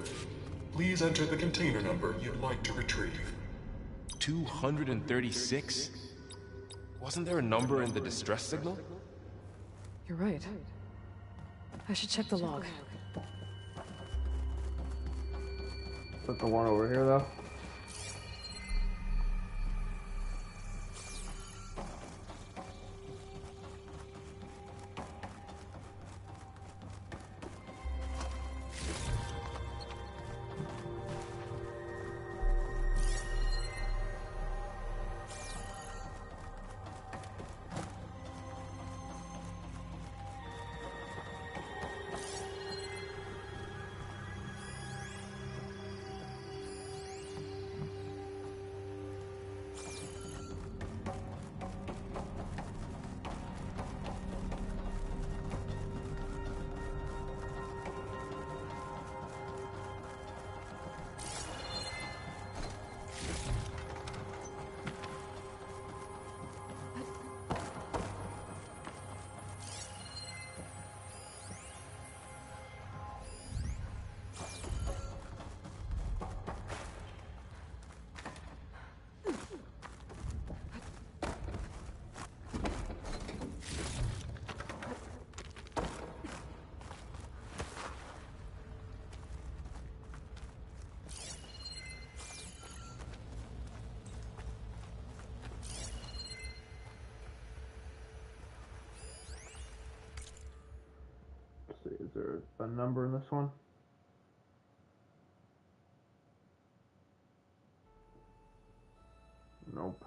Please enter the container number you'd like to retrieve. 236? Wasn't there a number in the distress signal? You're right. I should check the log. Is that the one over here, though? Let's see, is there a number in this one? Nope.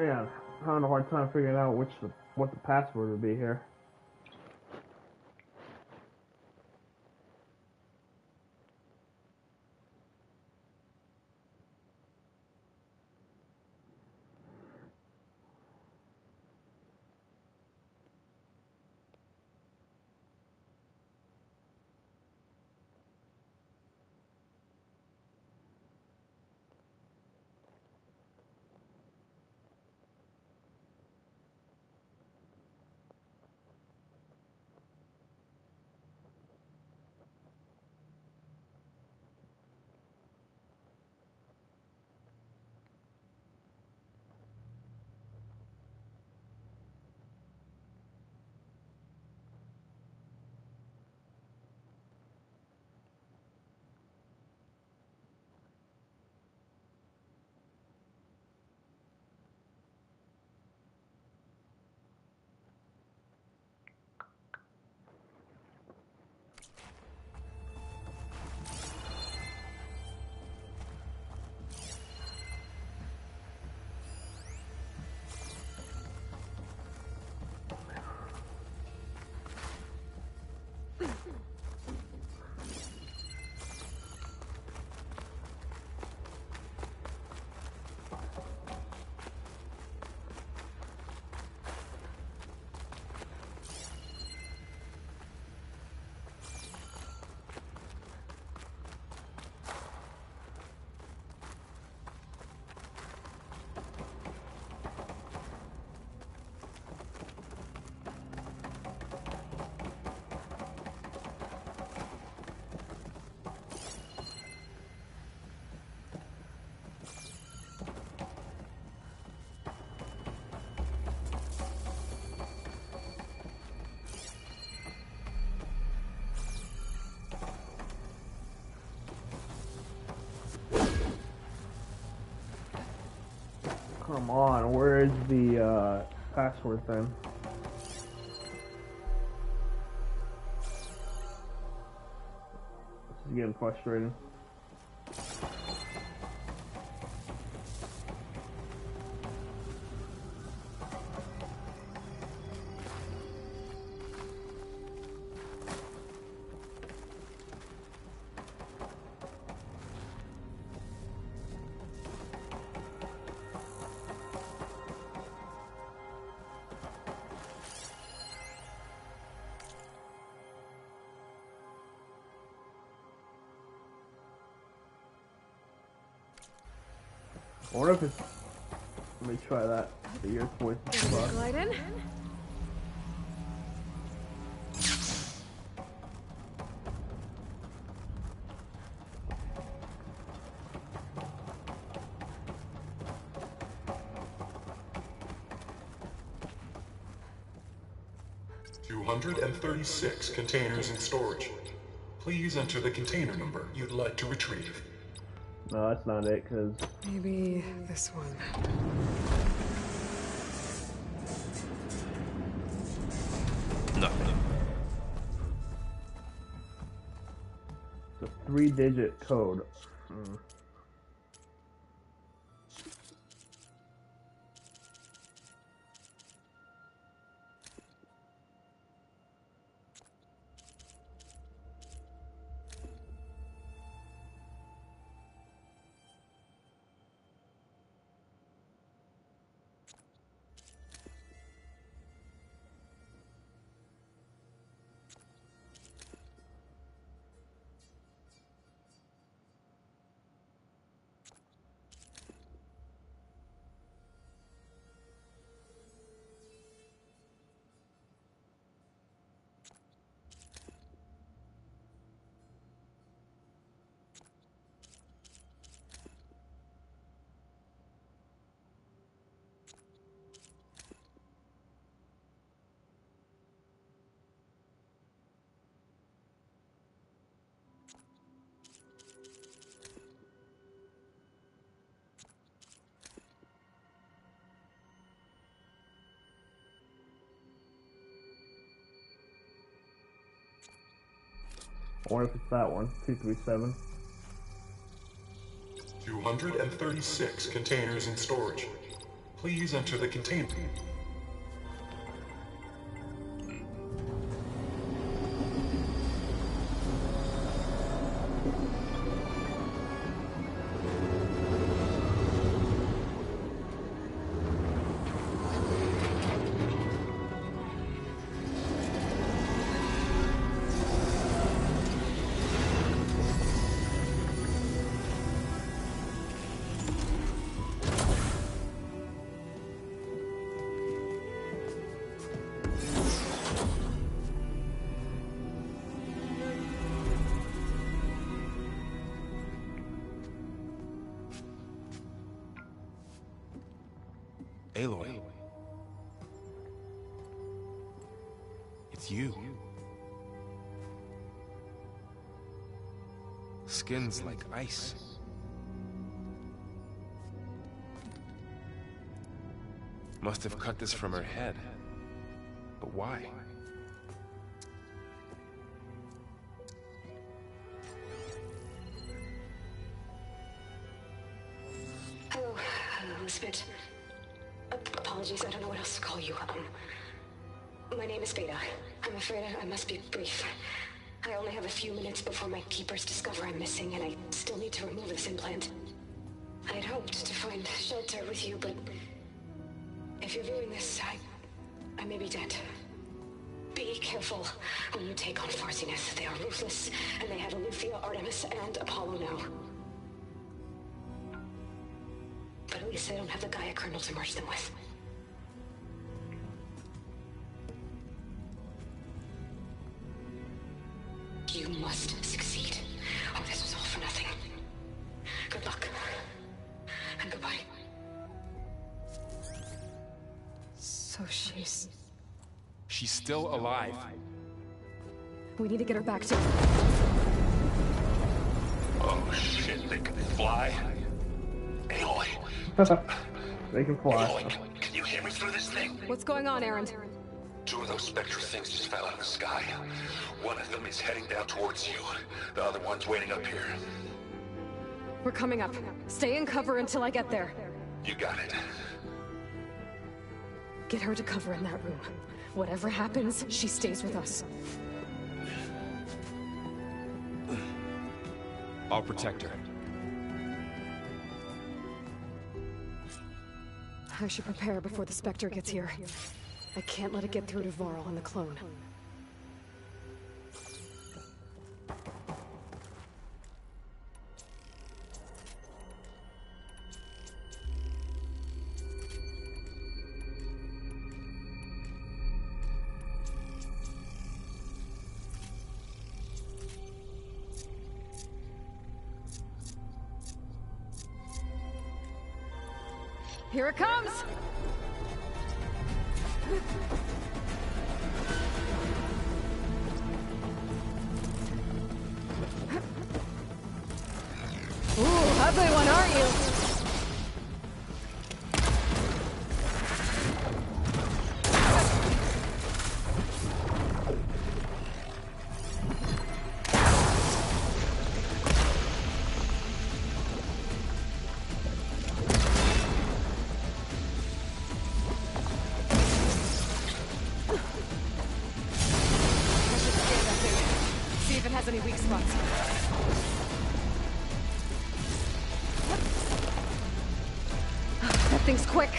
Man, I'm having a hard time figuring out what the password would be here. Come on, where's the password then? This is getting frustrating. I wonder if it's... Let me try that. The ear voice is Glide in. 236 containers in storage. Please enter the container number you'd like to retrieve. No, that's not it, because... Maybe this one. Nothing. It's a 3-digit code. I wonder if it's that one, 237. 236 containers in storage. Please enter the container. Aloy. It's you. Skin's like ice. Must have cut this from her head. But why? Hello, Elizabeth. Apologies, I don't know what else to call you. My name is Beta. I'm afraid I must be brief. I only have a few minutes before my keepers discover I'm missing, and I still need to remove this implant. I had hoped to find shelter with you, but if you're viewing this, I may be dead. Be careful when you take on Farsiness. They are ruthless, and they have Eleuthia, Artemis, and Apollo now. But at least they don't have the Gaia kernel to merge them with. You must succeed. Oh, this was all for nothing. Good luck. And goodbye. So she's... She's still alive. We need to get her back to... Oh shit, they can fly? Aloy. They can fly. Aloy, can you hear me through this thing? What's going on, Aaron? Two of those spectral things just fell out of the sky. One of them is heading down towards you. The other one's waiting up here. We're coming up. Stay in cover until I get there. You got it. Get her to cover in that room. Whatever happens, she stays with us. I'll protect her. I should prepare before the Spectre gets here. I can't let it get through to Varl and the clone. Here it comes! Ooh, ugly one, aren't you? Any weak spots. That thing's quick.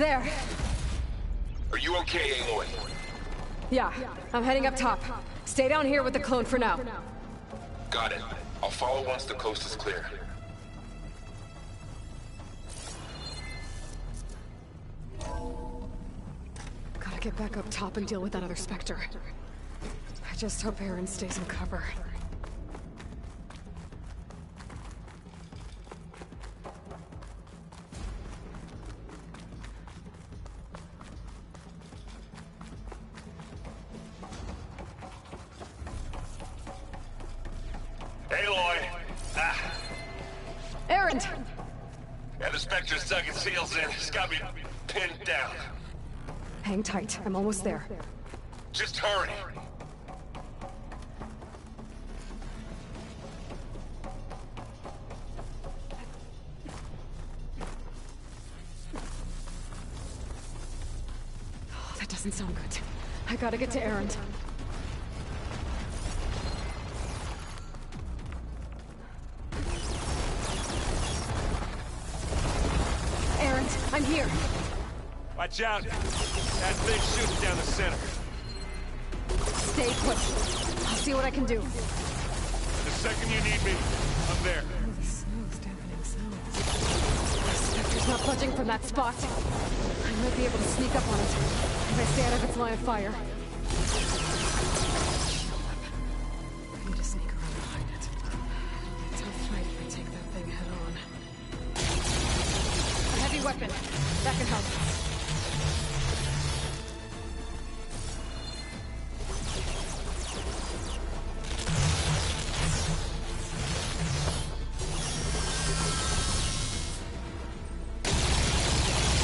There. Are you okay, Aloy? Yeah, I'm heading up top. Stay down here with the clone for now. Got it. I'll follow once the coast is clear. Gotta get back up top and deal with that other Spectre. I just hope Aaron stays in cover. Aloy! Aaron! Yeah, the Spectre's dug its heels in. It's got me pinned down. Hang tight, I'm almost there. Just hurry. Oh, that doesn't sound good. I gotta get to Aaron. Aaron, I'm here. Watch out. That thing's shooting down the center. Stay put. I'll see what I can do. The second you need me, I'm there. Oh, the snow's dampening sounds. The Spectre's not budging from that spot. I might be able to sneak up on it if I stay out of its line of fire. I need to sneak around behind it. It'll be a tough fight if I take that thing head on. A heavy weapon. That can help.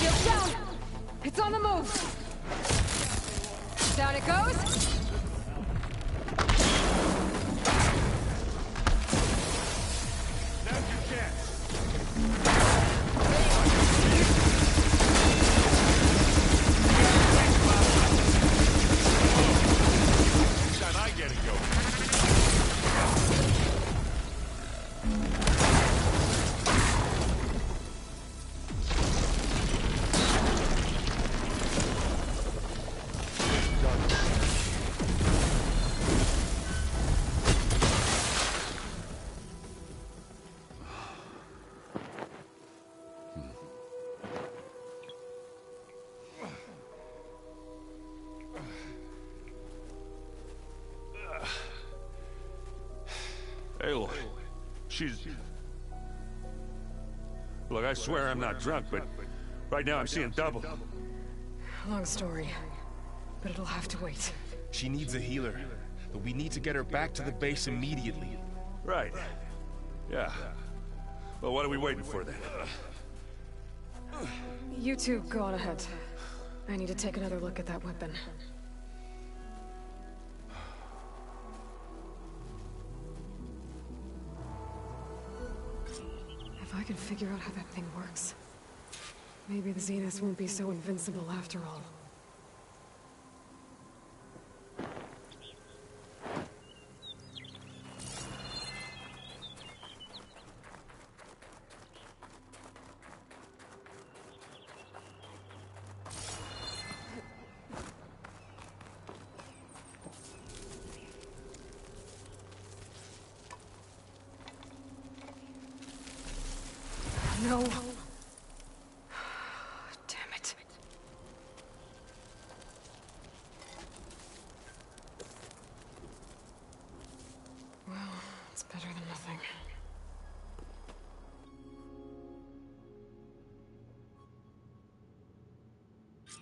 Shield down! It's on the move! Down it goes! Now's your chance. Time I get it going. Aloy, she's... Look, I swear I'm not drunk, but right now I'm seeing double. Long story, but it'll have to wait. She needs a healer, but we need to get her back to the base immediately. Right. Yeah. Well, what are we waiting for then? You two go on ahead. I need to take another look at that weapon. If I can figure out how that thing works, maybe the Zeniths won't be so invincible after all. No. Damn it. Well, it's better than nothing.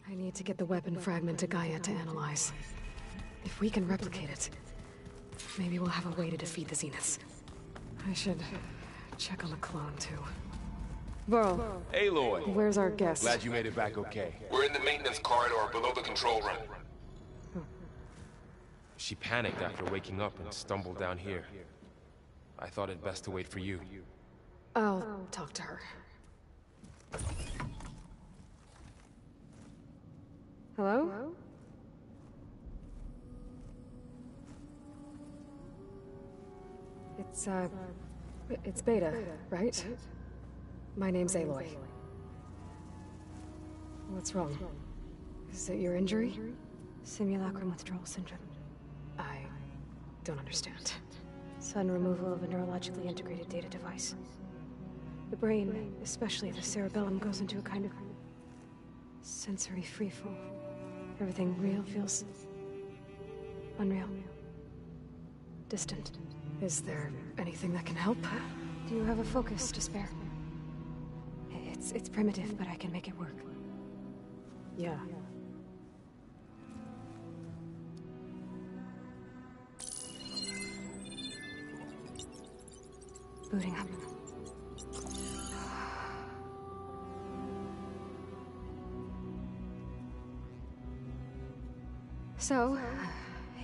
I need to get the weapon fragment to Gaia to analyze. If we can replicate it, maybe we'll have a way to defeat the Zeniths. I should check on the clone, too. Burl. Aloy. Where's our guest? Glad you made it back okay. We're in the maintenance corridor below the control room. She panicked after waking up and stumbled down here. I thought it best to wait for you. I'll talk to her. Hello? It's Beta, right? My name's Aloy. What's wrong? Is it your injury? Simulacrum withdrawal syndrome. I don't understand. Sudden removal of a neurologically integrated data device. The brain, especially the cerebellum, goes into a kind of sensory freefall. Everything real feels unreal. Distant. Is there anything that can help? Do you have a focus to spare? It's primitive, but I can make it work. Yeah. Booting up. So,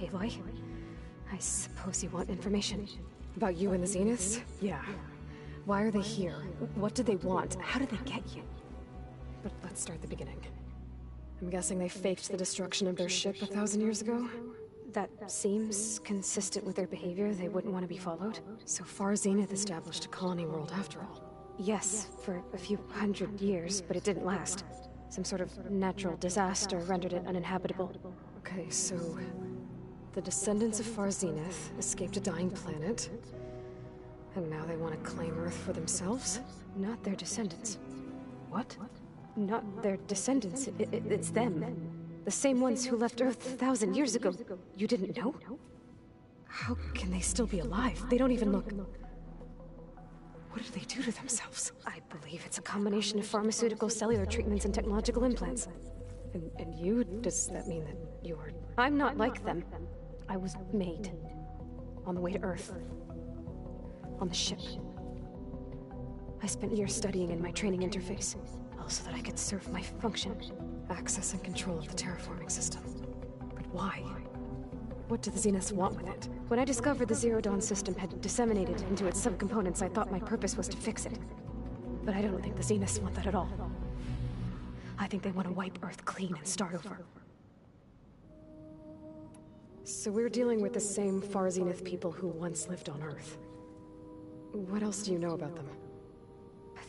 Aloy, I suppose you want information about you and the Zeniths? Yeah. Why are they here? What do they want? How did they get you? But let's start at the beginning. I'm guessing they faked the destruction of their ship 1,000 years ago? That seems consistent with their behavior. They wouldn't want to be followed. So far, Zenith established a colony world after all. Yes, for a few hundred years, but it didn't last. Some sort of natural disaster rendered it uninhabitable. Okay, so the descendants of Far Zenith escaped a dying planet, and now they want to claim Earth for themselves? Not their descendants. What? Not their descendants. It's them. The same ones who left Earth 1,000 years ago. You didn't know? How can they still be alive? They don't even look... What did they do to themselves? I believe it's a combination of pharmaceutical, cellular treatments, and technological implants. And you? Does that mean that you are... I'm not like them. I was made. On the way to Earth. On the ship. I spent years studying in my training interface, all so that I could serve my function. Access and control of the terraforming system. But why? What do the Zeniths want with it? When I discovered the Zero Dawn system had disseminated into its subcomponents, I thought my purpose was to fix it. But I don't think the Zeniths want that at all. I think they want to wipe Earth clean and start over. So we're dealing with the same Far Zenith people who once lived on Earth. What else do you know about them?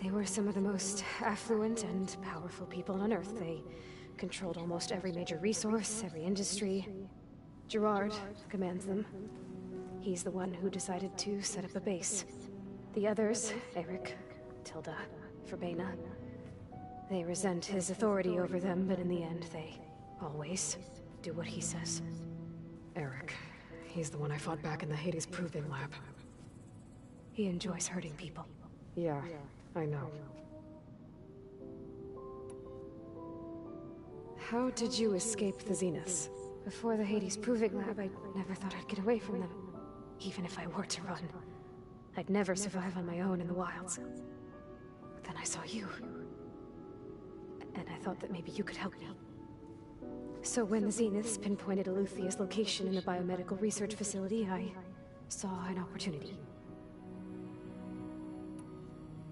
They were some of the most affluent and powerful people on Earth. They controlled almost every major resource, every industry. Gerard commands them. He's the one who decided to set up a base. The others, Eric, Tilda, Verbena, they resent his authority over them, but in the end, they always do what he says. Eric, he's the one I fought back in the Hades Proving Lab. He enjoys hurting people. Yeah, I know. How did you escape the Zeniths? Before the Hades Proving Lab, I never thought I'd get away from them. Even if I were to run. I'd never survive on my own in the wilds. But then I saw you. And I thought that maybe you could help me. So when the Zeniths pinpointed Eluthia's location in the biomedical research facility, I saw an opportunity.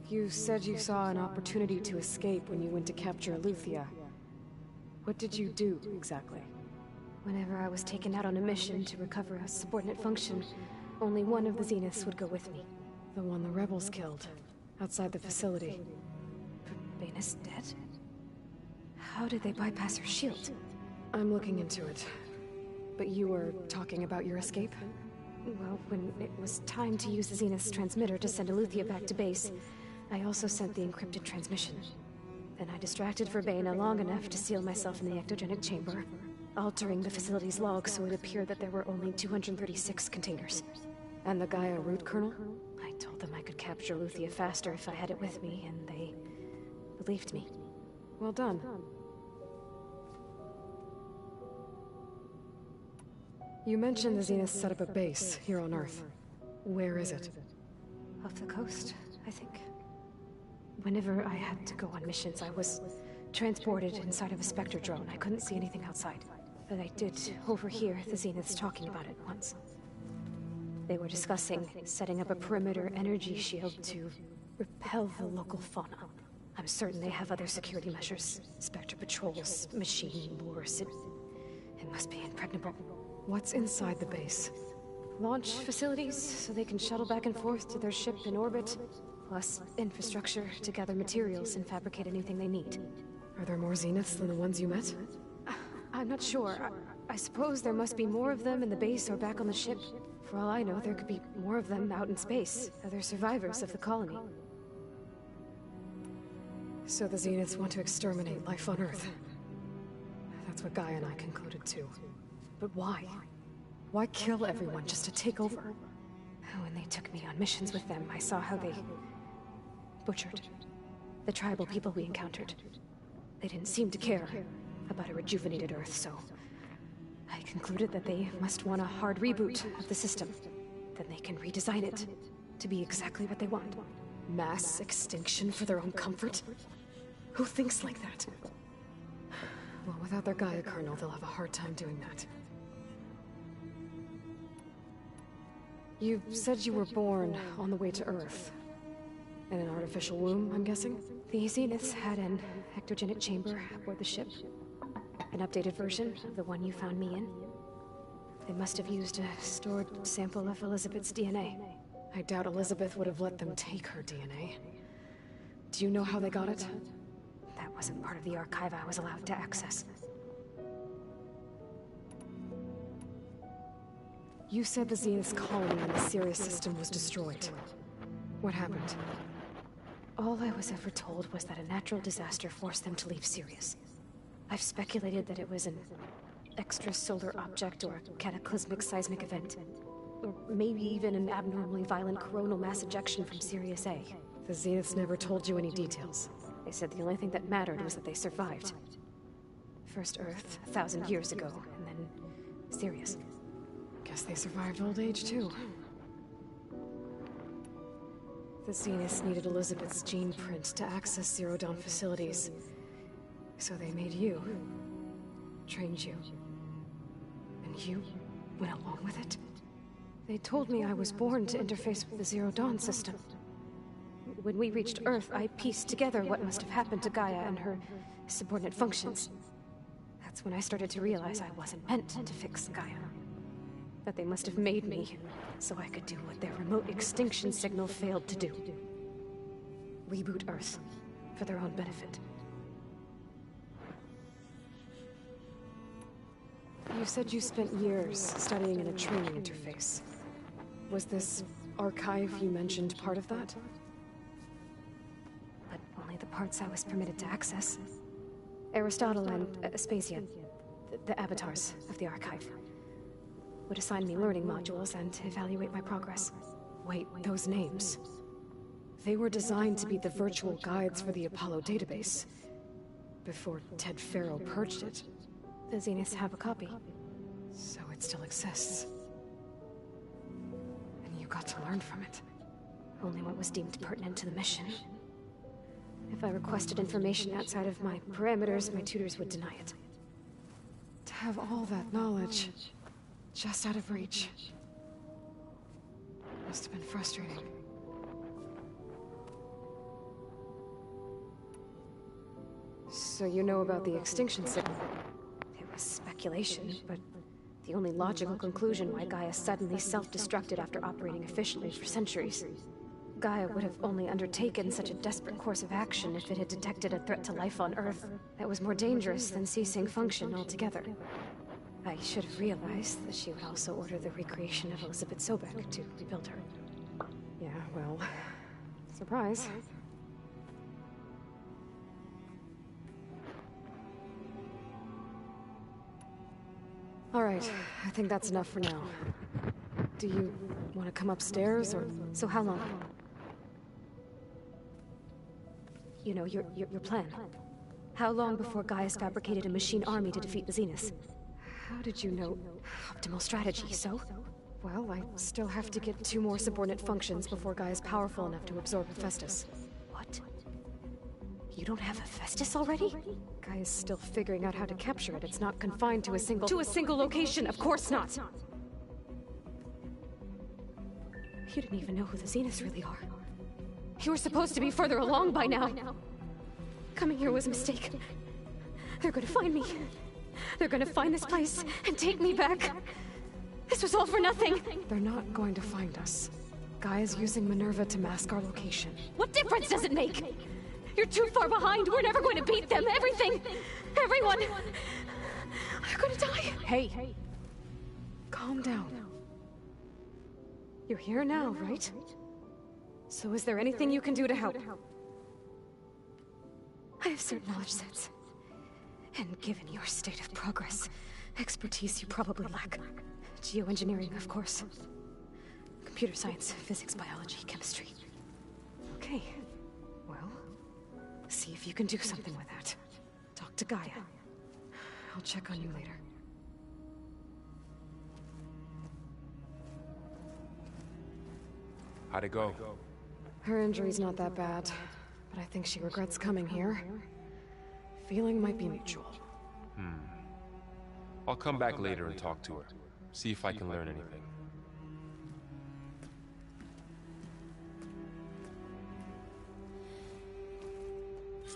You said you saw an opportunity to escape when you went to capture Eluthia. What did you do, exactly? Whenever I was taken out on a mission to recover a subordinate function, only one of the Zeniths would go with me. The one the rebels killed, outside the facility. Verbena's dead? How did they bypass her shield? I'm looking into it. But you were talking about your escape? Well, when it was time to use the Zenith's transmitter to send Eluthia back to base, I also sent the encrypted transmission. Then I distracted Verbena long enough to seal myself in the ectogenic chamber, altering the facility's log so it appeared that there were only 236 containers. And the Gaia root kernel? I told them I could capture Eluthia faster if I had it with me, and they believed me. Well done. You mentioned the Zenith set up a base here on Earth. Where is it? Off the coast, I think. Whenever I had to go on missions, I was transported inside of a Spectre drone. I couldn't see anything outside. But I did overhear the Zeniths talking about it once. They were discussing setting up a perimeter energy shield to repel the local fauna. I'm certain they have other security measures. Spectre patrols, machine wars. It must be impregnable. What's inside the base? Launch facilities, so they can shuttle back and forth to their ship in orbit. Plus infrastructure to gather materials and fabricate anything they need. Are there more Zeniths than the ones you met? I'm not sure. I suppose there must be more of them in the base or back on the ship. For all I know, there could be more of them out in space, other survivors of the colony. So the Zeniths want to exterminate life on Earth. That's what Gaia and I concluded too. But why? Why kill everyone just to take over? When they took me on missions with them, I saw how they butchered the tribal people we encountered. They didn't seem to care about a rejuvenated Earth, so I concluded that they must want a hard reboot of the system. Then they can redesign it to be exactly what they want. Mass extinction for their own comfort? Who thinks like that? Well, without their Gaia kernel, they'll have a hard time doing that. You said you were born on the way to Earth. In an artificial womb, I'm guessing? The Zeniths had an ectogenic chamber aboard the ship. An updated version of the one you found me in. They must have used a stored sample of Elizabeth's DNA. I doubt Elizabeth would have let them take her DNA. Do you know how they got it? That wasn't part of the archive I was allowed to access. You said the Zenith's colony in the Sirius system was destroyed. What happened? All I was ever told was that a natural disaster forced them to leave Sirius. I've speculated that it was an extrasolar object or a cataclysmic seismic event. Or maybe even an abnormally violent coronal mass ejection from Sirius A. The Zeniths never told you any details. They said the only thing that mattered was that they survived. First Earth, 1,000 years ago, and then Sirius. Guess they survived old age, too. The Zeniths needed Elizabeth's gene print to access Zero Dawn facilities. So they made you. Trained you. And you went along with it? They told me I was born to interface with the Zero Dawn system. When we reached Earth, I pieced together what must have happened to Gaia and her subordinate functions. That's when I started to realize I wasn't meant to fix Gaia. That they must have made me so I could do what their remote extinction signal failed to do. Reboot Earth for their own benefit. You said you spent years studying in a training interface. Was this archive you mentioned part of that? But only the parts I was permitted to access. Aristotle and Aspasia, the avatars of the archive, would assign me learning modules and evaluate my progress. Wait, those names. They were designed to be the virtual guides for the Apollo database. Before Ted Farrow purged it. The Zeniths have a copy. So it still exists. And you got to learn from it. Only what was deemed pertinent to the mission. If I requested information outside of my parameters, my tutors would deny it. To have all that knowledge just out of reach must have been frustrating. So you know about the extinction signal? It was speculation, but the only logical conclusion why Gaia suddenly self-destructed after operating efficiently for centuries. Gaia would have only undertaken such a desperate course of action if it had detected a threat to life on Earth that was more dangerous than ceasing function altogether. I should have realized that she would also order the recreation of Elizabeth Sobek to rebuild her. Yeah, well, surprise. All right, I think that's enough for now. Do you want to come upstairs, or so how long? You know, your plan. How long before Gaia's fabricated a machine army to defeat the Zeniths? How did you know? Optimal strategy, so? Well, I still have to get 2 more subordinate functions before Gaia's powerful enough to absorb Hephaestus. What? You don't have Hephaestus already? Gaia's still figuring out how to capture it. It's not confined to a single location, of course not! You didn't even know who the Zeniths really are. You were supposed to be further along by now. Coming here was a mistake. They're gonna find me. They're gonna find this place and take me back. This was all for nothing. They're not going to find us. Gaia's using Minerva to mask our location. What difference does it make? You're too far behind. We're never going to beat them. Everything, everyone, are going to die. Hey. Calm down. You're here now, right? So is there anything you can do to help? I have certain knowledge sets. And given your state of progress, expertise you probably lack. Geoengineering, of course. Computer science, physics, biology, chemistry. Okay. Well, see if you can do something with that. Talk to Gaia. I'll check on you later. How'd it go? Her injury's not that bad, but I think she regrets coming here. Feeling might be mutual. I'll come back later and talk to her. See if I can learn anything.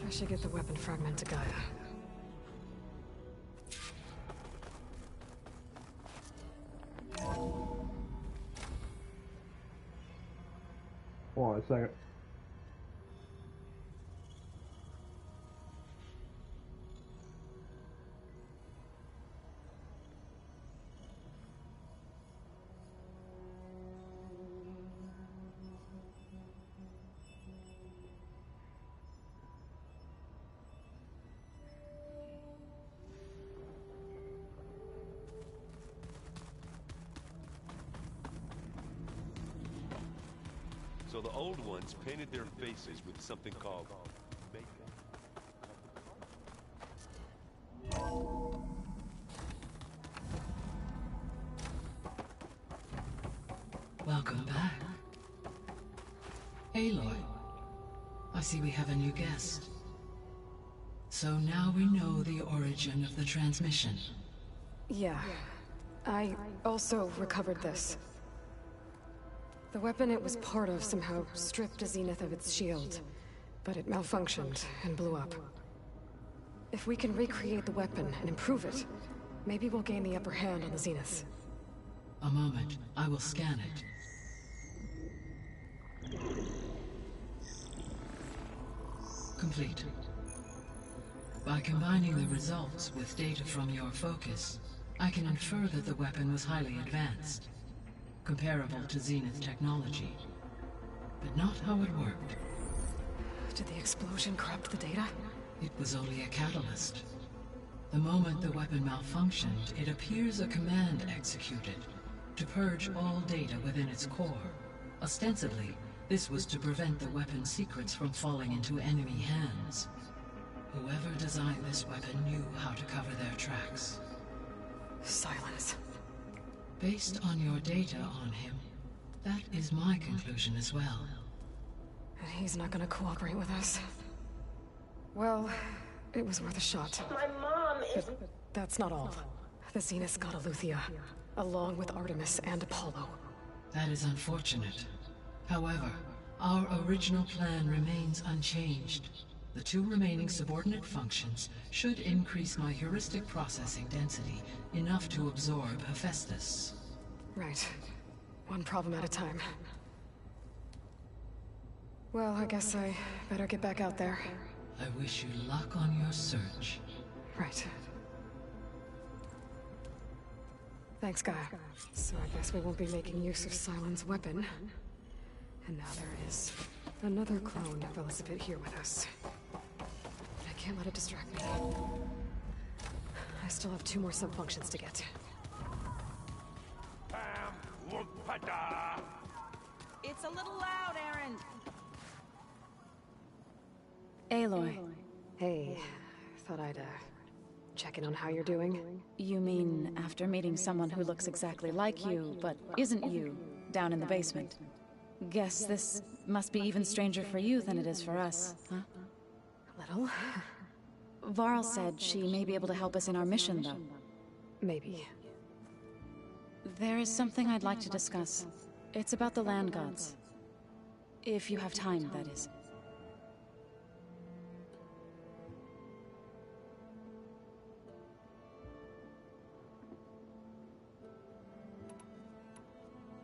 I should get the weapon fragment to Gaia. Hold on a second. So the old ones painted their faces with something called makeup. Welcome back. Aloy, I see we have a new guest. So now we know the origin of the transmission. Yeah. I also recovered this. The weapon it was part of somehow stripped a Zenith of its shield, but it malfunctioned and blew up. If we can recreate the weapon and improve it, maybe we'll gain the upper hand on the Zeniths. A moment, I will scan it. Complete. By combining the results with data from your focus, I can infer that the weapon was highly advanced. Comparable to Zenith technology. But not how it worked. Did the explosion corrupt the data? It was only a catalyst. The moment the weapon malfunctioned, it appears a command executed to purge all data within its core. Ostensibly, this was to prevent the weapon's secrets from falling into enemy hands. Whoever designed this weapon knew how to cover their tracks. Silence. Based on your data on him, that is my conclusion as well. And he's not gonna cooperate with us. Well, it was worth a shot. My mom is... But that's not all. The Zeniths got Eleuthia, along with Artemis and Apollo. That is unfortunate. However, our original plan remains unchanged. The two remaining subordinate functions should increase my heuristic processing density enough to absorb Hephaestus. Right. One problem at a time. Well, I guess I better get back out there. I wish you luck on your search. Right. Thanks, Gaia. So I guess we won't be making use of Cylon's weapon. And now there is another clone of Elizabeth here with us. But I can't let it distract me. I still have 2 more sub-functions to get. It's a little loud, Aaron. Aloy. Hey, thought I'd, check in on how you're doing. You mean after meeting someone who looks exactly like you, but isn't you, down in the basement? Guess this must be even stranger for you than it is for us, huh? Little. Varl said she may be able to help us in our mission, though. Maybe. There is something I'd like to discuss. It's about the land gods. If you have time, that is.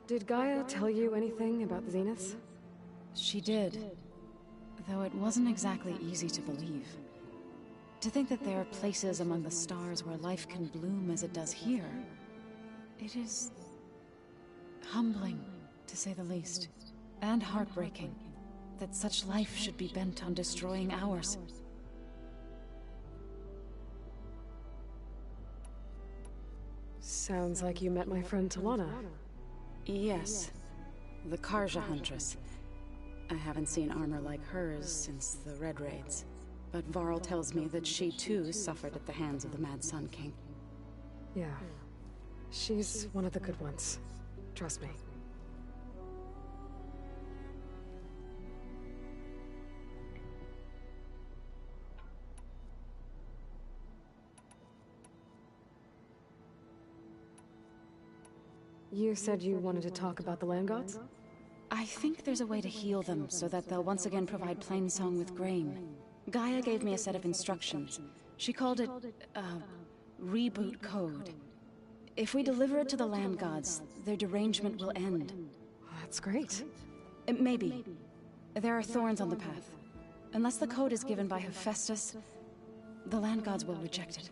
Did Gaia tell you anything about the Zeniths? She did. Though it wasn't exactly easy to believe. To think that there are places among the stars where life can bloom as it does here, it is humbling, to say the least, and heartbreaking that such life should be bent on destroying ours. Sounds like you met my friend Talana. Yes, the Karja Huntress. I haven't seen armor like hers since the Red Raids, but Varl tells me that she too suffered at the hands of the Mad Sun King. Yeah. She's one of the good ones. Trust me. You said you wanted to talk about the land gods? I think there's a way to heal them so that they'll once again provide Plainsong with grain. Gaia gave me a set of instructions. She called it, reboot code. If we deliver it to the land gods, their derangement will end. That's great. Maybe. There are thorns on the path. Unless the code is given by Hephaestus, the land gods will reject it.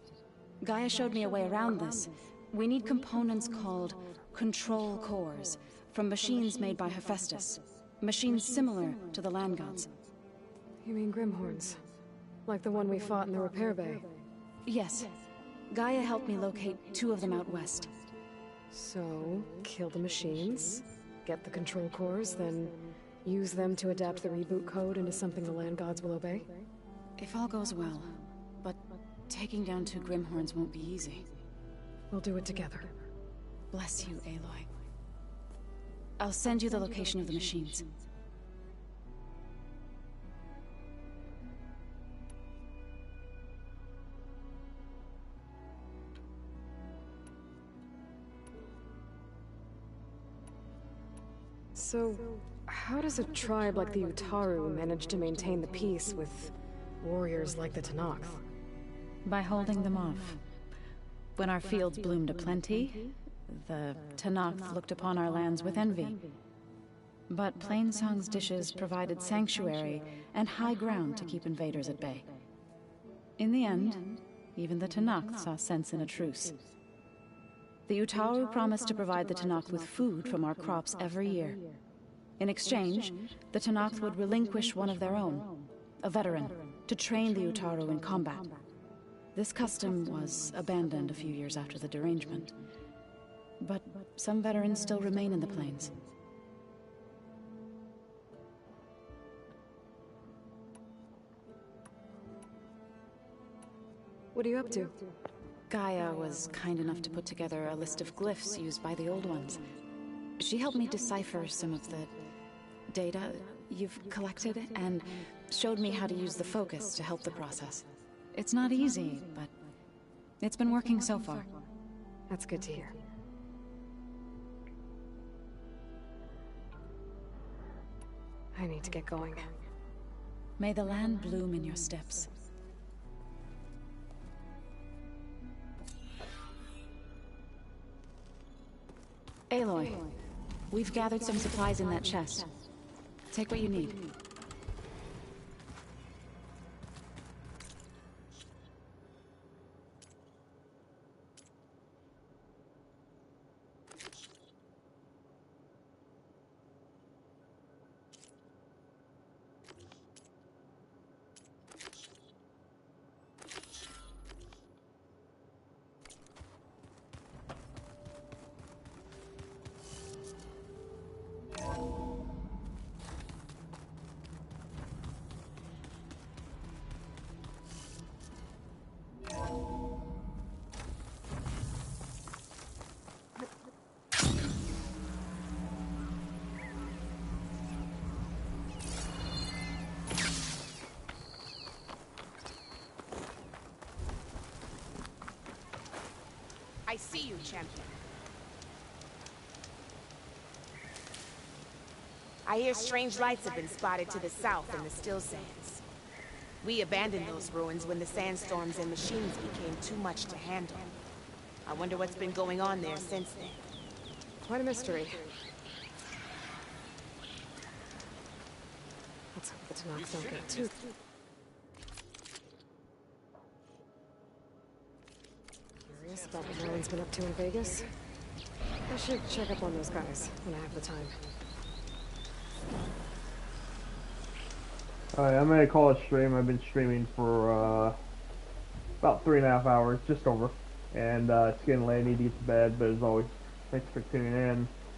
Gaia showed me a way around this. We need components called control cores, from machines made by Hephaestus. Machines similar to the land gods. You mean Grimhorns? Like the one we fought in the repair bay? Yes. Gaia helped me locate 2 of them out west. So, kill the machines, get the control cores, then use them to adapt the reboot code into something the land gods will obey? If all goes well. But taking down 2 Grimhorns won't be easy. We'll do it together. Bless you, Aloy. I'll send you the location of the machines. So, how does a tribe like the Utaru manage to maintain the peace with warriors like the Tenakth? By holding them off. When our fields bloomed aplenty, the Tenakth looked upon our lands with envy. But Plainsong's dishes provided sanctuary and high ground to keep invaders at bay. In the end, even the Tenakth saw sense in a truce. The Utaru promised to provide the Tenakth with food from our crops every year. In exchange, the Tenakth would relinquish one of their own, a veteran, to train the Utaru in combat. This custom was abandoned a few years after the derangement. But some veterans still remain in the plains. What are you up to? Gaia was kind enough to put together a list of glyphs used by the old ones. She helped me decipher some of the data you've collected and showed me how to use the focus to help the process. It's not easy, but it's been working so far. That's good to hear. I need to get going. May the land bloom in your steps. Aloy, we've gathered some supplies in that chest. Take what you need. I see you, champion. I hear strange lights have been spotted to the south in the still sands. We abandoned those ruins when the sandstorms and machines became too much to handle. I wonder what's been going on there since then. Quite a mystery. Let's hope the Tanox don't get too... Curious about what Merlin's been up to in Vegas? I should check up on those guys when I have the time. Alright, I'm gonna call it a stream. I've been streaming for about 3.5 hours, just over. And it's getting late, I need to get to bed, but as always, thanks for tuning in.